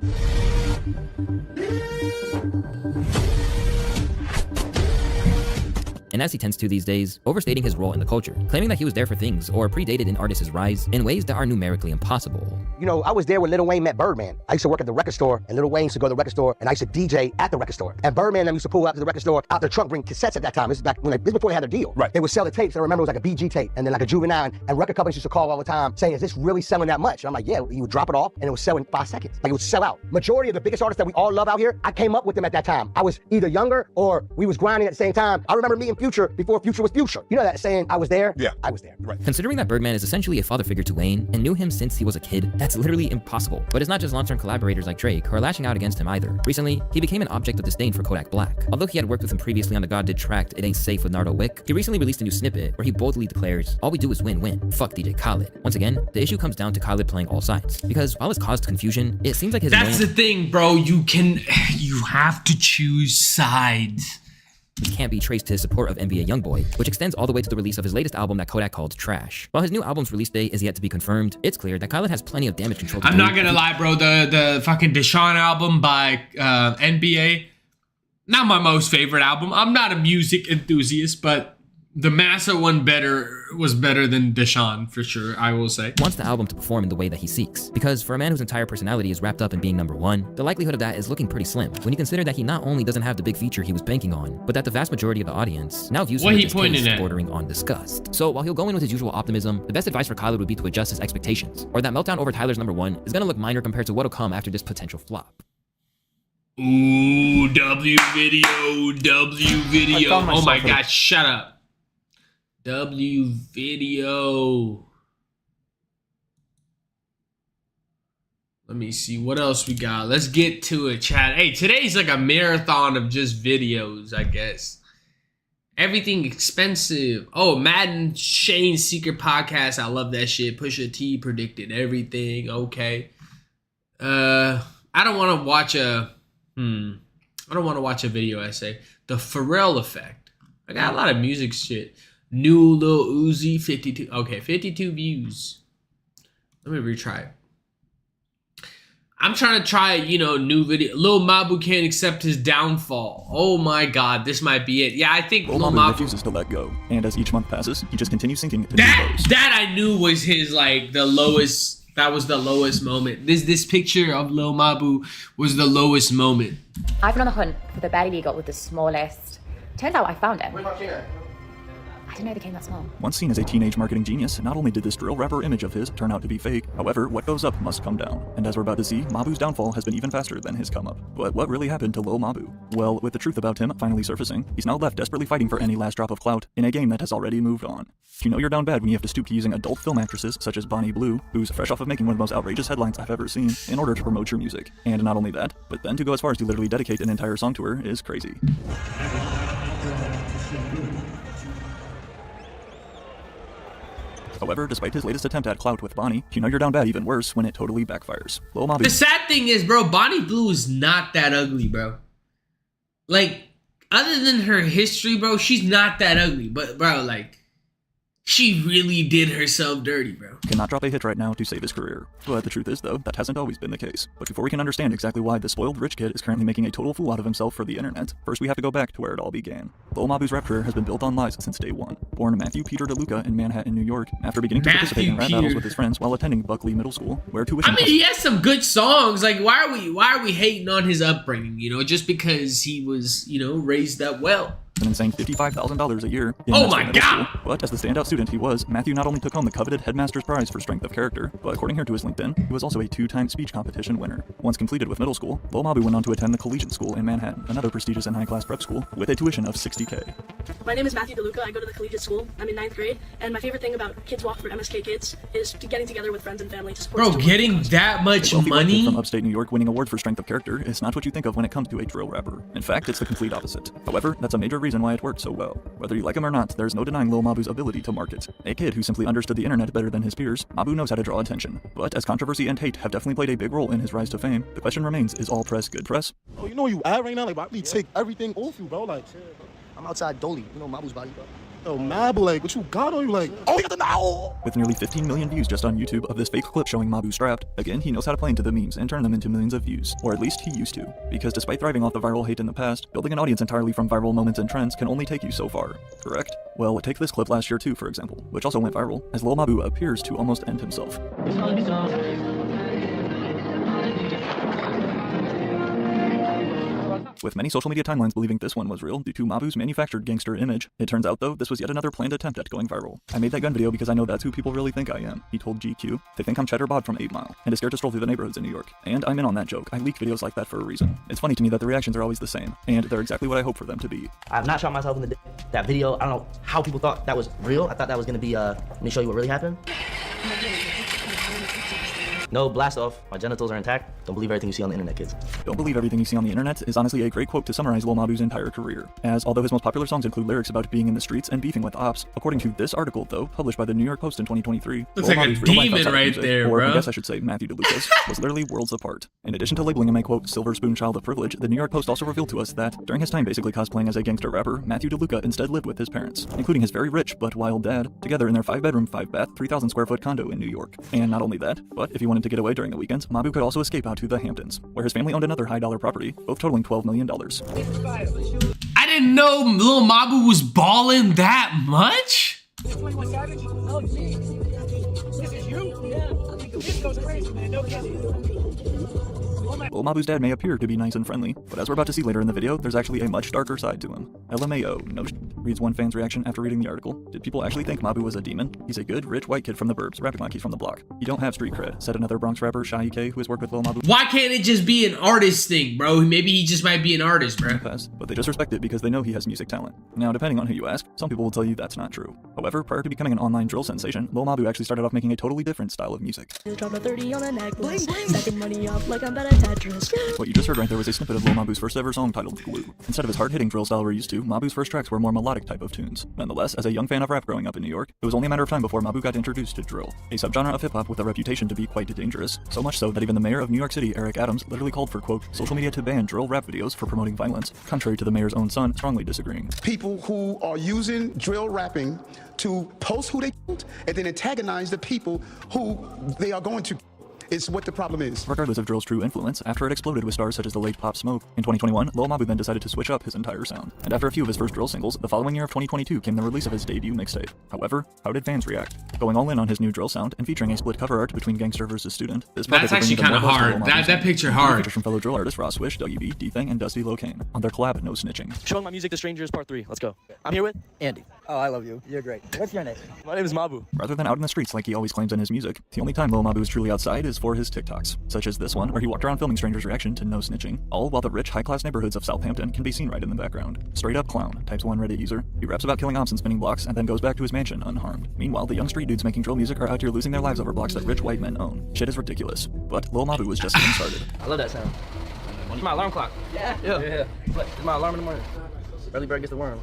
And as he tends to these days, overstating his role in the culture, claiming that he was there for things or predated an artist's rise in ways that are numerically impossible. You know, I was there when Lil Wayne met Birdman. I used to work at the record store, and Lil Wayne used to go to the record store, and I used to DJ at the record store. And Birdman used to pull up to the record store, out their trunk, bring cassettes at that time. This is back when this is before they had their deal. Right. They would sell the tapes. And I remember it was like a BG tape, and then like a Juvenile, and record companies used to call all the time saying, is this really selling that much? And I'm like, yeah. You would drop it off, and it would sell in 5 seconds. Like it would sell out. Majority of the biggest artists that we all love out here, I came up with them at that time. I was either younger or we was grinding at the same time. I remember meeting Future before Future was Future. You know that saying, I was there? Yeah. I was there. Right. Considering that Birdman is essentially a father figure to Wayne and knew him since he was a kid, that's literally impossible. But it's not just long-term collaborators like Drake who are lashing out against him either. Recently, he became an object of disdain for Kodak Black. Although he had worked with him previously on the God Did track It Ain't Safe with Nardo Wick, he recently released a new snippet where he boldly declares, all we do is win-win. Fuck DJ Khalid. Once again, the issue comes down to Khalid playing all sides. Because while it's caused confusion, it seems like his That's the thing, bro. You have to choose sides. He can't be traced to his support of NBA YoungBoy, which extends all the way to the release of his latest album that Kodak called Trash. While his new album's release date is yet to be confirmed, it's clear that Khalid has plenty of damage control to I'm not gonna lie, bro. The fucking Deshaun album by NBA, not my most favorite album. I'm not a music enthusiast, but the Massa one was better than Deshaun, for sure, I will say. Wants the album to perform in the way that he seeks. Because for a man whose entire personality is wrapped up in being #1, the likelihood of that is looking pretty slim. When you consider that he not only doesn't have the big feature he was banking on, but that the vast majority of the audience now views him with distaste bordering on disgust. So while he'll go in with his usual optimism, the best advice for Khalid would be to adjust his expectations, or that meltdown over Tyler's #1 is gonna look minor compared to what'll come after this potential flop. Ooh, W video. Oh my God, shut up. W video. Let me see what else we got. Let's get to it, chat. Hey, today's like a marathon of just videos, I guess. Everything expensive. Oh, Madden Shane's Secret Podcast. I love that shit. Pusha T predicted everything. Okay. I don't want to watch a video essay. The Pharrell Effect. I got a lot of music shit. New Lil Uzi 52. Okay, 52 views. Let me retry it. I'm trying to try, new video. Lil Mabu can't accept his downfall. Oh my God, this might be it. Yeah, I think Lil Mabu refuses to let go, and as each month passes, he just continues sinking into new lows. That I knew was his the lowest. That was the lowest moment. This picture of Lil Mabu was the lowest moment. I've been on the hunt for the baddie got with the smallest. Turns out I found him. I didn't know they came that small. Once seen as a teenage marketing genius, not only did this drill rapper image of his turn out to be fake, however, what goes up must come down. And as we're about to see, Mabu's downfall has been even faster than his come up. But what really happened to Lil Mabu? Well, with the truth about him finally surfacing, he's now left desperately fighting for any last drop of clout in a game that has already moved on. You know you're down bad when you have to stoop to using adult film actresses such as Bonnie Blue, who's fresh off of making one of the most outrageous headlines I've ever seen, in order to promote your music. And not only that, but then to go as far as to literally dedicate an entire song to her is crazy. However, despite his latest attempt at clout with Bonnie, you know you're down bad even worse when it totally backfires. Lil Mabu. The sad thing is, bro, Bonnie Blue is not that ugly, bro. Like, other than her history, bro, she's not that ugly. But, bro, like, She really did herself dirty, bro. Cannot drop a hit right now to save his career. But the truth is, though, that hasn't always been the case. But before we can understand exactly why the spoiled rich kid is currently making a total fool out of himself for the internet, first we have to go back to where it all began. Lil Mabu's rap career has been built on lies since day one. Born Matthew Peter DeLuca in Manhattan, New York, after beginning to participate in rap battles with his friends while attending Buckley Middle School, where tuition... I mean, he has some good songs. Like, why are we hating on his upbringing, you know, just because he was, you know, raised up well? An insane $55,000 a year. Oh my God! School. But as the standout student he was, Matthew not only took home the coveted headmaster's prize for strength of character, but according here to his LinkedIn, he was also a 2-time speech competition winner. Once completed with middle school, Lil Mabu went on to attend the Collegiate School in Manhattan, another prestigious and high-class prep school, with a tuition of $60K. My name is Matthew DeLuca. I go to the Collegiate School. I'm in 9th grade, and my favorite thing about Kids Walk for MSK Kids is getting together with friends and family to support. Bro, getting that much money from upstate New York winning awards for strength of character is not what you think of when it comes to a drill rapper. In fact, it's the complete opposite. However, that's a major reason why it worked so well. Whether you like him or not, there's no denying Lil Mabu's ability to market. A kid who simply understood the internet better than his peers, Mabu knows how to draw attention. But as controversy and hate have definitely played a big role in his rise to fame, the question remains, is all press good press? Oh, you know where you at right now? Like, why me take everything off you, bro? Like, I'm outside Dolly. You know Mabu's body, bro. Yo, Mabu, like, what you got on you? Like, oh, you got the now. With nearly 15 million views just on YouTube of this fake clip showing Mabu strapped, again, he knows how to play into the memes and turn them into millions of views. Or at least he used to. Because despite thriving off the viral hate in the past, building an audience entirely from viral moments and trends can only take you so far. Correct? Well, take this clip last year too, for example, which also went viral, as Lil Mabu appears to almost end himself. With many social media timelines believing this one was real due to Mabu's manufactured gangster image, it turns out though this was yet another planned attempt at going viral. I made that gun video because I know that's who people really think I am, he told GQ. They think I'm Cheddar Bod from 8 Mile, and is scared to stroll through the neighborhoods in New York. And I'm in on that joke. I leak videos like that for a reason. It's funny to me that the reactions are always the same, and they're exactly what I hope for them to be. I've not shot myself in the that video. I don't know how people thought that was real. I thought that was gonna be let me show you what really happened. No blast off. My genitals are intact. Don't believe everything you see on the internet, kids. Don't believe everything you see on the internet is honestly a great quote to summarize Lil Mabu's entire career, as although his most popular songs include lyrics about being in the streets and beefing with ops, according to this article though, published by the New York Post in 2023, looks like a demon right there, or bro. I guess I should say Matthew DeLuca's, was literally worlds apart. In addition to labeling him a quote silver spoon child of privilege, the New York Post also revealed to us that during his time basically cosplaying as a gangster rapper, Matthew DeLuca instead lived with his parents, including his very rich but wild dad, together in their 5-bedroom, 5-bath, 3,000 square foot condo in New York. And not only that, but if he wanted to get away during the weekends, Mabu could also escape out to the Hamptons, where his family owned another high-dollar property, both totaling $12 million. I didn't know Lil Mabu was balling that much? Lil Mabu's dad may appear to be nice and friendly, but as we're about to see later in the video, there's actually a much darker side to him. LMAO, no shit, reads one fan's reaction after reading the article. Did people actually think Mabu was a demon? He's a good, rich, white kid from the burbs, rapping like he's from the block. You don't have street cred, said another Bronx rapper, Shy K, who has worked with Lil Mabu. Why can't it just be an artist thing, bro? Maybe he just might be an artist, bro. But they just respect it because they know he has music talent. Now, depending on who you ask, some people will tell you that's not true. However, prior to becoming an online drill sensation, Lil Mabu actually started off making a totally different style of music. Dropped a 30 on a necklace, stacking money up like I'm at a Tetris. What you just heard right there was a snippet of Lil Mabu's first ever song titled Glue. Instead of his hard-hitting drill style we're used to, Mabu's first tracks were more melodic type of tunes. Nonetheless, as a young fan of rap growing up in New York, it was only a matter of time before Mabu got introduced to drill, a subgenre of hip-hop with a reputation to be quite dangerous, so much so that even the mayor of New York City, Eric Adams, literally called for, quote, social media to ban drill rap videos for promoting violence, contrary to the mayor's own son strongly disagreeing. People who are using drill rapping to post who they and then antagonize the people who they are going to. It's what the problem is. Regardless of drill's true influence, after it exploded with stars such as the late Pop Smoke, in 2021, Lil Mabu then decided to switch up his entire sound. And after a few of his first drill singles, the following year of 2022 came the release of his debut mixtape. However, how did fans react? Going all in on his new drill sound and featuring a split cover art between gangster versus student, this project that's actually kind of hard. That picture hard. Features from fellow drill artists Ross Swish, WB, D-Thang, and Dusty Locane on their collab No Snitching. Showing my music to strangers, part 3. Let's go. I'm here with Andy. Oh, I love you. You're great. What's your name? My name is Mabu. Rather than out in the streets like he always claims in his music, the only time Lil Mabu is truly outside is for his TikToks, such as this one where he walked around filming strangers' reaction to No Snitching, all while the rich, high-class neighborhoods of Southampton can be seen right in the background. Straight up clown, types one Reddit user. He raps about killing ops and spinning blocks and then goes back to his mansion unharmed. Meanwhile, the young street dudes making drill music are out here losing their lives over blocks that rich white men own. Shit is ridiculous. But Lil Mabu was just getting started. I love that sound. It's my alarm clock. Yeah. It's my alarm in the morning. Early bird gets the worm.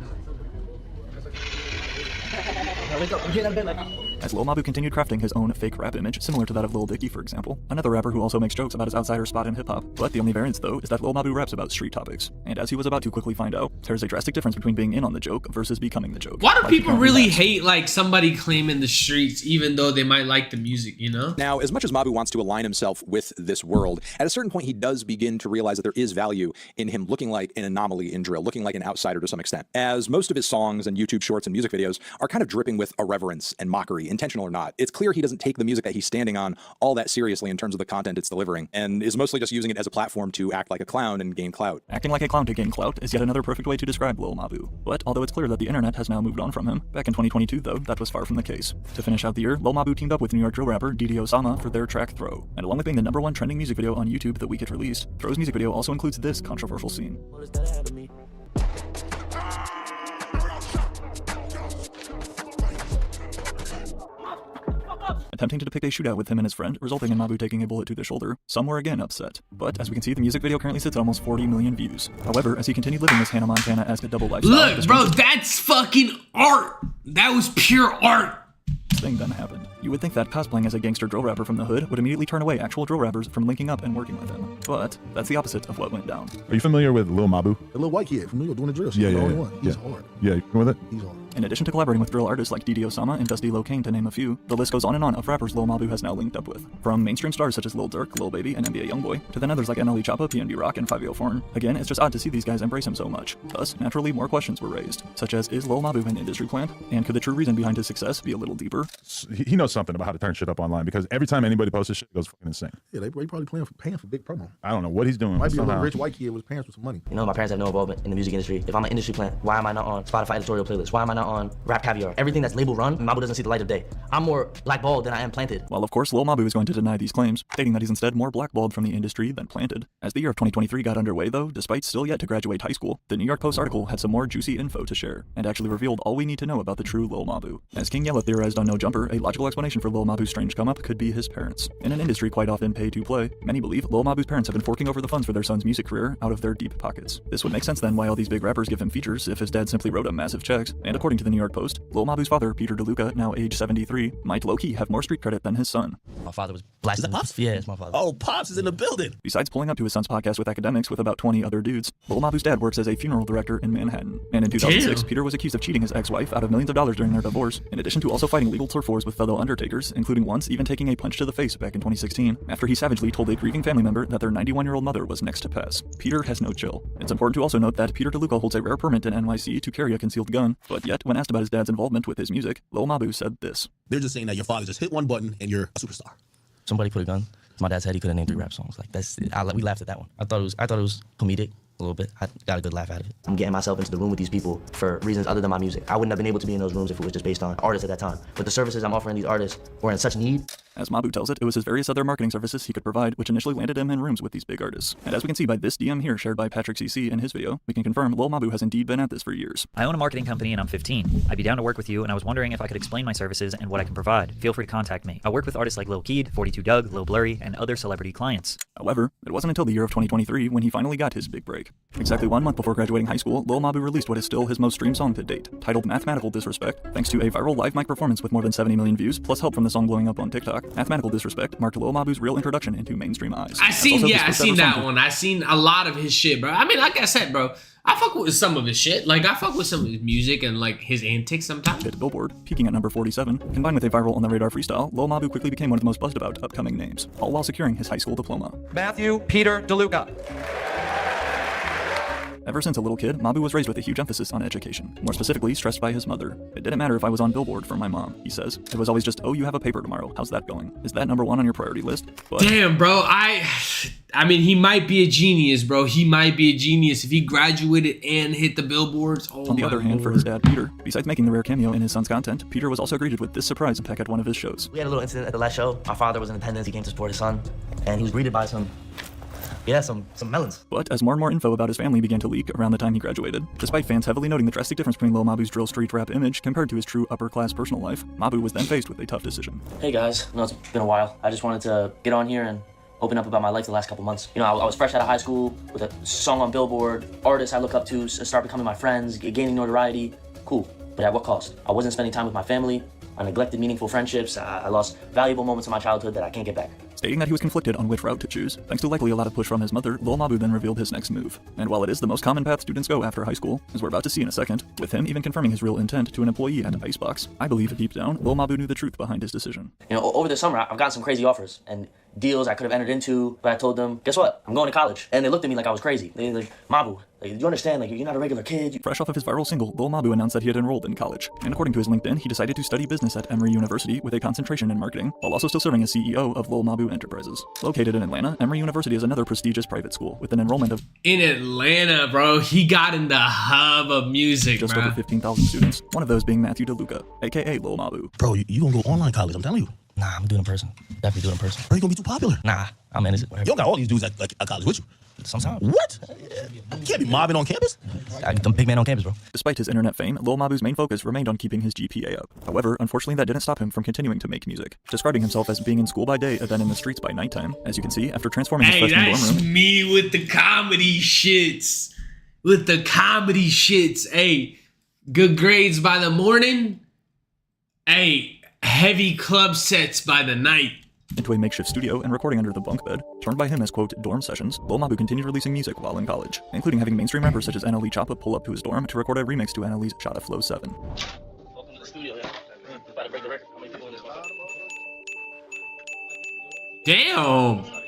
I wake up, I'm getting out of bed like... as Lil Mabu continued crafting his own fake rap image similar to that of Lil Dicky, for example, another rapper who also makes jokes about his outsider spot in hip-hop. But the only variance, though, is that Lil Mabu raps about street topics, and as he was about to quickly find out, there's a drastic difference between being in on the joke versus becoming the joke. Why do people really hate like somebody claiming the streets even though they might like the music, you know? Now, as much as Mabu wants to align himself with this world, at a certain point he does begin to realize that there is value in him looking like an anomaly in drill, looking like an outsider to some extent, as most of his songs and YouTube shorts and music videos are kind of dripping with irreverence and mockery, intentional or not. It's clear he doesn't take the music that he's standing on all that seriously in terms of the content it's delivering, and is mostly just using it as a platform to act like a clown and gain clout. Acting like a clown to gain clout is yet another perfect way to describe Lil Mabu. But although it's clear that the internet has now moved on from him, back in 2022 though, that was far from the case. To finish out the year, Lil Mabu teamed up with New York drill rapper Didi Osama for their track Throw. And along with being the #1 trending music video on YouTube the week it released, Throw's music video also includes this controversial scene. Attempting to depict a shootout with him and his friend, resulting in Mabu taking a bullet to the shoulder, some were again upset. But as we can see, the music video currently sits at almost 40 million views. However, as he continued living this Hannah Montana-esque double lifestyle... Look, bro, that's fucking art! That was pure art! Thing then happened. You would think that cosplaying as a gangster drill rapper from the hood would immediately turn away actual drill rappers from linking up and working with him. But that's the opposite of what went down. Are you familiar with Lil Mabu? The little white kid from New York doing the drill. Yeah, He's the yeah, only yeah. one. He's hard. Yeah, you know with it? He's hard. In addition to collaborating with drill artists like Didi Osama and Dusty Locane to name a few, the list goes on and on of rappers Lil Mabu has now linked up with. From mainstream stars such as Lil Durk, Lil Baby, and NBA Youngboy, to then others like NLE Choppa, PNB Rock, and 5AO Foreign. Again, it's just odd to see these guys embrace him so much. Thus, naturally, more questions were raised, such as, is Lil Mabu an industry plant? And could the true reason behind his success be a little deeper? He knows something about how to turn shit up online, because every time anybody posts his shit, it goes fucking insane. Yeah, they probably paying for big promo. I don't know what he's doing. Might be a little rich white kid with his parents with some money. You know, my parents have no involvement in the music industry. If I'm an industry plant, why am I not on Spotify editorial playlist? Why am I not on Rap Caviar? Everything that's label run, Mabu doesn't see the light of day. I'm more blackballed than I am planted. While of course Lil Mabu is going to deny these claims, stating that he's instead more blackballed from the industry than planted. As the year of 2023 got underway though, despite still yet to graduate high school, the New York Post article had some more juicy info to share, and actually revealed all we need to know about the true Lil Mabu. As King Yella theorized on No Jumper, a logical explanation for Lil Mabu's strange come-up could be his parents. In an industry quite often pay to play, many believe Lil Mabu's parents have been forking over the funds for their son's music career out of their deep pockets. This would make sense then why all these big rappers give him features if his dad simply wrote him massive checks, and according to the New York Post, Lil Mabu's father, Peter DeLuca, now age 73, might low-key have more street credit than his son. My father was blasted. Is that Pops? Yeah, it's my father. Oh, Pops is in the building. Besides pulling up to his son's podcast with academics with about 20 other dudes, Lil Mabu's dad works as a funeral director in Manhattan. And in 2006, Peter was accused of cheating his ex-wife out of millions of dollars during their divorce, in addition to also fighting legal turf wars with fellow undertakers, including once even taking a punch to the face back in 2016, after he savagely told a grieving family member that their 91-year-old mother was next to pass. Peter has no chill. It's important to also note that Peter DeLuca holds a rare permit in NYC to carry a concealed gun, but yet, when asked about his dad's involvement with his music, Lil Mabu said this. They're just saying that your father just hit one button and you're a superstar. Somebody put a gun. My dad said he could have named 3 rap songs. Like we laughed at that one. I thought it was comedic. A little bit. I got a good laugh out of it. I'm getting myself into the room with these people for reasons other than my music. I wouldn't have been able to be in those rooms if it was just based on artists at that time. But the services I'm offering these artists were in such need. As Mabu tells it, it was his various other marketing services he could provide which initially landed him in rooms with these big artists. And as we can see by this DM here shared by Patrick CC in his video, we can confirm Lil Mabu has indeed been at this for years. I own a marketing company and I'm 15. I'd be down to work with you and I was wondering if I could explain my services and what I can provide. Feel free to contact me. I work with artists like Lil Keed, 42 Doug, Lil Blurry, and other celebrity clients. However, it wasn't until the year of 2023 when he finally got his big break. Exactly 1 month before graduating high school, Lil Mabu released what is still his most streamed song to date, titled Mathematical Disrespect. Thanks to a viral live mic performance with more than 70 million views, plus help from the song blowing up on TikTok, Mathematical Disrespect marked Lil Mabu's real introduction into mainstream eyes. I seen that one. I seen a lot of his shit, bro. I mean, like I said, bro, I fuck with some of his shit. Like, I fuck with some of his music and, like, his antics sometimes. Hit Billboard, peaking at number 47. Combined with a viral on-the-radar freestyle, Lil Mabu quickly became one of the most buzzed about upcoming names, all while securing his high school diploma. Matthew Peter DeLuca. Ever since a little kid, Mabu was raised with a huge emphasis on education, more specifically stressed by his mother. It didn't matter if I was on Billboard for my mom, he says. It was always just, oh, you have a paper tomorrow, how's that going? Is that number 1 on your priority list? But damn, bro, I mean, he might be a genius, bro. He might be a genius if he graduated and hit the billboards. Oh, on the other hand, for his dad, Peter, besides making the rare cameo in his son's content, Peter was also greeted with this surprise attack at one of his shows. We had a little incident at the last show. Our father was in attendance. He came to support his son, and he was greeted by some melons. But as more and more info about his family began to leak around the time he graduated, despite fans heavily noting the drastic difference between Lil Mabu's drill street rap image compared to his true upper-class personal life, Mabu was then faced with a tough decision. Hey guys, I know it's been a while. I just wanted to get on here and open up about my life the last couple months. You know, I was fresh out of high school with a song on Billboard, artists I look up to start becoming my friends, gaining notoriety. Cool, but at what cost? I wasn't spending time with my family. I neglected meaningful friendships. I lost valuable moments of my childhood that I can't get back. Stating that he was conflicted on which route to choose, thanks to likely a lot of push from his mother, Lil Mabu then revealed his next move. And while it is the most common path students go after high school, as we're about to see in a second, with him even confirming his real intent to an employee at Icebox, I believe deep down, Lil Mabu knew the truth behind his decision. You know, over the summer, I've gotten some crazy offers and deals I could have entered into, but I told them, guess what? I'm going to college. And they looked at me like I was crazy. They were like, Mabu, like, you understand, like, you're not a regular kid. Fresh off of his viral single, Lil Mabu announced that he had enrolled in college. And according to his LinkedIn, he decided to study business at Emory University with a concentration in marketing, while also still serving as CEO of Lil Mabu Enterprises. Located in Atlanta, Emory University is another prestigious private school with an enrollment of... In Atlanta, bro. He got in the hub of music, just bro. over 15,000 students, one of those being Matthew DeLuca, aka Lil Mabu. Bro, you gonna go online college, I'm telling you. Nah, I'm doing it in person. Definitely doing it in person. Bro, you gonna be too popular. Nah, I'm innocent. You don't got all these dudes at college with you. Sometimes. What? You can't be mobbing on campus? I'm big man on campus, bro. Despite his internet fame, Lil Mabu's main focus remained on keeping his GPA up. However, unfortunately that didn't stop him from continuing to make music, describing himself as being in school by day and then in the streets by nighttime. As you can see, after transforming his freshman dorm room... Hey, that's me with the comedy shits. With the comedy shits. Hey, good grades by the morning. Hey, heavy club sets by the night. Into a makeshift studio and recording under the bunk bed, termed by him as, quote, dorm sessions, Lil Mabu continued releasing music while in college, including having mainstream rappers such as NLE Choppa pull up to his dorm to record a remix to NLE's Shotta Flow 7. Welcome to the studio, yeah. About to break the record. How many people in this one? Damn!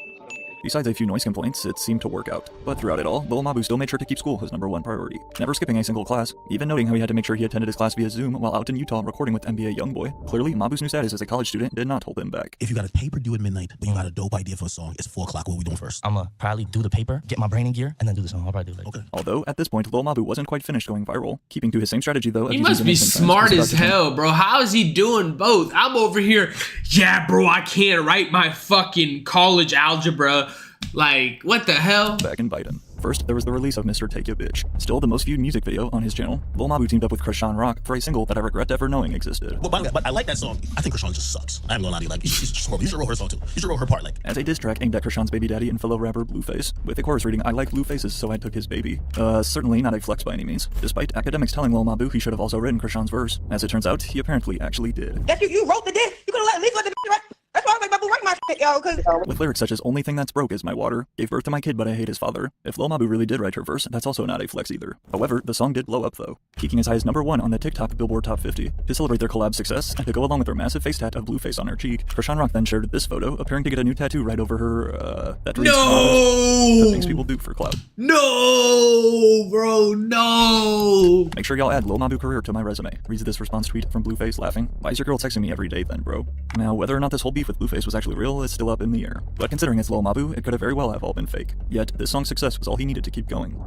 Besides a few noise complaints, it seemed to work out. But throughout it all, Lil Mabu still made sure to keep school his #1 priority, never skipping a single class, even noting how he had to make sure he attended his class via Zoom while out in Utah recording with NBA YoungBoy. Clearly, Mabu's new status as a college student did not hold him back. If you got a paper due at midnight, but you got a dope idea for a song, it's 4 o'clock, what are we doing first? I'ma probably do the paper, get my brain in gear, and then do the song. I'll probably do it. Okay. Although, at this point, Lil Mabu wasn't quite finished going viral, keeping to his same strategy though. He must be smart as hell, bro. How is he doing both? I'm over here, yeah, bro, I can't write my fucking college algebra. Like, what the hell? Back in Biden. First, there was the release of Mr. Take Your Bitch, still the most viewed music video on his channel. Lil Mabu teamed up with Krishan Rock for a single that I regret ever knowing existed. Well, but I like that song. I think Krishan just sucks. I'm gonna lie to you, like, she's just horrible. You should roll her song too. You should roll her part, like. As a diss track aimed at Krishan's baby daddy and fellow rapper Blueface, with a chorus reading, I like blue faces, so I took his baby. Certainly not a flex by any means, despite academics telling Lil Mabu he should have also written Krishan's verse. As it turns out, he apparently actually did. That's you wrote the diss. You could have at least let the right. That's why I was like, Mabu, write my shit, yo, cause... With lyrics such as only thing that's broke is my water, gave birth to my kid but I hate his father. If Lil Mabu really did write her verse, that's also not a flex either. However, the song did blow up though, peaking as high as #1 on the TikTok Billboard Top 50. To celebrate their collab success, and to go along with their massive face tat of Blueface on her cheek, Krishan Rock then shared this photo, appearing to get a new tattoo right over her, that reads, no! That things people do for clout. No, bro, no! Make sure y'all add Lil Mabu career to my resume, reads this response tweet from Blueface laughing. Why is your girl texting me every day then, bro? Now, whether or not this whole beef with Blueface was actually real is still up in the air, but considering it's Lil Mabu, it could have very well have all been fake. Yet, this song's success was all he needed to keep going.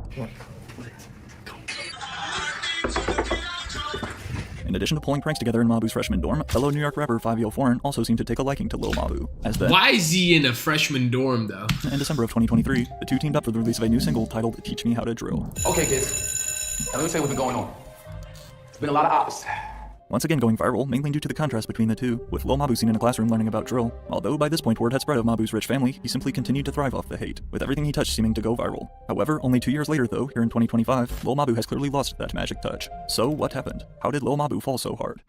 In addition to pulling pranks together in Mabu's freshman dorm, fellow New York rapper 504 also seemed to take a liking to Lil Mabu. As then, why is he in a freshman dorm though? In December of 2023, the two teamed up for the release of a new single titled Teach Me How to Drill. Okay, kids, now let me tell you what's been going on. It's been a lot of ops. Once again going viral, mainly due to the contrast between the two, with Lil Mabu seen in a classroom learning about drill. Although by this point word had spread of Mabu's rich family, he simply continued to thrive off the hate, with everything he touched seeming to go viral. However, only 2 years later though, here in 2025, Lil Mabu has clearly lost that magic touch. So what happened? How did Lil Mabu fall so hard?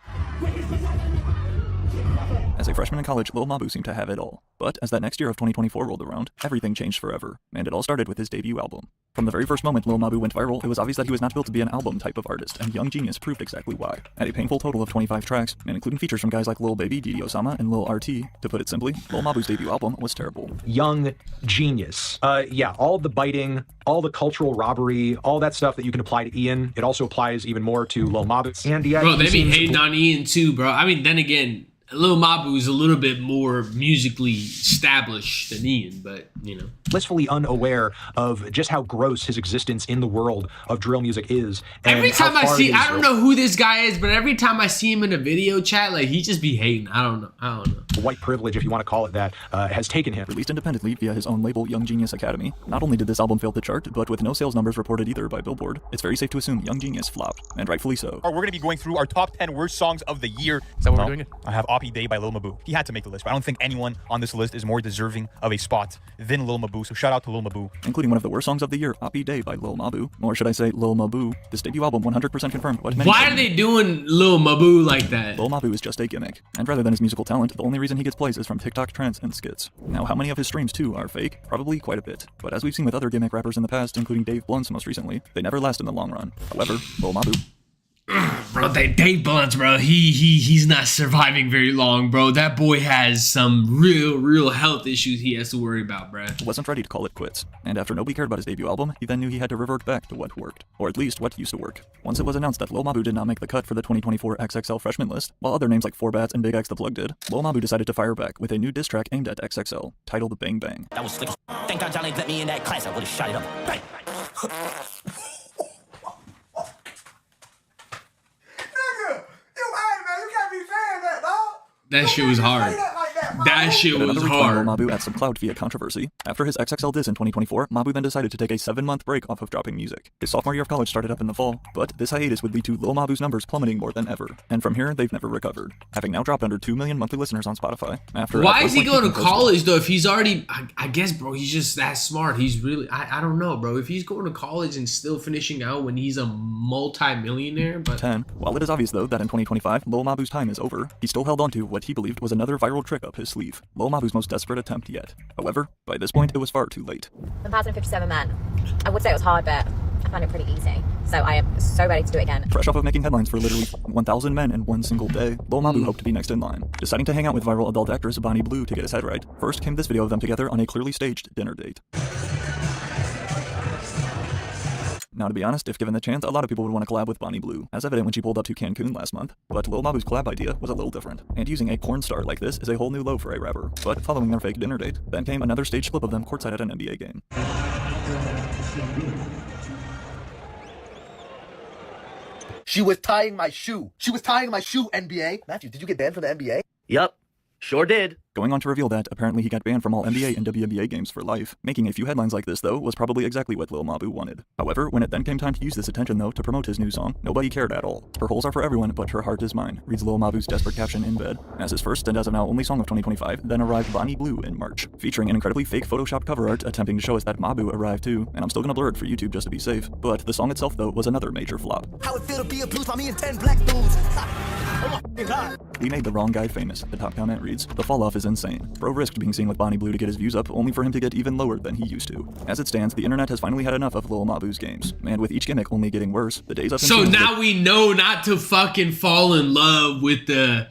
As a freshman in college, Lil Mabu seemed to have it all. But as that next year of 2024 rolled around, everything changed forever, and it all started with his debut album. From the very first moment Lil Mabu went viral, it was obvious that he was not built to be an album type of artist, and Young Genius proved exactly why. At a painful total of 25 tracks, and including features from guys like Lil Baby, Didi Osama, and Lil RT, to put it simply, Lil Mabu's debut album was terrible. Young Genius. Yeah, all the biting, all the cultural robbery, all that stuff that you can apply to Ian, it also applies even more to Lil Mabu. And yeah, bro, they be hating on Ian too, bro. I mean, then again, Lil Mabu is a little bit more musically established than Ian, but, you know. Blissfully unaware of just how gross his existence in the world of drill music is. And every time I see, I don't know who this guy is, but every time I see him in a video chat, like, he just be hating. I don't know. White privilege, if you want to call it that, has taken him. Released independently via his own label, Young Genius Academy, not only did this album fail to chart, but with no sales numbers reported either by Billboard, it's very safe to assume Young Genius flopped, and rightfully so. We're going to be going through our top 10 worst songs of the year. Is that what we're doing? I have Oppie Day by Lil Mabu. He had to make the list, but I don't think anyone on this list is more deserving of a spot than Lil Mabu. Mabu, so shout out to Lil Mabu. Including one of the worst songs of the year, Happy Day by Lil Mabu. Or should I say Lil Mabu. This debut album 100% confirmed what many Why are they doing Lil Mabu like that? Lil Mabu is just a gimmick. And rather than his musical talent, the only reason he gets plays is from TikTok trends and skits. Now, how many of his streams too are fake? Probably quite a bit. But as we've seen with other gimmick rappers in the past, including Dave Blunt's most recently, they never last in the long run. However, Lil Mabu, Bro, that Dave Blunt, bro, he's not surviving very long, bro. That boy has some real health issues he has to worry about, bro. wasn't ready to call it quits. And after nobody cared about his debut album, he then knew he had to revert back to what worked. Or at least what used to work. Once it was announced that Lil Mabu did not make the cut for the 2024 XXL freshman list, while other names like Four Bats and Big X the Plug did, Lil Mabu decided to fire back with a new diss track aimed at XXL, titled Bang Bang. That was slick. Thank God y'all ain't let me in that class. I would have shot it up. Bang. That shit was hard. That shit was hard. Lil Mabu at some clout via controversy. After his XXL diss in 2024, Mabu then decided to take a 7-month break off of dropping music. His sophomore year of college started up in the fall, but this hiatus would lead to Lil Mabu's numbers plummeting more than ever. And from here, they've never recovered, having now dropped under 2 million monthly listeners on Spotify. After Why is he going to college though? If he's already, I guess, bro, he's just that smart. He's really, I don't know, bro. If he's going to college and still finishing out when he's a multi-millionaire, but 10. While it is obvious though that in 2025, Lil Mabu's time is over, he still held on to what he believed was another viral trick up his sleeve. Lil Mabu's most desperate attempt yet. However, by this point, it was far too late. 1,057 men. I would say it was hard, but I found it pretty easy. So I am so ready to do it again. Fresh off of making headlines for literally 1,000 men in one single day, Lil Mabu hoped to be next in line. Deciding to hang out with viral adult actress Bonnie Blue to get his head right, first came this video of them together on a clearly staged dinner date. Now, to be honest, if given the chance, a lot of people would want to collab with Bonnie Blue, as evident when she pulled up to Cancun last month. But Lil Mabu's collab idea was a little different, and using a porn star like this is a whole new low for a rapper. But following their fake dinner date, then came another staged clip of them courtside at an NBA game. She was tying my shoe. She was tying my shoe, NBA. Matthew, did you get banned from the NBA? Yup, sure did. Going on to reveal that apparently he got banned from all NBA and WNBA games for life. Making a few headlines like this, though, was probably exactly what Lil Mabu wanted. However, when it then came time to use this attention, though, to promote his new song, nobody cared at all. Her holes are for everyone, but her heart is mine, reads Lil Mabu's desperate caption in bed. As his first and as of now only song of 2025, then arrived Bonnie Blue in March, featuring an incredibly fake photoshopped cover art attempting to show us that Mabu arrived too, and I'm still gonna blur it for YouTube just to be safe. But the song itself, though, was another major flop. How it feel to be abused by me and 10 black dudes. Oh my God. We made the wrong guy famous, the top comment reads. The fall off is insane. Bro risked being seen with Bonnie Blue to get his views up, only for him to get even lower than he used to. As it stands, the internet has finally had enough of Lil Mabu's games, and with each gimmick only getting worse, the days of so now we know not to fucking fall in love with the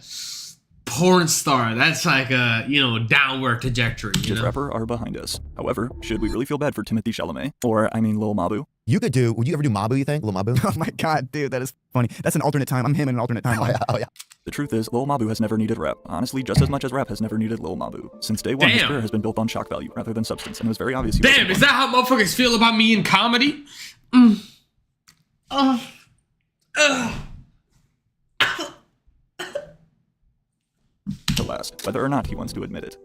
porn star. That's like a, downward trajectory. His rapper are behind us. However, should we really feel bad for Timothée Chalamet? Or, Lil Mabu? Would you ever do Mabu, you think? Lil Mabu? Oh my God, dude, that is funny. That's an alternate time. I'm him in an alternate time. Oh yeah. The truth is, Lil Mabu has never needed rap. Honestly, just as much as rap has never needed Lil Mabu. Since day one, his career has been built on shock value rather than substance, and it was very obvious. Damn, is that how motherfuckers feel about me in comedy? To last, whether or not he wants to admit it.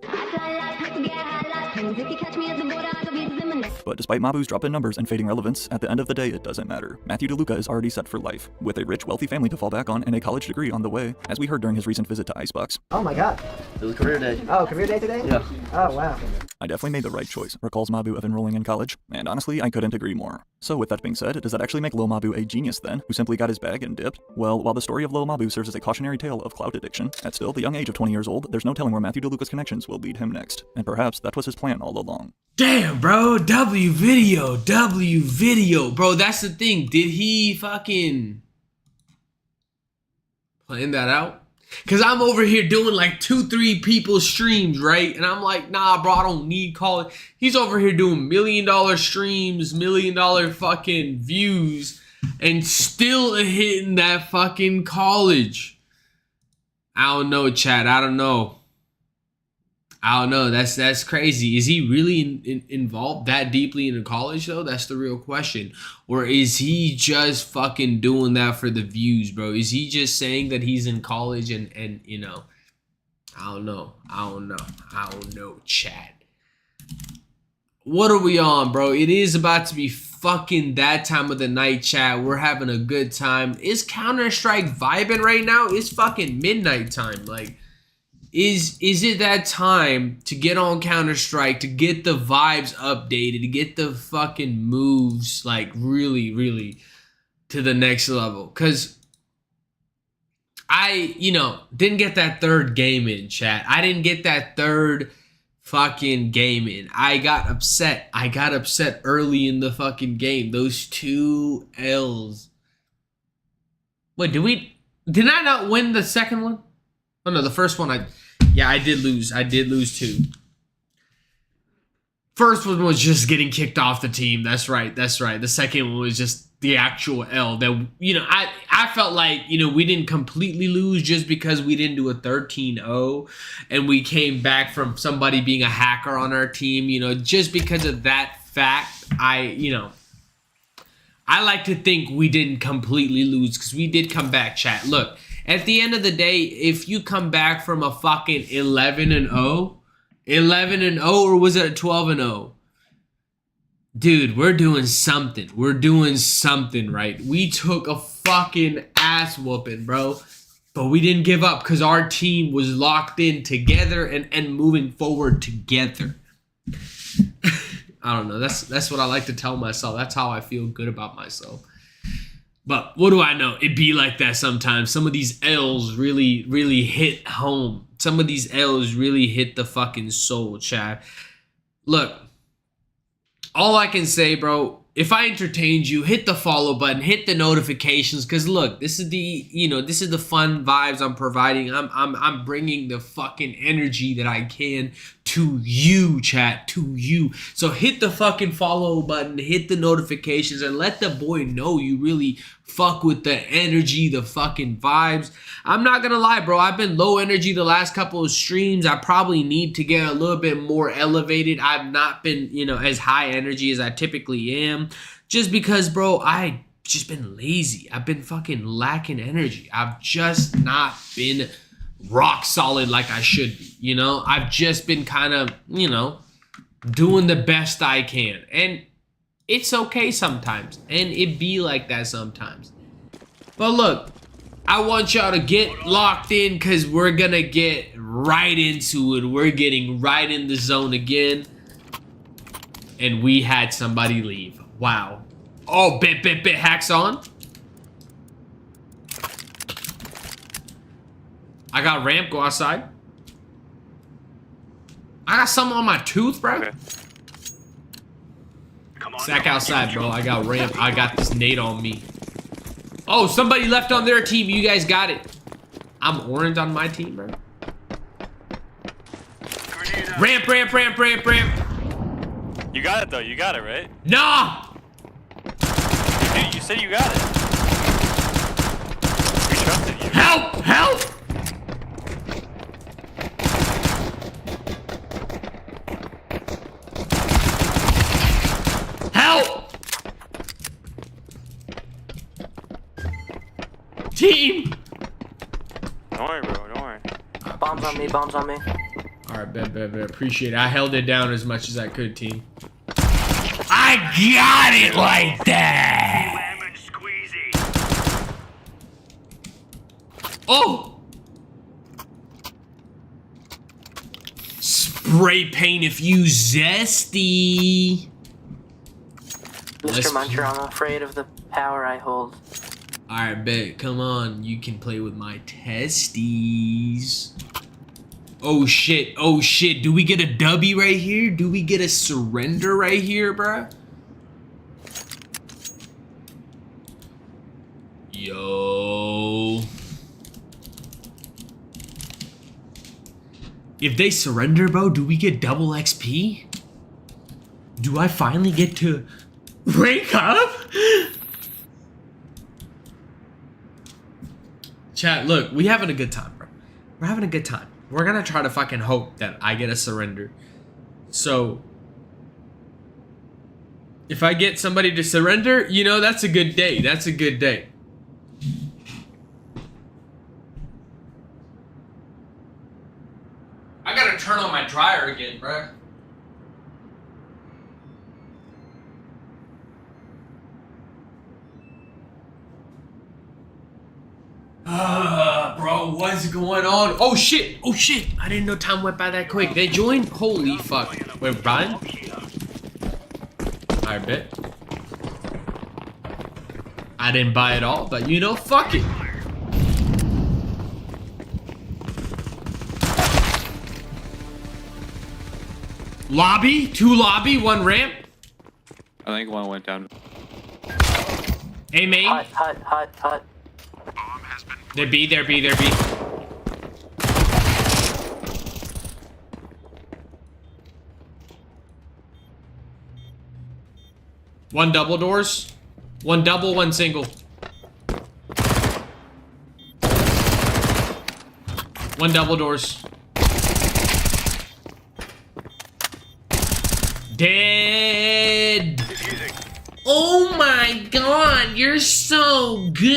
But despite Mabu's drop in numbers and fading relevance, at the end of the day, it doesn't matter. Matthew DeLuca is already set for life, with a rich, wealthy family to fall back on and a college degree on the way, as we heard during his recent visit to Icebox. Oh my God. It was career day. Oh, career day today? Yeah. Oh, wow. I definitely made the right choice, recalls Mabu of enrolling in college, and honestly, I couldn't agree more. So with that being said, does that actually make Lil Mabu a genius then, who simply got his bag and dipped? Well, while the story of Lil Mabu serves as a cautionary tale of clout addiction, at still the young age of 20 years old, there's no telling where Matthew DeLuca's connections will lead him next, and perhaps that was his plan all along. Damn, bro, W video, bro, that's the thing. Did he fucking plan that out? Cause I'm over here doing like 2-3 people's streams, right? And I'm like, nah, bro, I don't need college. He's over here doing $1 million streams, $1 million fucking views, and still hitting that fucking college. I don't know, chat. I don't know. That's crazy. Is he really involved that deeply in college though? That's the real question. Or is he just fucking doing that for the views, bro? Is he just saying that he's in college and I don't know, chat. What are we on, bro? It is about to be fucking that time of the night, chat. We're having a good time. Is Counter-Strike vibing right now? It's fucking midnight time. Like, it that time to get on Counter-Strike, to get the vibes updated, to get the fucking moves like really, really to the next level? Because I, didn't get that third game in, chat. I didn't get that third fucking game in. I got upset. I got upset early in the fucking game. Those 2 L's. Wait, did I not win the second one? Oh no, the first one I did lose. I did lose 2. First one was just getting kicked off the team. That's right. The second one was just the actual L that, I felt like, we didn't completely lose just because we didn't do a 13-0 and we came back from somebody being a hacker on our team, just because of that fact. I like to think we didn't completely lose because we did come back, chat. Look, at the end of the day, if you come back from a fucking 11-0, or was it a 12-0? Dude, we're doing something. We're doing something right. We took a fucking ass whooping, bro. But we didn't give up because our team was locked in together and moving forward together. I don't know. That's what I like to tell myself. That's how I feel good about myself. But what do I know? It be like that sometimes. Some of these L's really, really hit home. Some of these L's really hit the fucking soul, chat. Look, all I can say, bro, if I entertained you, hit the follow button, hit the notifications, because look, this is the fun vibes I'm providing. I'm bringing the fucking energy that I can to you, chat, to you. So hit the fucking follow button, hit the notifications, and let the boy know you really fuck with the energy, the fucking vibes. I'm not gonna lie, bro, I've been low energy the last couple of streams. I probably need to get a little bit more elevated. I've not been, as high energy as I typically am, just because, bro, I just been lazy. I've been fucking lacking energy. I've just not been rock solid like I should be, I've just been kind of, doing the best I can. And it's okay sometimes. And it be like that sometimes. But look, I want y'all to get locked in because we're going to get right into it. We're getting right in the zone again. And we had somebody leave. Wow. Oh, bit, hacks on. I got ramp, go outside. I got something on my tooth, bro. Okay. Sack outside, bro. I got ramp. I got this nade on me. Oh, somebody left on their team. You guys got it. I'm orange on my team, bro. Ramp. You got it, though. You got it, right? Nah! Dude, you said you got it. We trusted you. Help! Team! Don't worry, bro. Don't worry. Bombs on me. Alright, bet. Appreciate it. I held it down as much as I could, team. I got it like that! Lemon squeezy. Oh! Spray paint if you zesty. Mr. Muncher, I'm afraid of the power I hold. Alright, bet. Come on. You can play with my testes. Oh, shit. Do we get a W right here? Do we get a surrender right here, bruh? Yo. If they surrender, bro, do we get double XP? Do I finally get to rank up? Chat, look, we having a good time, bro. We're having a good time. We're gonna try to fucking hope that I get a surrender. So, if I get somebody to surrender, that's a good day. That's a good day. I gotta turn on my dryer again, bro. Bro, bro? What's going on? Oh shit! Oh shit! I didn't know time went by that quick. They joined? Holy fuck. Wait, Brian? I bet. I didn't buy it all, but you know, fuck it. Lobby? 2 lobby, 1 ramp? I think one went down. Hey, main. Hut. They're B, they're B, they're B. One double doors. 1 double, 1 single. 1 double doors. Dead. Oh my god, you're so good.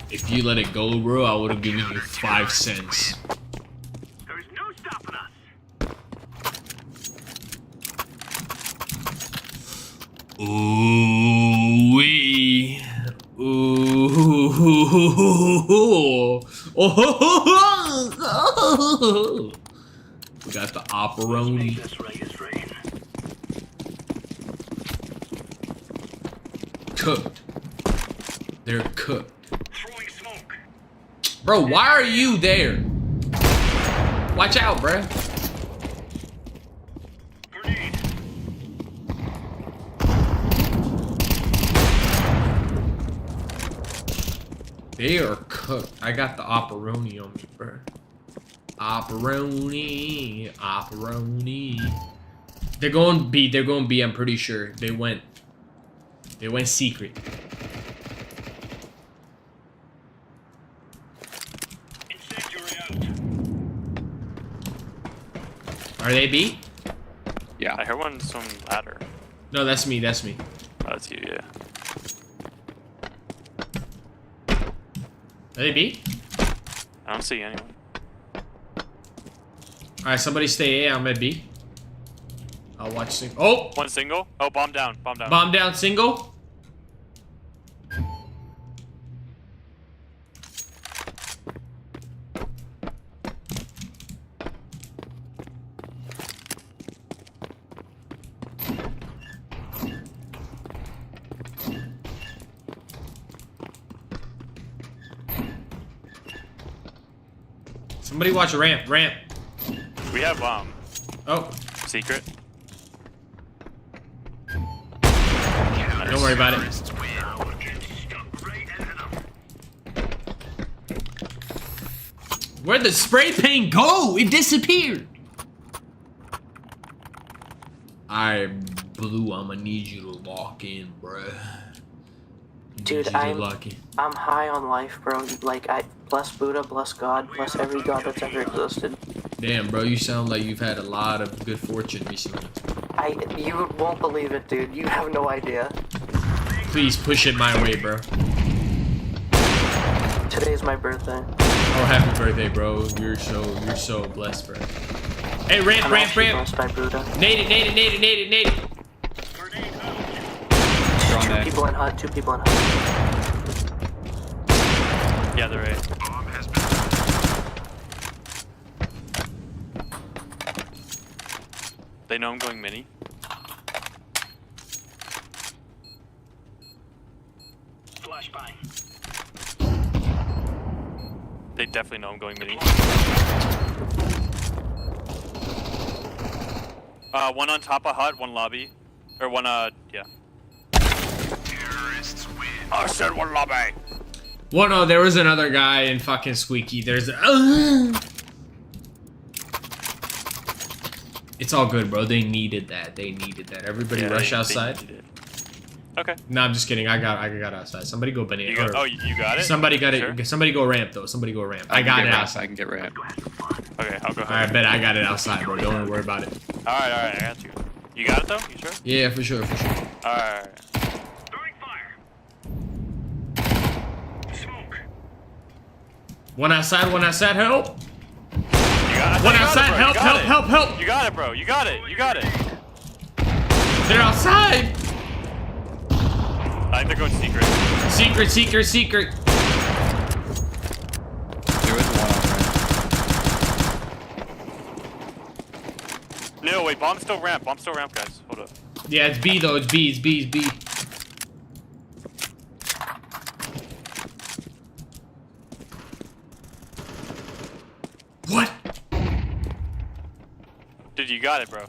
If you let it go, bro, I would have given you 5 cents. There's no stopping us. Ooh wee. Ooh. Oh. We got the opperoni. Cooked. They're cooked. Bro, why are you there? Watch out, bruh. They are cooked. I got the opperoni on me, bruh. Opperoni. They're going B. They're going B. I'm pretty sure. They went secret. Are they B? Yeah. I heard one some ladder. No, that's me. That's me. Oh, that's you, yeah. Are they B? I don't see anyone. Alright, somebody stay A. I'm at B. I'll watch single. Oh! One single. Oh, bomb down. Bomb down. Bomb down single. Somebody watch a ramp. Ramp. We have bomb. Oh. Secret. Don't worry about it. Where'd the spray paint go? It disappeared. Alright, Blue, I'ma need you to lock in, bruh. Dude, I'm high on life, bro. Like, bless Buddha, bless God, bless every god that's ever existed. Damn, bro, you sound like you've had a lot of good fortune recently. You won't believe it, dude. You have no idea. Please push it my way, bro. Today's my birthday. Oh, happy birthday, bro. You're so blessed, bro. Hey, ramp. Blessed by Buddha. Nade it. Two people in hut. Yeah, they're right. They know I'm going mini. Flashbang. They definitely know I'm going mini. One on top of hut, one lobby. Or one, yeah. Terrorists win. I said one lobby. Well, no, there was another guy in fucking Squeaky. There's It's all good, bro. They needed that. Everybody rush outside. Okay. No, I'm just kidding. I got outside. Somebody go banana. You got it? Somebody got Sure? it. Somebody go ramp, though. I got it outside. I can get ramp. Okay, I'll go ahead. I bet I got it outside, bro. Don't worry about it. Alright, I got you. You got it, though? You sure? Yeah, for sure. Alright. One outside, help! One outside, help! You got it, bro. You got it. They're outside! I think they're going secret. Secret, secret, secret. There was one on No, wait, bomb still ramp. Bomb still ramp, guys. Hold up. Yeah, it's B though. It's B. It's B. It's B. What? Dude, you got it, bro.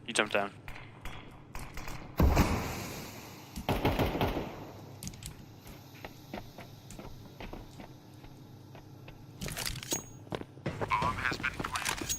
You jumped down. Bomb has been planted.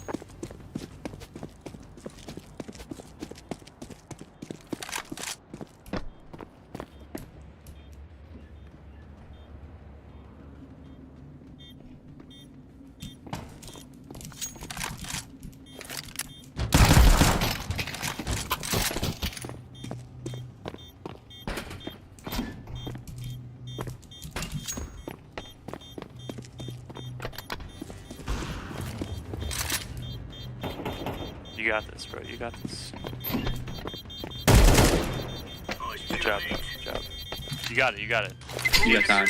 You got this, bro. You got this. Good job, bro. Good job. You got it. You got it. You got time.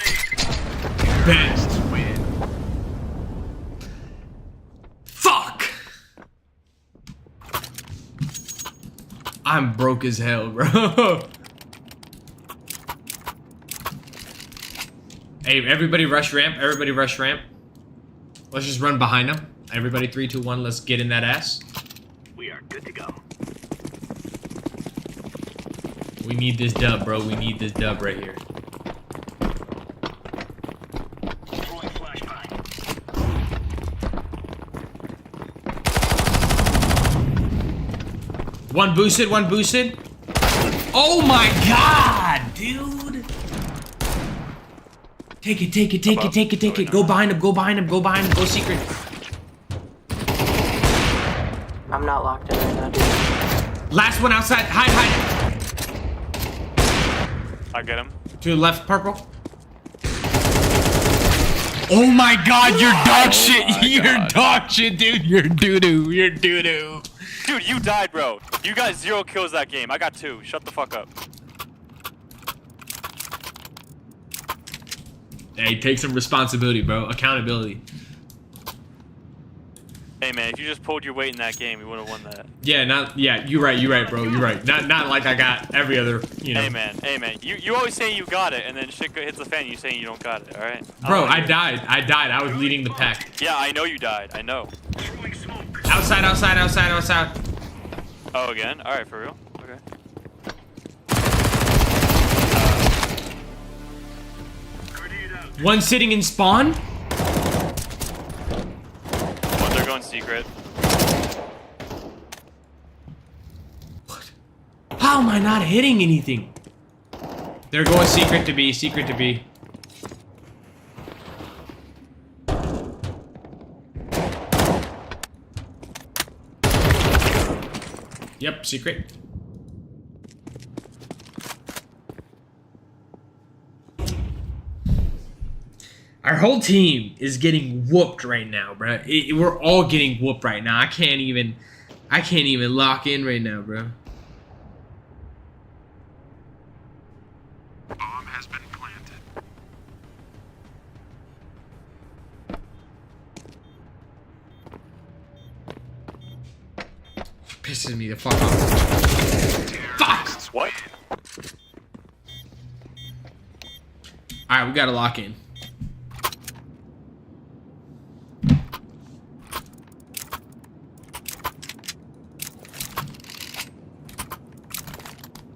Best. Fuck! I'm broke as hell, bro. Hey, everybody rush ramp. Everybody rush ramp. Let's just run behind them. Everybody, 3, 2, 1. Let's get in that ass. We are good to go. We need this dub, bro. We need this dub right here. Throwing flashbang. One boosted, one boosted. Oh my god, dude. Take it, take it, take it, take it, take it. Go behind him, go behind him, go behind him, go secret. I'm not locked in right now, dude. Last one outside. Hide, hide. I get him. To the left, purple. Oh my god, you're dog shit. You're dog shit, dude. You're doo-doo. You're doo-doo. Dude, you died, bro. You got 0 kills that game. I got 2. Shut the fuck up. Hey, take some responsibility, bro. Accountability. Hey, man, if you just pulled your weight in that game, you would have won that. Yeah, you're right, bro. You're right. Not like I got every other, you know. Hey, man. You always say you got it, and then shit hits the fan, you saying you don't got it, alright? Bro, I died. I was leading the pack. Yeah, I know you died. I know. Outside, outside, outside, outside. Oh, again? Alright, for real? Okay. One sitting in spawn. One, they're going secret. What? How am I not hitting anything? They're going secret to B, secret to B. Yep, secret. Our whole team is getting whooped right now, bro. We're all getting whooped right now. I can't even lock in right now, bro. Bomb has been planted. Pisses me the fuck off. Fuck! What? Alright, we gotta lock in.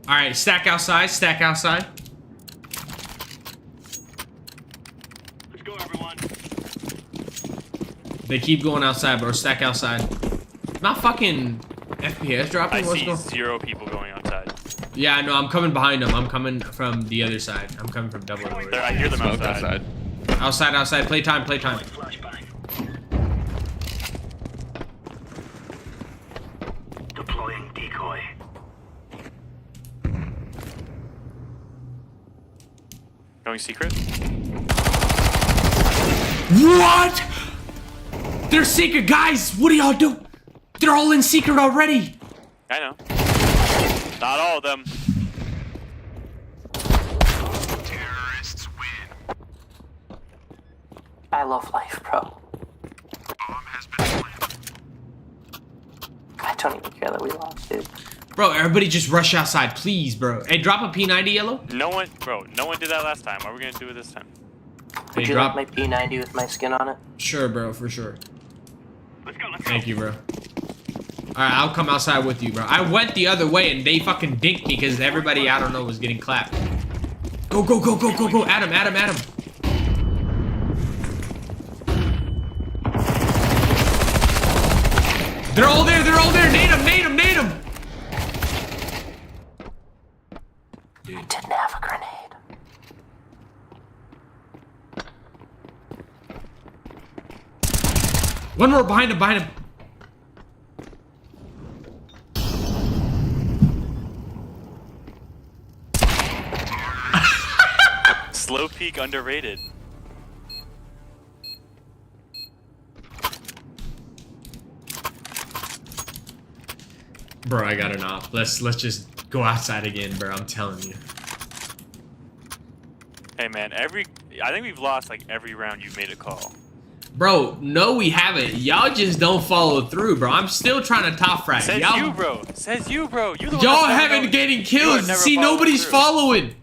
Alright, stack outside, stack outside. Let's go, everyone. They keep going outside, bro. Stack outside. Not fucking FPS dropping? I What's see going? 0 people going outside. Yeah, no, I'm coming behind them. I'm coming from the other side. I'm coming from double over. I hear them outside. Outside, outside. Play time, play time. Deploying decoy. Going secret? What? They're secret, guys. What do y'all do? They're all in secret already. I know. Not all of them. Terrorists win. I love life, bro. Bomb has been planted. I don't even care that we lost, dude. Bro, everybody just rush outside, please, bro. Hey, drop a P90 yellow. No one, bro. No one did that last time. What are we gonna do it this time? Would Hey, you drop. like my P90 with my skin on it? Sure, bro, for sure. Let's go. Thank you, bro. Alright, I'll come outside with you, bro. I went the other way and they fucking dinked me because everybody, I don't know, was getting clapped. Go, go, go, go, go, go. Adam, Adam, Adam. They're all there, they're all there. Nade him, nade him, nade him. I didn't have a grenade. One more behind him, behind him. Slow peak underrated. Bro, I got an off. Let's just go outside again, bro. I'm telling you. Hey man, I think we've lost like every round you've made a call. Bro, no, we haven't. Y'all just don't follow through, bro. I'm still trying to top frag. Says Y'all, you, bro. Says you, bro. You the one y'all that's haven't never- getting you kills. are never See, following nobody's through. following.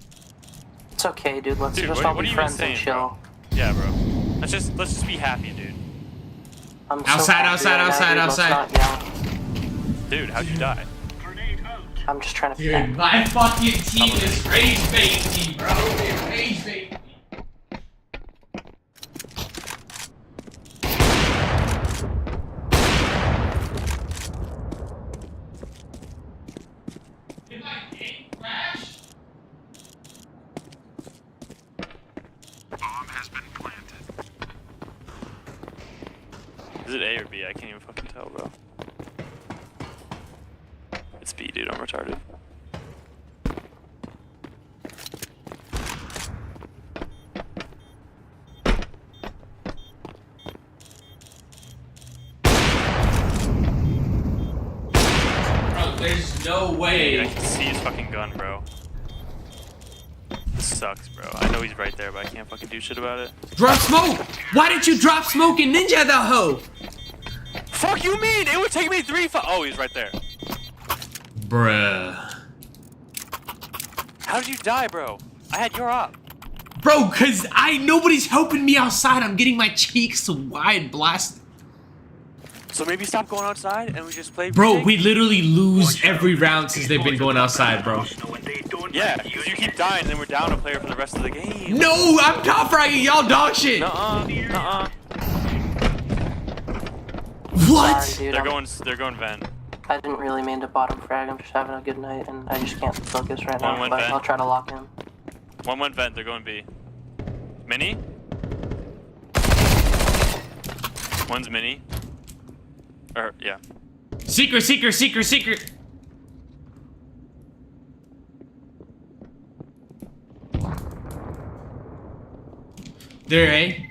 It's okay, dude. Let's Dude, just what all are be you even friends and saying, chill. bro? Yeah, bro. Let's just be happy, dude. I'm so Outside, happy outside, right now, outside, dude. outside. Let's not yell. Dude, how'd you die? I'm just trying to be Dude, happy. my fucking team is rage baiting me, bro. They're rage baiting me. Did my game crash? Bomb has been planted. Is it A or B? I can't even fucking tell, bro. It's B, dude. I'm retarded. Bro, there's no way. I can see his fucking gun, bro. This sucks, bro. I know he's right there, but I can't fucking do shit about it. Drop smoke! Why did you drop smoke and ninja that hoe? Fuck you mean? It would take me 3 Oh, he's right there. Bruh. How did you die, bro? I had your op. Bro, cause nobody's helping me outside. I'm getting my cheeks wide blasted. So maybe stop going outside and we just play. Bro, retake? we literally lose every round since they've been going outside, bro. Yeah, because you keep dying and then we're down a player for the rest of the game. No, I'm top fragging y'all dog shit. Nuh-uh. What? Sorry, dude, They're going vent. I didn't really mean to bottom frag. I'm just having a good night, and I just can't focus right One now. went But vent. I'll try to lock in. One went vent, they're going B. Mini? One's mini. Yeah. Secret, secret, secret, secret. There, eh?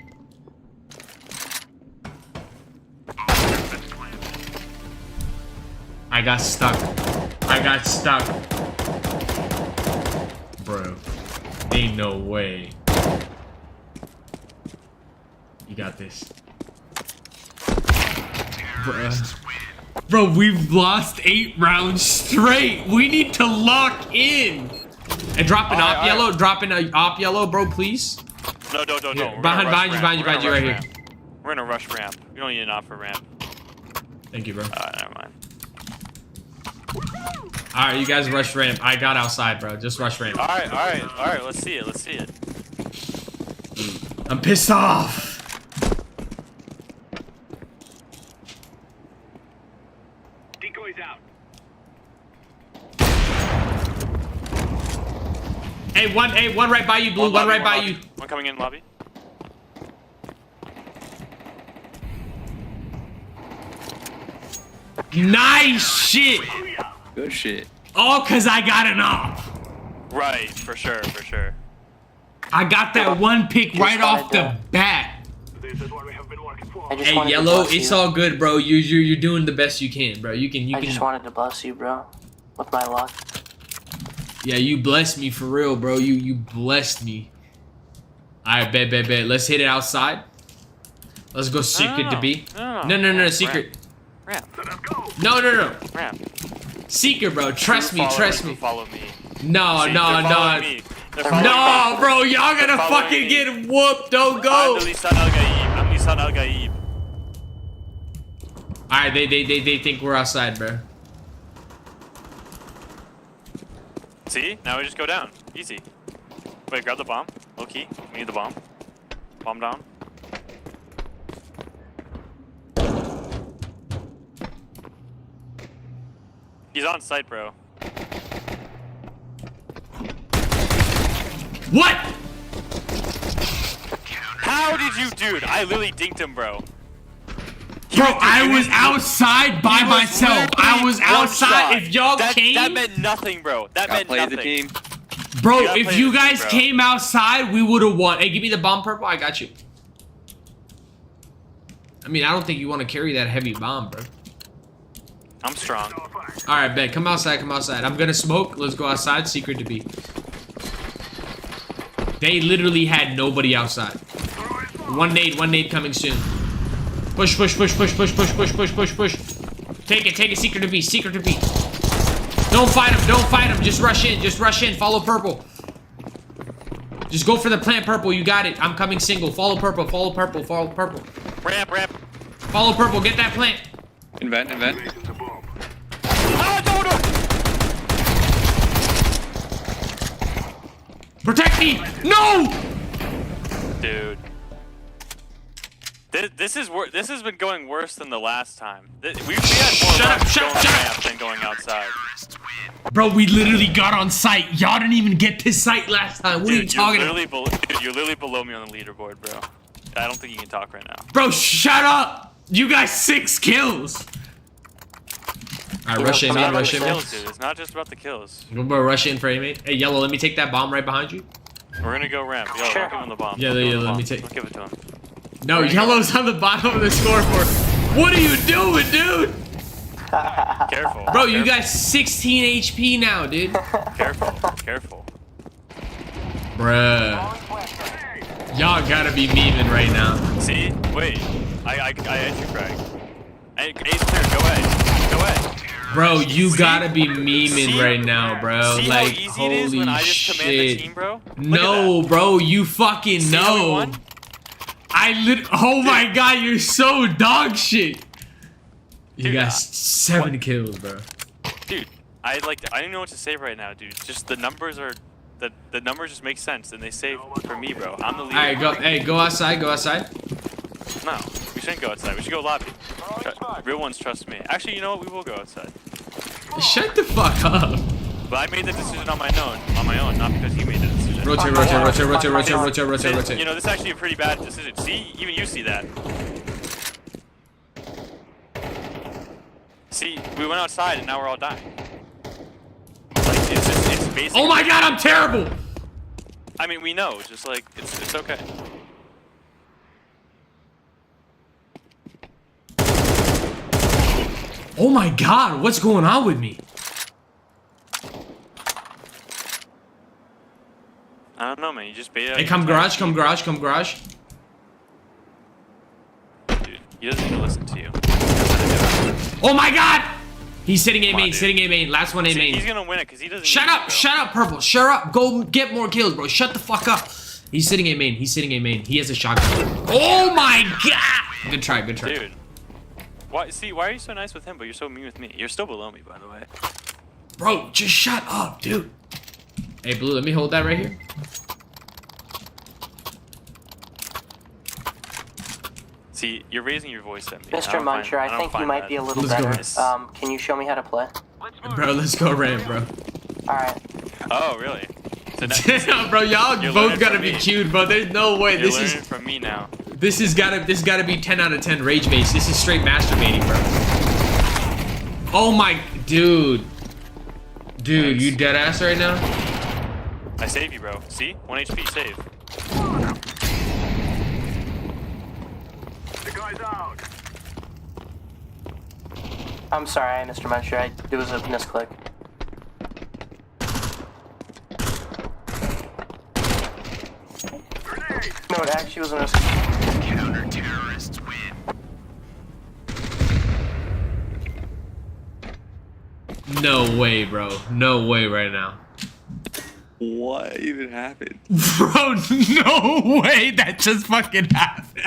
I got stuck. I got stuck. Bro. Ain't no way. You got this. Bruh. Bro, we've lost 8 rounds straight. We need to lock in. And drop an op yellow. Drop an op yellow, bro, please. No. Here, behind you, right here. We're in a rush ramp. We don't need an op for ramp. Thank you, bro. Never mind. Alright, you guys rush ramp. I got outside, bro. Just rush ramp. Alright, let's see it. I'm pissed off. Decoys out. Hey, one right by you, blue. One right by you. One coming in lobby. Nice shit. Good shit. All cause I got an op. Right, for sure. I got that one pick right off the bat. This is what we have been working for. just Hey, wanted to Yellow, bless it's you. all good, bro. You're doing the best you can, bro. You can. I just wanted to bless you, bro, with my luck. Yeah, you blessed me for real, bro. You blessed me. Alright, bet. Let's hit it outside. Let's go secret to B. No, secret. Ramp. No. Ramp. Secret, bro. Trust me. Follow me. No. See, they're following me. They're following No, me. bro. Y'all gonna They're following fucking me. get whooped. Don't go. I'm Lisan Al Gaib. Alright, they think we're outside, bro. See? Now we just go down. Easy. Wait, grab the bomb. Low key. We need the bomb. Bomb down. He's on site, bro. What? How did you, dude? I literally dinked him, bro. Bro, I was outside by myself. I was outside. If y'all came, that meant nothing, bro. That meant nothing. The team. Bro, You gotta if play you the team, guys bro. came outside, we would have won. Hey, give me the bomb, purple. I got you. I mean, I don't think you want to carry that heavy bomb, bro. I'm strong. All right, bet. Come outside. I'm gonna smoke. Let's go outside. Secret to be. They literally had nobody outside. One nade coming soon. Push. Take it. Secret to be. Don't fight him. Just rush in. Follow purple. Just go for the plant, purple. You got it. I'm coming single. Follow purple. Ramp. Follow purple. Get that plant. Invent. Ah, no. Protect me. No. Dude. This has been going worse than the last time. We had more luck going ramp than going outside. Bro, we literally got on site. Y'all didn't even get to site last time. What are you talking about? You're literally below me on the leaderboard, bro. I don't think you can talk right now. Bro, shut up. You got 6 kills. Alright, rush in, man. Kills, dude. It's not just about the kills. Bro, rush in for A, mate. Hey, Yellow, let me take that bomb right behind you. We're gonna go ramp. Yo, don't give him the bomb. Yeah, let me take. Don't give it to him. No, Yellow's on the bottom of the scoreboard. What are you doing, dude? Careful. Bro, you got 16 HP now, dude. Careful. Bruh. Y'all gotta be memeing right now. See? Wait. I entry frag. Ace clear. Go ahead. Bro, you gotta be memeing right now, bro. See Like, how easy it is when I just command the team, bro? No, bro, you fucking know. Oh my god, you're so dog shit. You got 7 kills, bro. Dude, I don't know what to say right now, dude. Just the numbers are the numbers just make sense and they say for me, bro. I'm the leader. Alright, go outside. No, we shouldn't go outside. We should go lobby. Real ones trust me. Actually, you know what? We will go outside. Shut the fuck up. But I made the decision on my own, not because he made the decision. Rotate. You know, this is actually a pretty bad decision. See, even you see that. See, we went outside and now we're all dying. Like, it's basically. Oh my god, I'm terrible. I mean, we know. Just like it's okay. Oh my god, what's going on with me? I don't know, man. You just bait out. Hey, come garage. Dude, he doesn't even listen to you. Oh my god! He's sitting A main, Last one A main. He's gonna win it because he doesn't. Shut up, purple. Shut up. Go get more kills, bro. Shut the fuck up. He's sitting A main. He has a shotgun. Oh my god! Good try. Dude. Why are you so nice with him, but you're so mean with me? You're still below me, by the way. Bro, just shut up, dude. Hey, Blue, let me hold that right here. See, you're raising your voice at me. Mr. Muncher, I think you might be a little better. Can you show me how to play? Bro, let's go ramp, bro. Alright. Oh, really? So bro, y'all both gotta be cute, bro. There's no way. You're learning from me now. This gotta be 10 out of 10 rage base. This is straight masturbating, bro. Oh my, dude. Dude, you dead ass right now? I save you, bro. See? 1 HP, save. The guy's out. I'm sorry, Mr. Muncher. It was a misclick. No, it actually was a misclick. Counter-terrorists win. No way, bro. No way right now. What even happened? Bro, no way that just fucking happened.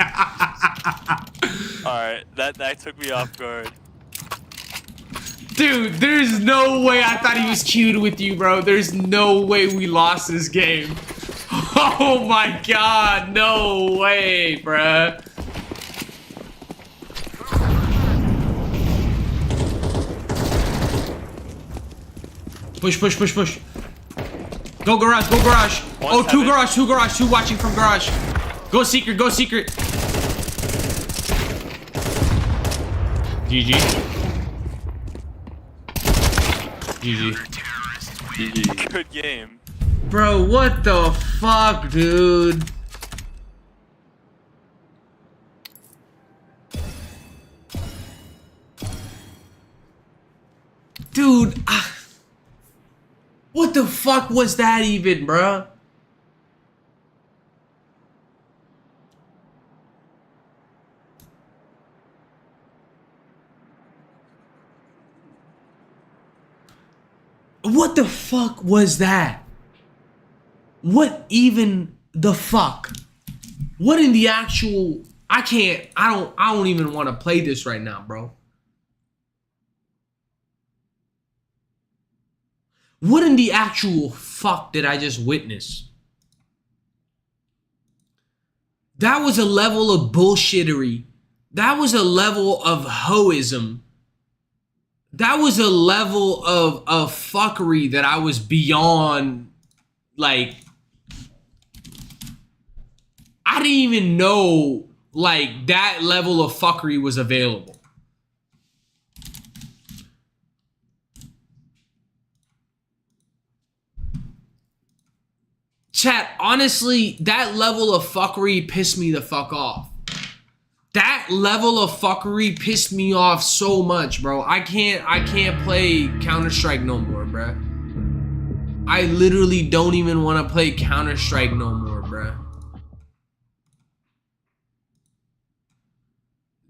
Alright, that took me off guard. Dude, there's no way I thought he was queued with you, bro. There's no way we lost this game. Oh my god, no way, bruh. Push, push, push, push. Go garage, go garage. Oh, two garage, two watching from garage. Go secret, go secret. GG. GG. GG. Good game. Bro, what the fuck, dude? Dude, what the fuck was that even, bruh? What the fuck was that? What even the fuck? What in the actual... I don't even want to play this right now, bro. What in the actual fuck did I just witness? That was a level of bullshittery. That was a level of hoism. That was a level of fuckery that I was beyond, like, I didn't even know, like, that level of fuckery was available. Chat, honestly, that level of fuckery pissed me the fuck off. That level of fuckery pissed me off so much, bro. I can't play Counter-Strike no more, bruh. I literally don't even want to play Counter-Strike no more, bruh.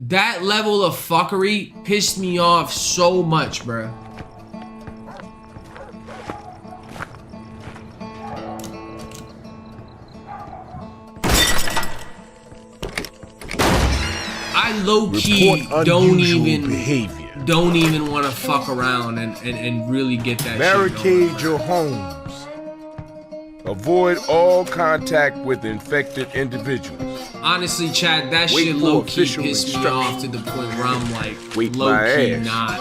That level of fuckery pissed me off so much, bruh. I low-key don't even want to fuck around and really get that Barricade shit your homes. Avoid all contact with infected individuals. Honestly, Chad, that shit low-key pissed me off to the point where I'm like, low-key not.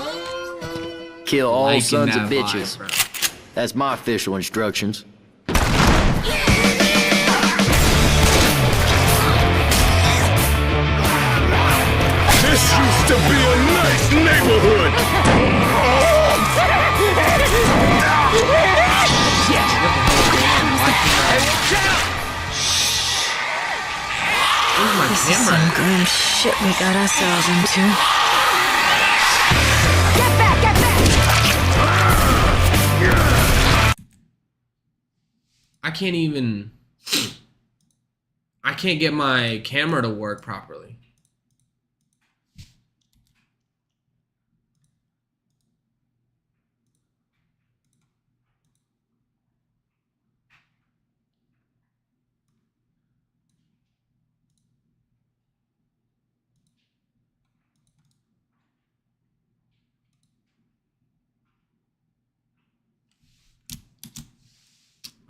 Kill all liking sons of that bitches. vibe, That's my official instructions. This used to be a nice neighborhood. Where's my This is camera? some grim shit we got ourselves into. I can't get my camera to work properly.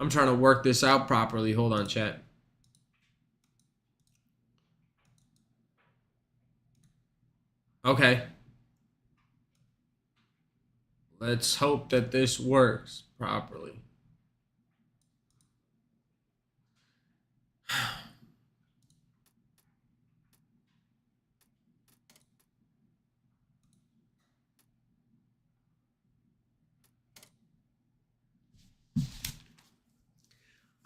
I'm trying to work this out properly. Hold on, chat. Okay. Let's hope that this works properly.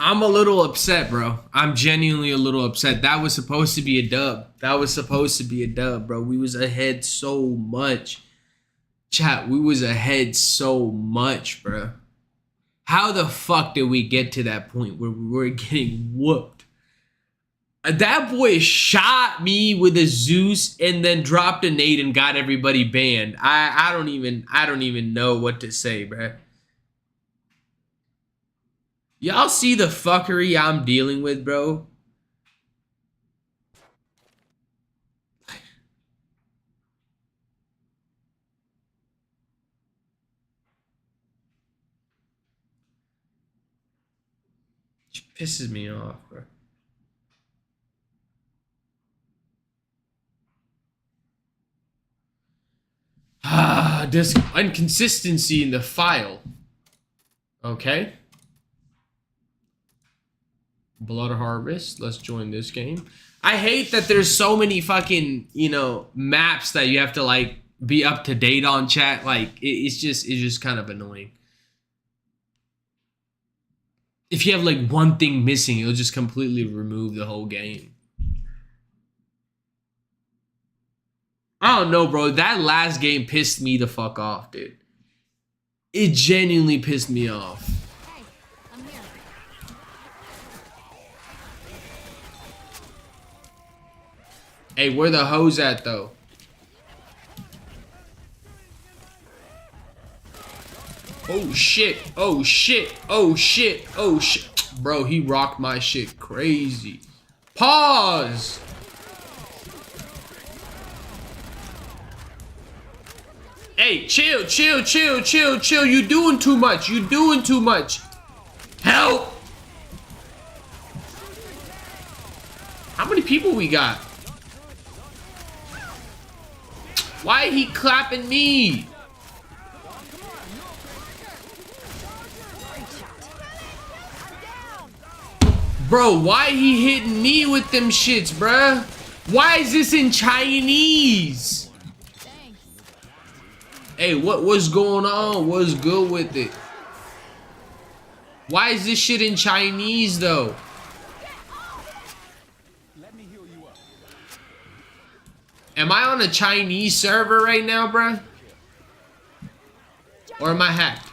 I'm a little upset, bro. I'm genuinely a little upset. That was supposed to be a dub. That was supposed to be a dub, bro. We was ahead so much. Chat, we was ahead so much, bro. How the fuck did we get to that point where we were getting whooped? That boy shot me with a Zeus and then dropped a nade and got everybody banned. I don't even know what to say, bro. Y'all see the fuckery I'm dealing with, bro? It pisses me off, bro. There's inconsistency in the file. Okay. Blood Harvest. Let's join this game. I hate that there's so many fucking, you know, maps that you have to like be up to date on, chat. Like it's just kind of annoying. If you have like one thing missing, it'll just completely remove the whole game. I don't know, bro. That last game pissed me the fuck off, dude. It genuinely pissed me off. Hey, where the hoes at, though? Oh, shit. Oh, shit. Oh, shit. Oh, shit. Bro, he rocked my shit crazy. Pause. Hey, chill, chill, chill, chill, chill. You doing too much. You doing too much. Help. How many people we got? Why he clapping me? Bro, why he hitting me with them shits, bruh? Why is this in Chinese? Hey, what's going on? What's good with it? Why is this shit in Chinese, though? Am I on a Chinese server right now, bruh? Or am I hacked?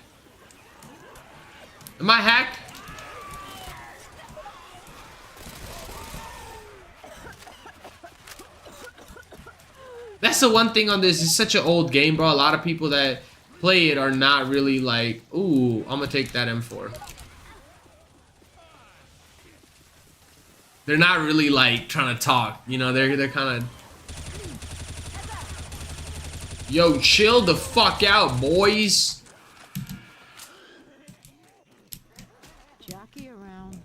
Am I hacked? That's the one thing on this. It's such an old game, bro. A lot of people that play it are not really like, ooh, I'm gonna take that M4. They're not really like trying to talk, you know. They're kind of, yo, chill the fuck out, boys. Jockey around.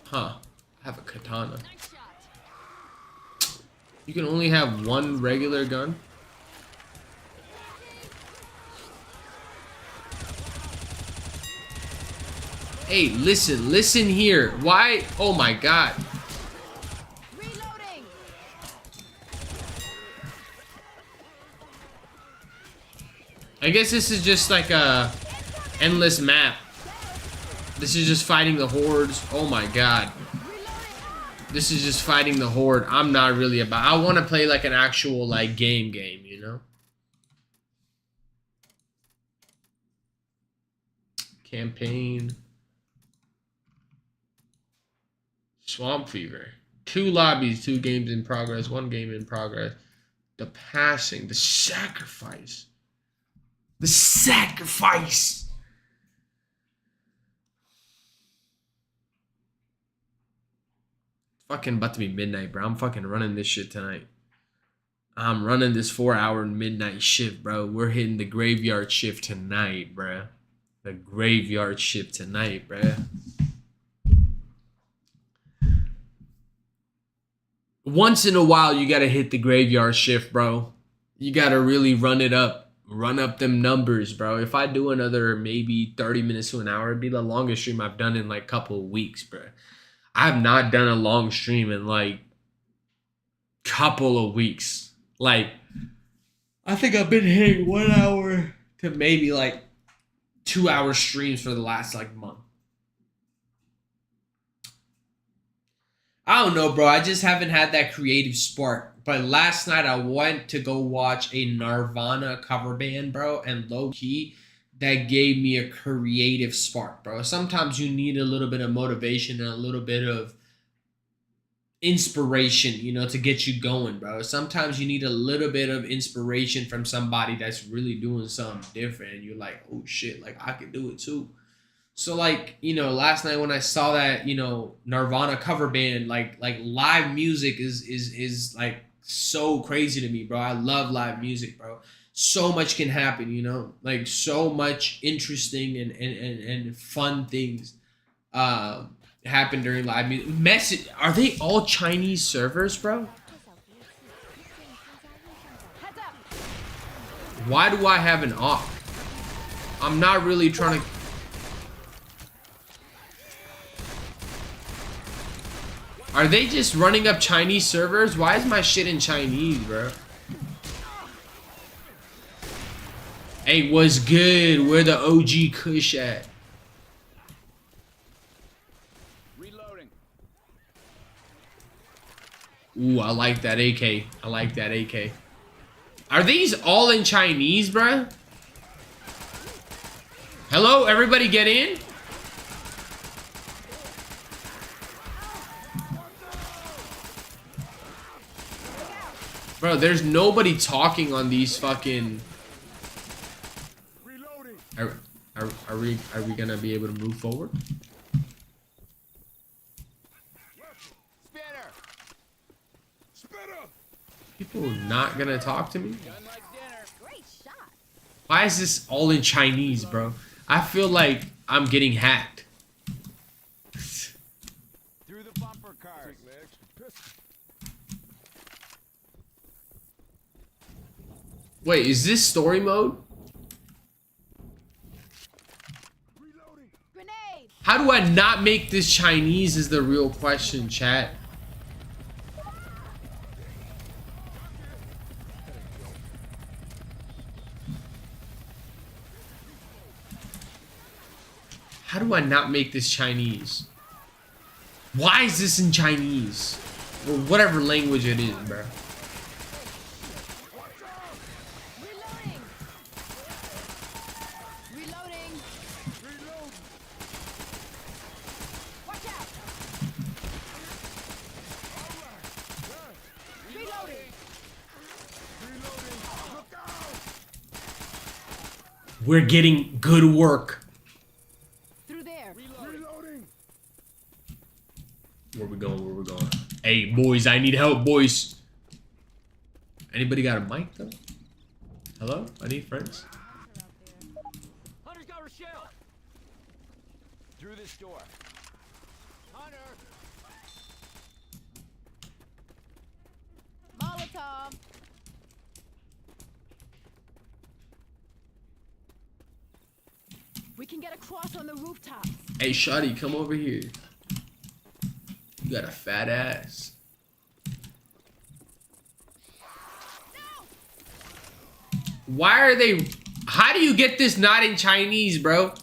Huh? I have a katana. You can only have one regular gun? Hey, listen here. Why? Oh my god. Reloading. I guess this is just like a endless map. This is just fighting the hordes. Oh my god. This is just fighting the horde. I'm not really about. I want to play like an actual like game, you know? Campaign. Swamp Fever. 2 lobbies, 2 games in progress, 1 game in progress. The passing, the sacrifice. The sacrifice. Fucking about to be midnight, bro. I'm fucking running this shit tonight. I'm running this 4-hour midnight shift, bro. We're hitting the graveyard shift tonight, bro. The graveyard shift tonight, bro. Once in a while, you gotta hit the graveyard shift, bro. You gotta really run it up. Run up them numbers, bro. If I do another maybe 30 minutes to an hour, it'd be the longest stream I've done in like a couple of weeks, bro. I have not done a long stream in like couple of weeks. Like, I think I've been hitting 1 hour to maybe like 2-hour streams for the last like month. I don't know, bro. I just haven't had that creative spark. But last night I went to go watch a Nirvana cover band, bro, and low key, that gave me a creative spark, bro. Sometimes you need a little bit of motivation and a little bit of inspiration, you know, to get you going, bro. Sometimes you need a little bit of inspiration from somebody that's really doing something different, and you're like, oh shit, like I could do it too. So like, you know, last night when I saw that, you know, Nirvana cover band, like live music is like so crazy to me, bro. I love live music, bro. So much can happen, you know, like so much interesting and fun things happen during live music. Are they all Chinese servers, bro? Why do I have an off? I'm not really trying to. Are they just running up Chinese servers? Why is my shit in Chinese, bro? Hey, what's good? Where the OG Kush at? Reloading. Ooh, I like that AK. I like that AK. Are these all in Chinese, bro? Hello, everybody get in? Bro, there's nobody talking on these fucking... Are we gonna be able to move forward? People not gonna talk to me? Why is this all in Chinese, bro? I feel like I'm getting hacked. Through the bumper cars. Wait, is this story mode? How do I not make this Chinese is the real question, chat. How do I not make this Chinese? Why is this in Chinese? Or whatever language it is, bro. We're getting good work. Through there. Reloading. Where we going? Where we going? Hey, boys, I need help, boys. Anybody got a mic, though? Hello? I need friends. Hunter's got Rochelle. Through this door. Hunter. Molotov. We can get across on the rooftops. Hey, Shotty, come over here. You got a fat ass. Why are they... How do you get this not in Chinese, bro?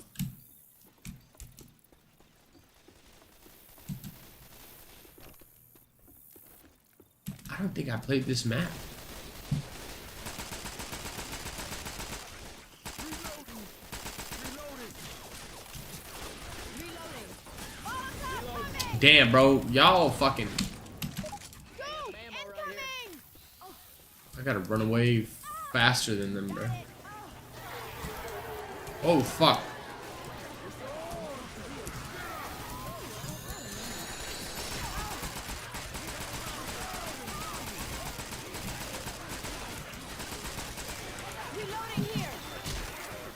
I don't think I played this map. Damn, bro. Y'all fucking... I gotta run away faster than them, bro. Oh, fuck.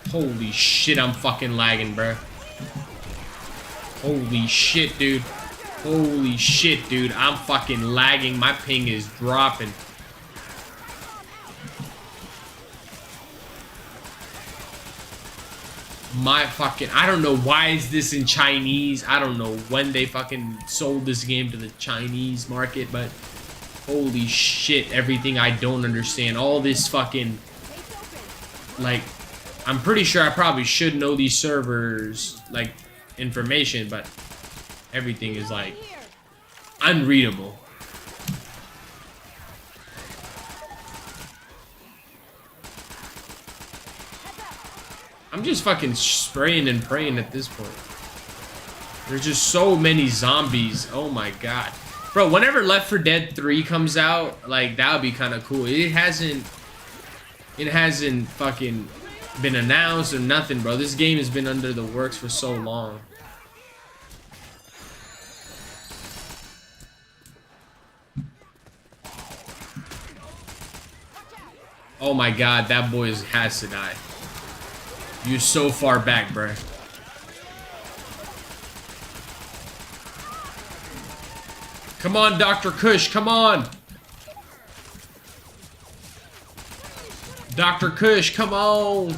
Holy shit, I'm fucking lagging, bro. Holy shit, dude. Holy shit, dude. I'm fucking lagging. My ping is dropping. My fucking... I don't know why is this in Chinese. I don't know when they fucking sold this game to the Chinese market, but holy shit, everything I don't understand. All this fucking... Like, I'm pretty sure I probably should know these servers, like, information, but everything is like unreadable. I'm just fucking spraying and praying at this point. There's just so many zombies. Oh my god. Bro, whenever Left 4 Dead 3 comes out, like, that would be kind of cool. It hasn't fucking been announced or nothing, bro. This game has been under the works for so long. Oh my god, that boy has to die. You're so far back, bruh. Come on, Dr. Kush, come on! Dr. Kush, come on!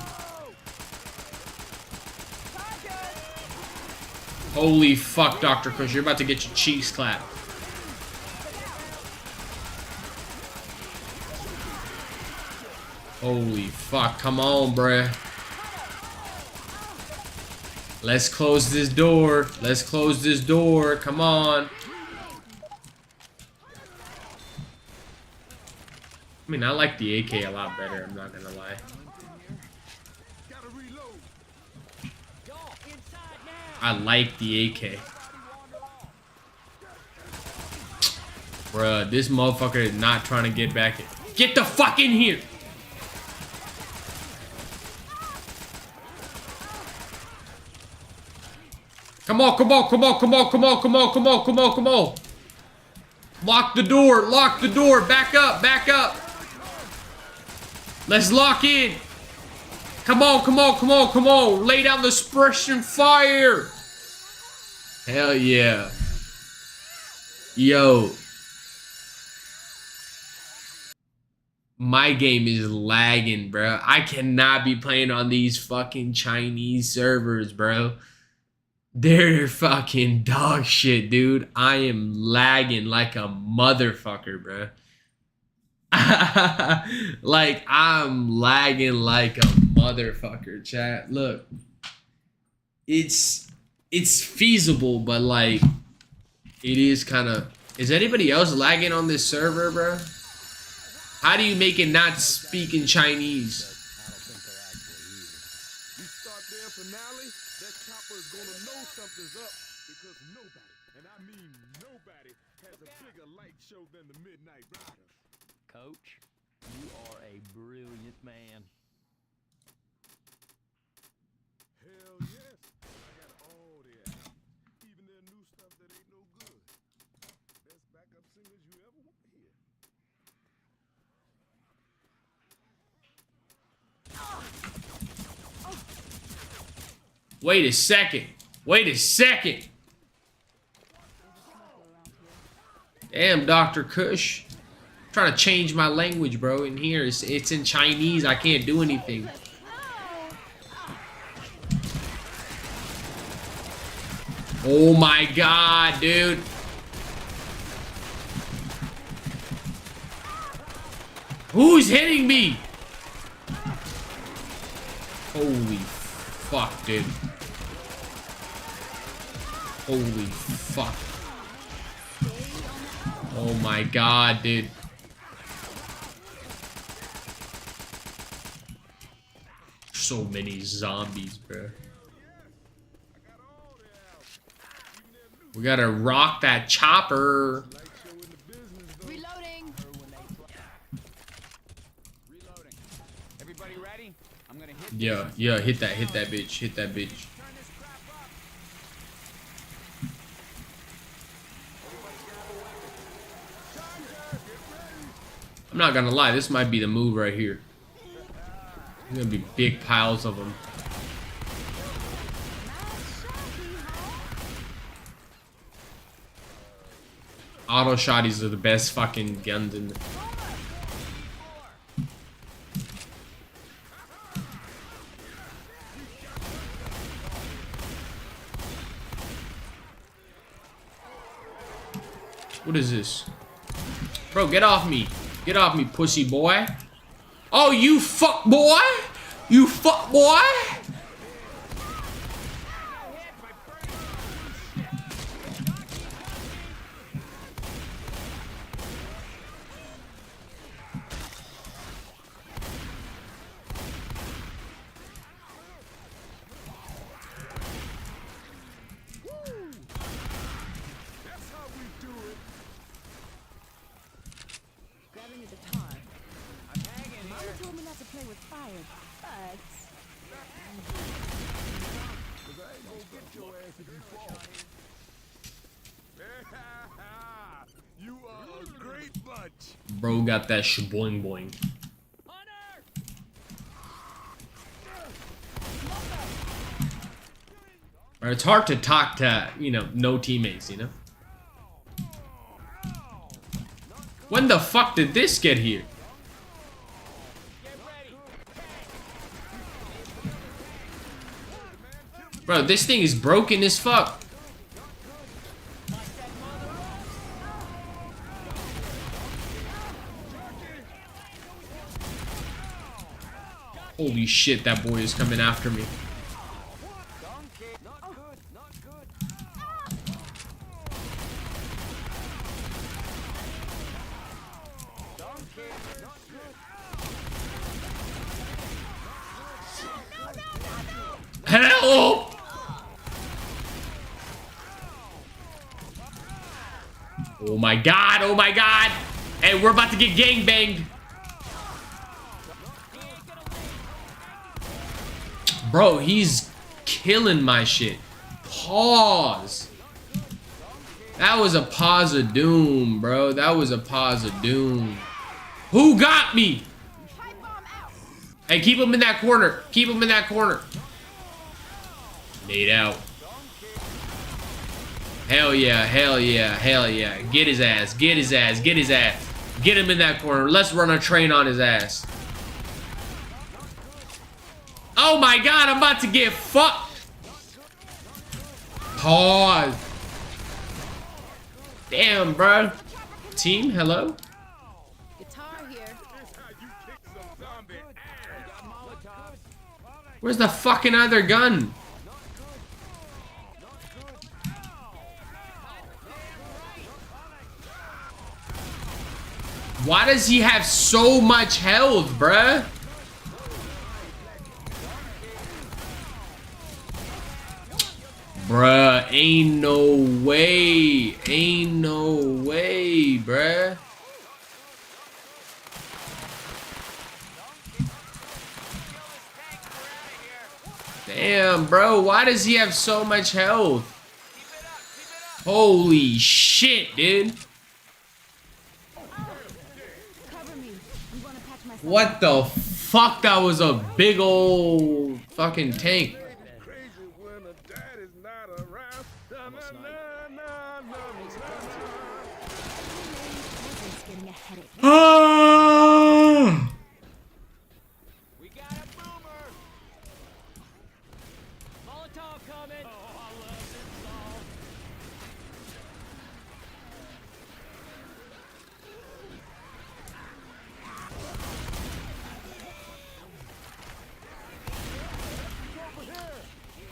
Holy fuck, Dr. Kush, you're about to get your cheeks clapped. Holy fuck, come on, bruh. Let's close this door. Let's close this door. Come on. I mean, I like the AK a lot better, I'm not gonna lie. I like the AK. Bruh, this motherfucker is not trying to get back in. Get the fuck in here! Come on, come on, come on, come on, come on, come on, come on, come on, come on. Lock the door, back up, back up. Let's lock in. Come on, come on, come on, come on. Lay down the suppression fire. Hell yeah. Yo. My game is lagging, bro. I cannot be playing on these fucking Chinese servers, bro. They're fucking dog shit, dude. I am lagging like a motherfucker, bro. Like, I'm lagging like a motherfucker, chat. Look. It's feasible, but like, it is kind of... Is anybody else lagging on this server, bro? How do you make it not speak in Chinese? Something's up because nobody, and I mean nobody, has a bigger light show than the Midnight Riders. Coach, you are a brilliant man. Hell yes, I got all the albums, even their new stuff that ain't no good. Best backup singers you ever want to hear. Wait a second. Wait a second. Damn, Dr. Kush. I'm trying to change my language, bro. In here, it's in Chinese. I can't do anything. Oh my god, dude. Who's hitting me? Holy fuck, dude. Holy fuck. Oh my god, dude. So many zombies, bro. We gotta rock that chopper. Reloading. Everybody ready? I'm gonna hit. Yeah, hit that bitch, hit that bitch. I'm not gonna lie, this might be the move right here. There's gonna be big piles of them. Auto shotties are the best fucking guns in the... What is this? Bro, get off me. Get off me, pussy boy. Oh, you fuck boy? You fuck boy? play with fire, but You are a great bunch. Bro got that shaboing boing. Or it's hard to talk to, you know, no teammates, you know? When the fuck did this get here? Bro, this thing is broken as fuck. Holy shit, that boy is coming after me. Help! Oh my god, oh my god! Hey, we're about to get gangbanged. Bro, he's killing my shit. Pause. That was a pause of doom, bro. That was a pause of doom. Who got me? Hey, keep him in that corner. Keep him in that corner. Nade out. Hell yeah, hell yeah, hell yeah. Get his ass, get his ass, get his ass. Get him in that corner. Let's run a train on his ass. Oh my god, I'm about to get fucked. Pause. Damn, bro. Team, hello? guitar here. Where's the fucking other gun? Why does he have so much health, bruh? Bruh, ain't no way. Ain't no way, bruh. Damn, bro. Why does he have so much health? Holy shit, dude. What the fuck? That was a big old fucking tank. Ah!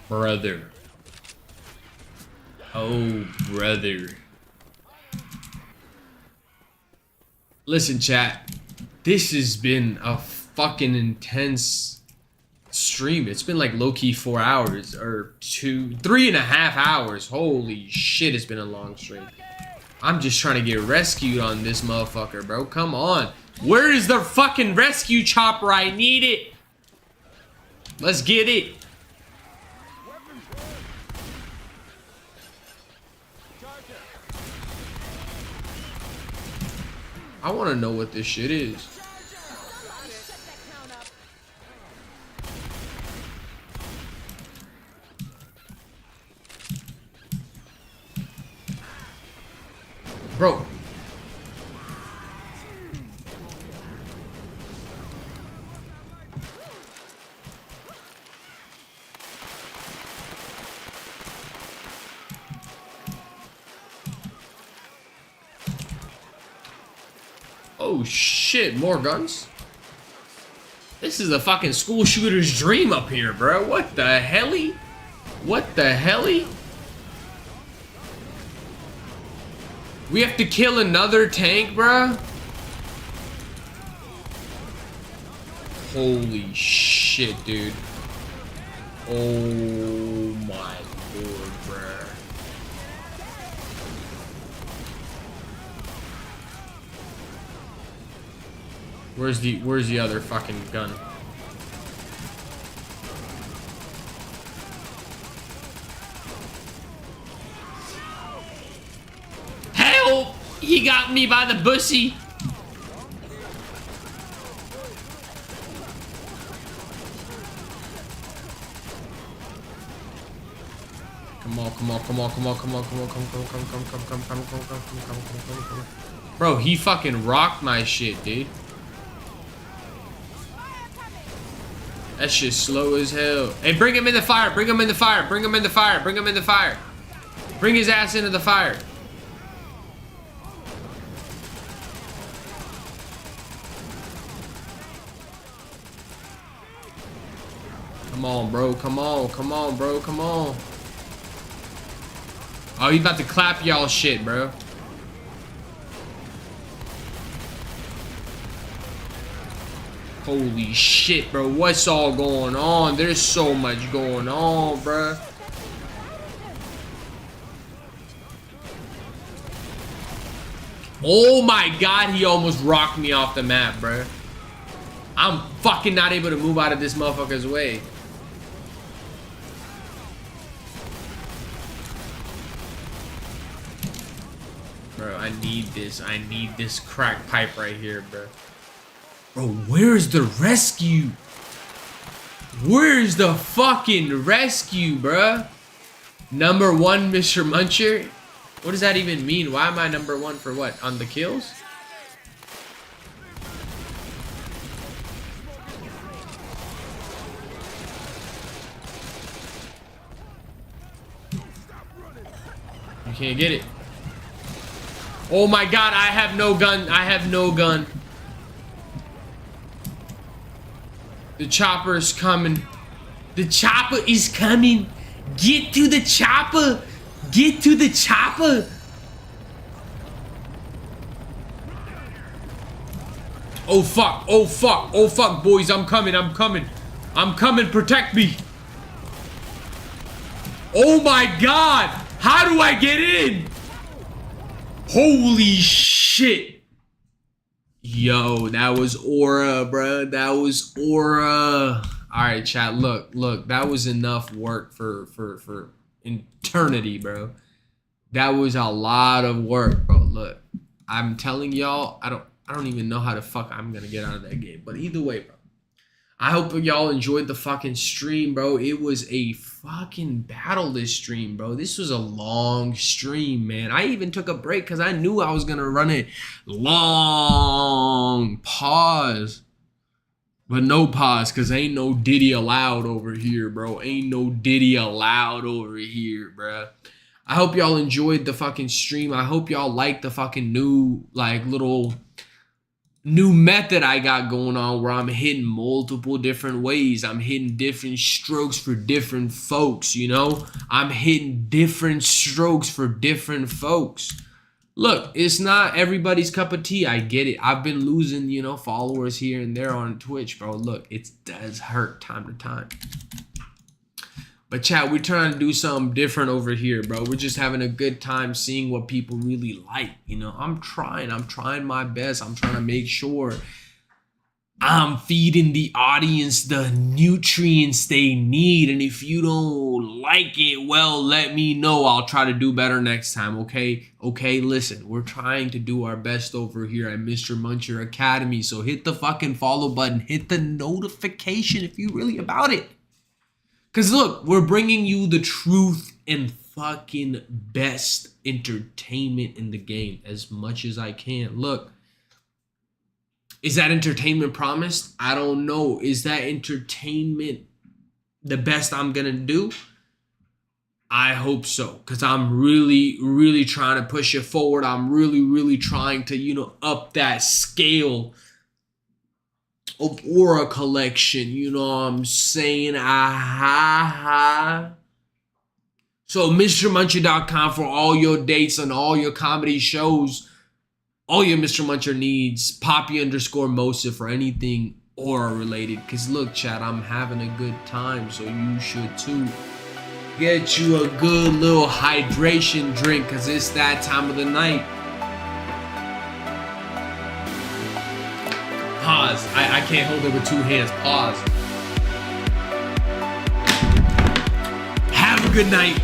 Brother. Oh, brother. Listen, chat. This has been a fucking intense stream. It's been like low-key 4 hours or 3.5 hours. Holy shit, it's been a long stream. I'm just trying to get rescued on this motherfucker, bro. Come on. Where is the fucking rescue chopper? I need it. Let's get it. I want to know what this shit is. Bro. Oh shit, more guns? This is a fucking school shooter's dream up here, bro. What the helly? What the helly? We have to kill another tank, bro? Holy shit, dude. Oh my lord, bro. Where's the other fucking gun? He got me by the bussy. Come on, come on, come on, come on, come on, come on, come on, come on, come on, come on, come on, come on, come on, come on, come on. Bro, he fucking rocked my shit, dude. That shit's slow as hell. Hey, bring him in the fire, bring him in the fire, bring him in the fire, bring him in the fire. Bring his ass into the fire. Come on, bro, come on, come on, bro, come on. Oh, he's about to clap y'all shit, bro. Holy shit, bro. What's all going on? There's so much going on, bro. Oh my god, he almost rocked me off the map, bro. I'm fucking not able to move out of this motherfucker's way. Bro, I need this. I need this crack pipe right here, bro. Bro, where's the rescue? Where's the fucking rescue, bro? Number 1, Mr. Muncher? What does that even mean? Why am I number 1 for what? On the kills? You can't get it. Oh my god, I have no gun. I have no gun. The chopper is coming. The chopper is coming. Get to the chopper. Get to the chopper. Oh fuck. Oh fuck. Oh fuck, boys. I'm coming. I'm coming. I'm coming. Protect me. Oh my god. How do I get in? Holy shit. Yo, that was aura, bro. That was aura. All right, chat. Look. That was enough work for eternity, bro. That was a lot of work, bro. Look, I'm telling y'all, I don't even know how the fuck I'm gonna get out of that game. But either way, bro. I hope y'all enjoyed the fucking stream, bro. It was a fucking battle this stream, bro. This was a long stream, man. I even took a break because I knew I was gonna run it long. Pause. But no pause, because ain't no Diddy allowed over here, bro. Ain't no Diddy allowed over here, bro. I hope y'all enjoyed the fucking stream. I hope y'all liked the fucking new, like, little new method I got going on where I'm hitting multiple different ways. I'm hitting different strokes for different folks, you know? I'm hitting different strokes for different folks. Look, it's not everybody's cup of tea. I get it. I've been losing, you know, followers here and there on Twitch, bro. Look, it does hurt time to time. But chat, we're trying to do something different over here, bro. We're just having a good time seeing what people really like. You know, I'm trying my best. I'm trying to make sure I'm feeding the audience the nutrients they need. And if you don't like it, well, let me know. I'll try to do better next time, okay? Okay, listen, we're trying to do our best over here at Mr. Muncher Academy. So hit the fucking follow button. Hit the notification if you're really about it. Because look, we're bringing you the truth and fucking best entertainment in the game as much as I can. Look, is that entertainment promised? I don't know. Is that entertainment the best I'm going to do? I hope so. Because I'm really, really trying to push it forward. I'm really, really trying to, you know, up that scale of aura collection, you know what I'm saying? So MrMuncher.com for all your dates and all your comedy shows, all your Mr. Muncher needs, Poppy_Mosa for anything aura related. Cause look, chat, I'm having a good time, so you should too. Get you a good little hydration drink, cause it's that time of the night. Pause. I can't hold it with two hands. Pause. Have a good night.